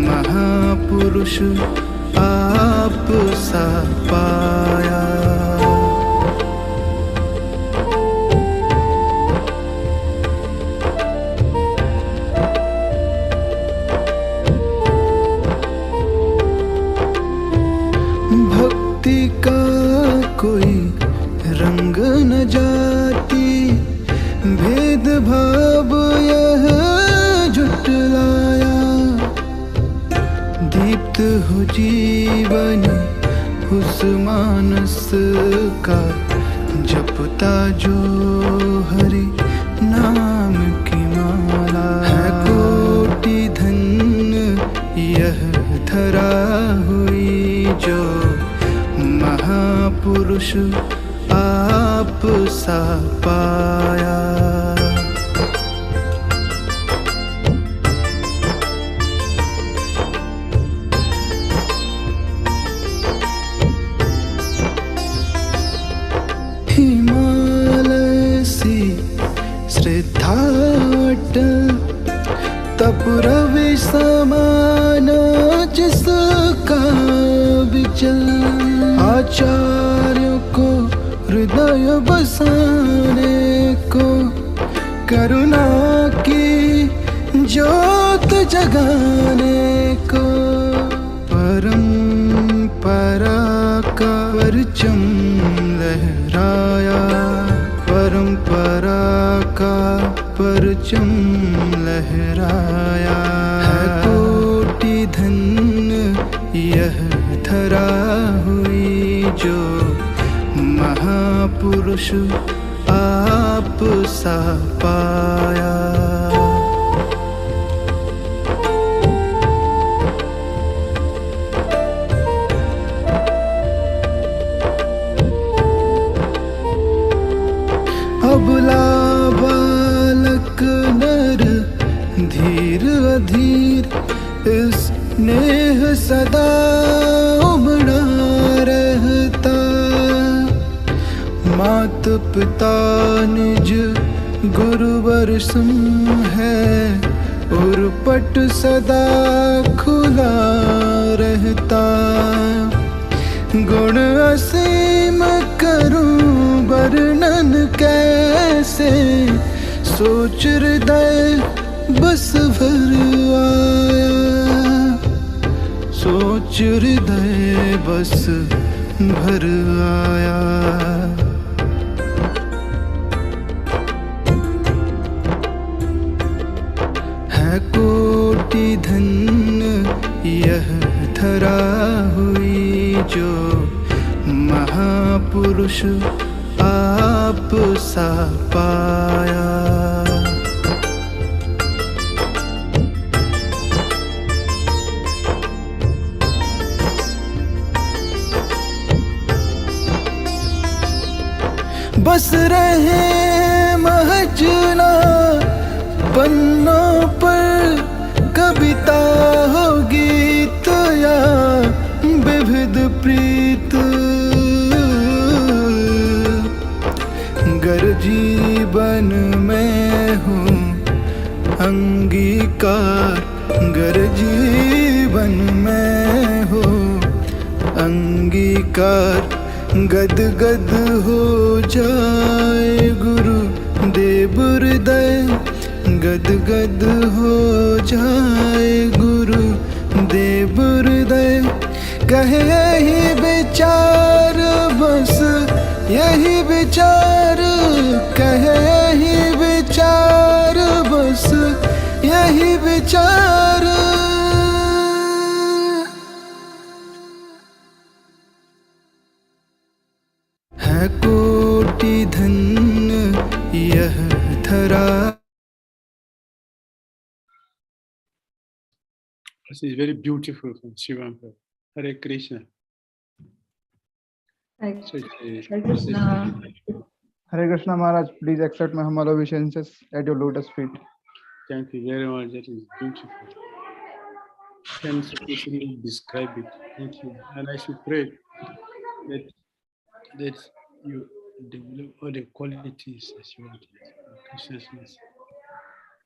S11: महापुरुष आप सा पाया। भक्ति का कोई रंग न जाती, भेदभाव यह झुटलाया। दीप्त हो जीवन उस मानस का, जपता जो हरि नाम की माला। है कोटि धन्य यह धरा हुई जो महापुरुष आप सा पाया। हिमालय सी श्रद्धा अटल, तप रवि समान जिसका विचल। आचार्यों को हृदय बसाने को, करुणा की ज्योत जगाने को। परंपरा का परचम लहराया, परंपरा का परचम लहराया। है कोटि धन्य यह धरा हुई जो महापुरुष आप सा पाया। अबला बालक नर धीर अधीर, इस स्नेह सदा उमड़ा रहता। मात पिता निज गुरुवर सुम है और पट सदा खुला रहता। गुण असीम करूं वर्णन कैसे, सोच हृदय बस भर आया। सोच हृदय बस भर आया। है कोटि धन्य यह धरा हुई, जो महापुरुष आप सा पाया। बस रहे महजना पन्नों पर, कविता हो गीत या विविध प्रीत। गर जीवन में हूँ अंगीकार, गर जीवन में हो अंगीकार। गद गद हो जाए गुरु देव हृदय, गद गद हो जाए गुरु देव हृदय। कहे यही विचार बस यही विचार, कहे यही विचार बस यही विचार। है कोटि धन्य यह धरा।
S8: This is very beautiful from Shivam. Hare Krishna.
S22: Hare Krishna Maharaj, please accept my humble obeisances at your lotus feet.
S8: Thank you very much. That is beautiful. Can you describe it? Thank you. And I should pray that you develop all the qualities as you want it. Consciousness.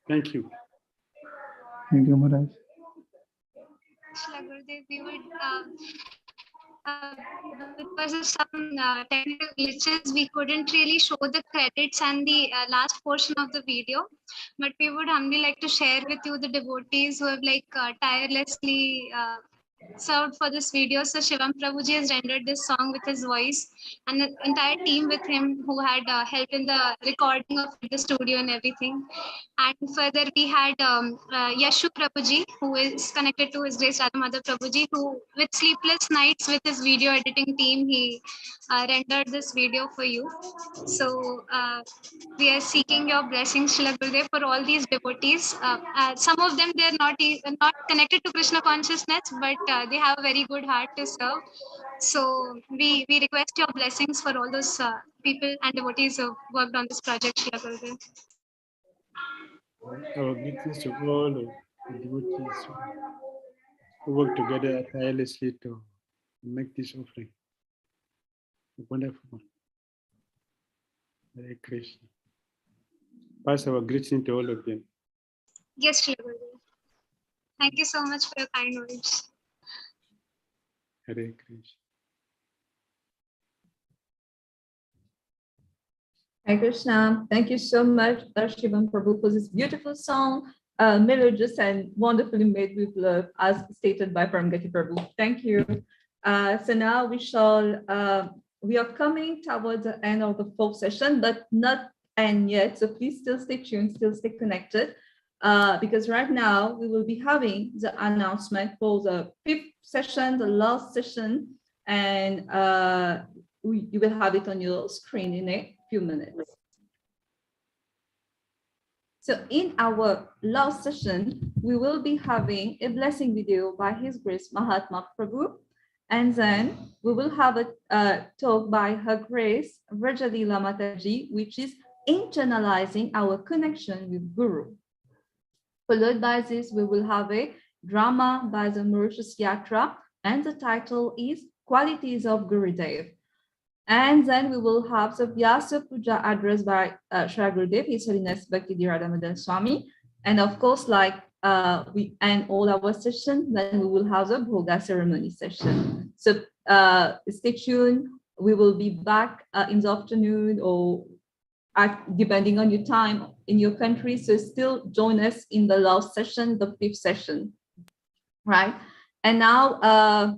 S8: Thank you.
S22: Thank you, Maharaj.
S2: We would, because of some technical glitches, we couldn't really show the credits and the last portion of the video. But we would humbly like to share with you the devotees who have tirelessly served for this video. So Shivam Prabhuji has rendered this song with his voice, and the entire team with him who had helped in the recording of the studio and everything. And further we had Yashu Prabhuji, who is connected to his Grace Radha Mother Prabhuji, who with sleepless nights with his video editing team, he rendered this video for you. So we are seeking your blessings, Srila Gurudev, for all these devotees. Some of them, they're not connected to Krishna consciousness, but they have a very good heart to serve. So we request your blessings for all those people and devotees who worked on this project, Srila Gurudev.
S8: Our greetings to all of the devotees who work together tirelessly to make this offering a wonderful one. Hare Krishna. Pass our greeting to all of them.
S2: Yes, Srila Gurudev. Thank you so much for your kind words.
S8: Hare Krishna.
S16: Hare Krishna. Thank you so much, Shivam Prabhu, for this beautiful song, melodious and wonderfully made with love, as stated by Paramgati Prabhu. Thank you. So now we are coming towards the end of the fourth session, but not end yet. So please still stay tuned, still stay connected, because right now we will be having the announcement for the fifth session, the last session, and you will have it on your screen in a few minutes. So in our last session, we will be having a blessing video by His Grace Mahatma Prabhu, and then we will have a talk by Her Grace Vrajalila Mataji, which is internalizing our connection with Guru. Followed by this, we will have a drama by the Mauritius Yatra, and the title is Qualities of Gurudev. And then we will have the Vyasa-puja address by Shri Gurudev, His Holiness Bhakti Dhira Damodara Swami. And of course, like we end all our sessions, then we will have the Bhoga ceremony session. So stay tuned. We will be back in the afternoon or depending on your time in your country. So still join us in the last session, the 5th session, right? And now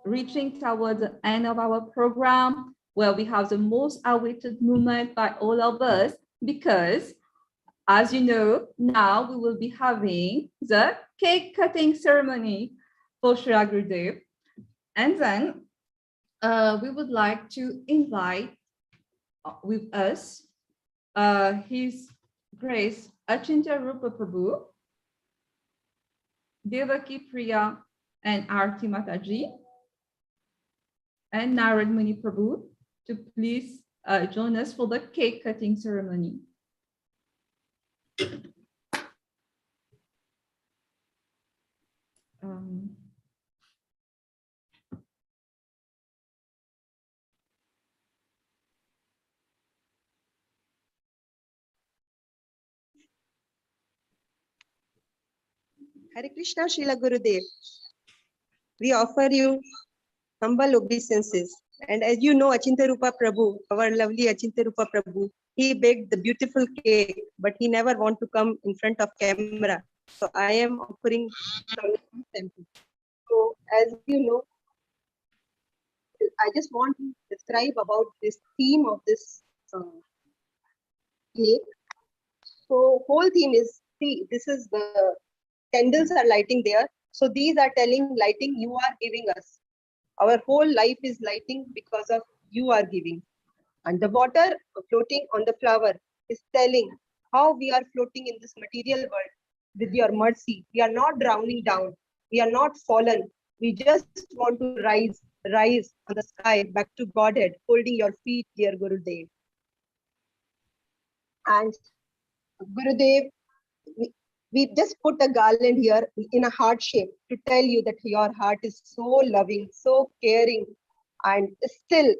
S16: reaching towards the end of our program, where we have the most awaited moment by all of us, because as you know, now we will be having the cake cutting ceremony for Shri Gurudev. And then we would like to invite with us His Grace Achintya Rupa Prabhu, Devaki Priya and Arti Mataji, and Narad Muni Prabhu to please join us for the cake cutting ceremony.
S13: Hare Krishna, Srila Gurudev. We offer you humble obeisances. And as you know, Achintya Rupa Prabhu, our lovely Achintya Rupa Prabhu, he baked the beautiful cake, but he never want to come in front of camera. So I am offering some. So as you know, I just want to describe about this theme of this cake. So whole theme is, see, this is the candles are lighting there. So these are telling lighting you are giving us. Our whole life is lighting because of you are giving. And the water floating on the flower is telling how we are floating in this material world with your mercy. We are not drowning down. We are not fallen. We just want to rise on the sky back to Godhead, holding your feet, dear Gurudev. And Gurudev, we just put a garland here in a heart shape to tell you that your heart is so loving, so caring, and still,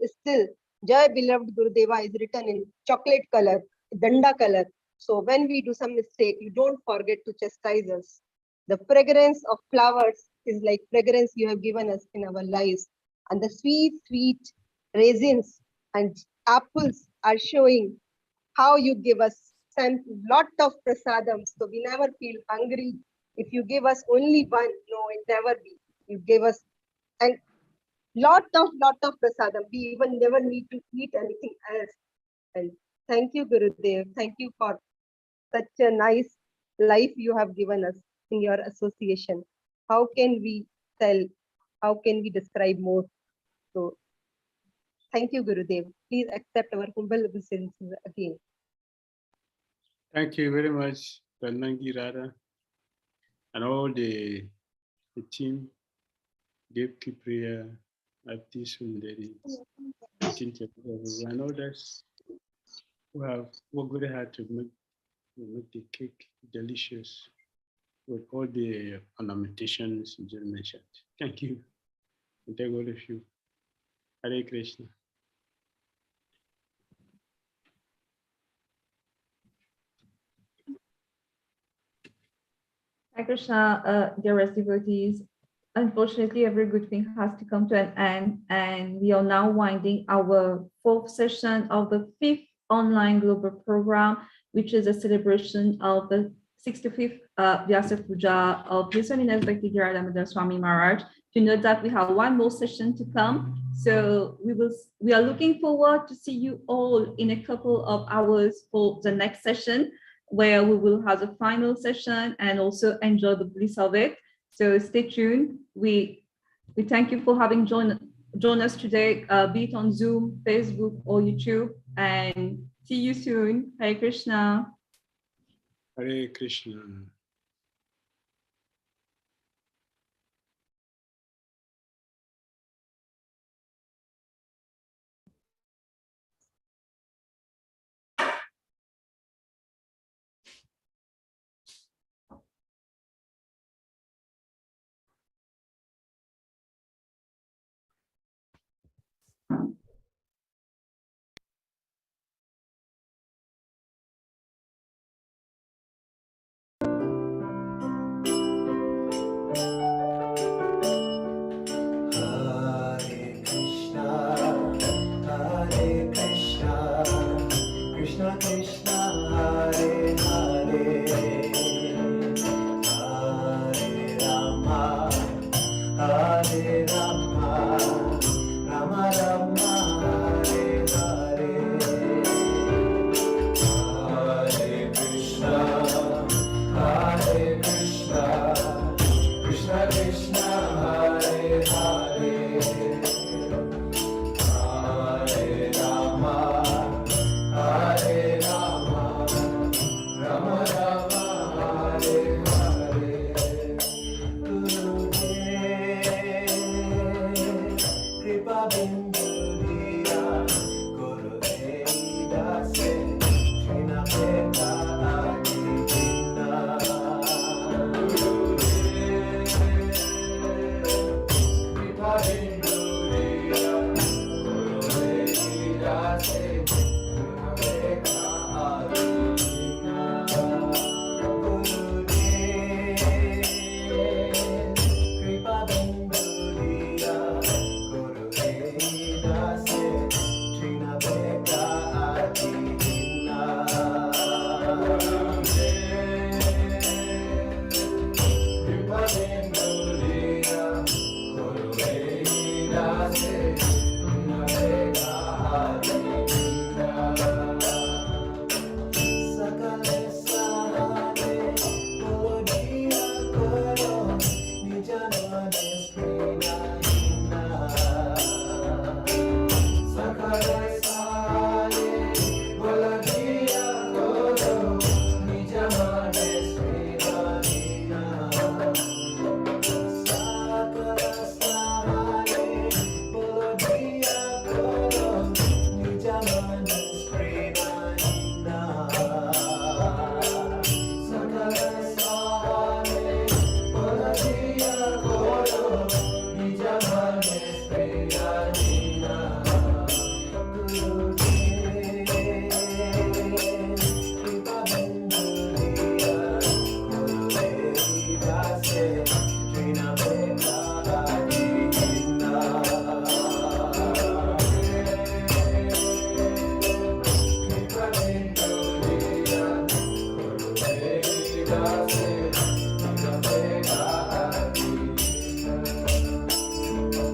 S13: Jai beloved Gurudeva is written in chocolate color, danda color. So when we do some mistake, you don't forget to chastise us. The fragrance of flowers is like fragrance you have given us in our lives. And the sweet, sweet raisins and apples are showing how you give us some lot of prasadam, so we never feel hungry. If you give us only one, no, it never be. You give us and lot of prasadam. We even never need to eat anything else. And thank you, Gurudev. Thank you for such a nice life you have given us in your association. How can we tell? How can we describe more? So thank you, Gurudev. Please accept our humble obeisances again.
S8: Thank you very much, Ranangi Radha, and all the team, Devaki Priya, Abdi Sundari, and others who have worked very hard to make the cake delicious with all the ornamentations you just mentioned. Thank you. And thank all of you. Hare Krishna.
S16: Hare Krishna, dearest devotees. Unfortunately, every good thing has to come to an end, and we are now winding our 4th session of the 5th online global program, which is a celebration of the 65th Vyasa-puja of His Holiness Bhakti Dhira Damodara Swami Maharaj. To note that we have one more session to come, so we are looking forward to see you all in a couple of hours for the next session, where we will have the final session and also enjoy the bliss of it. So stay tuned. We thank you for having joined us today, be it on Zoom, Facebook, or YouTube, and see you soon. Hare Krishna.
S8: Hare Krishna.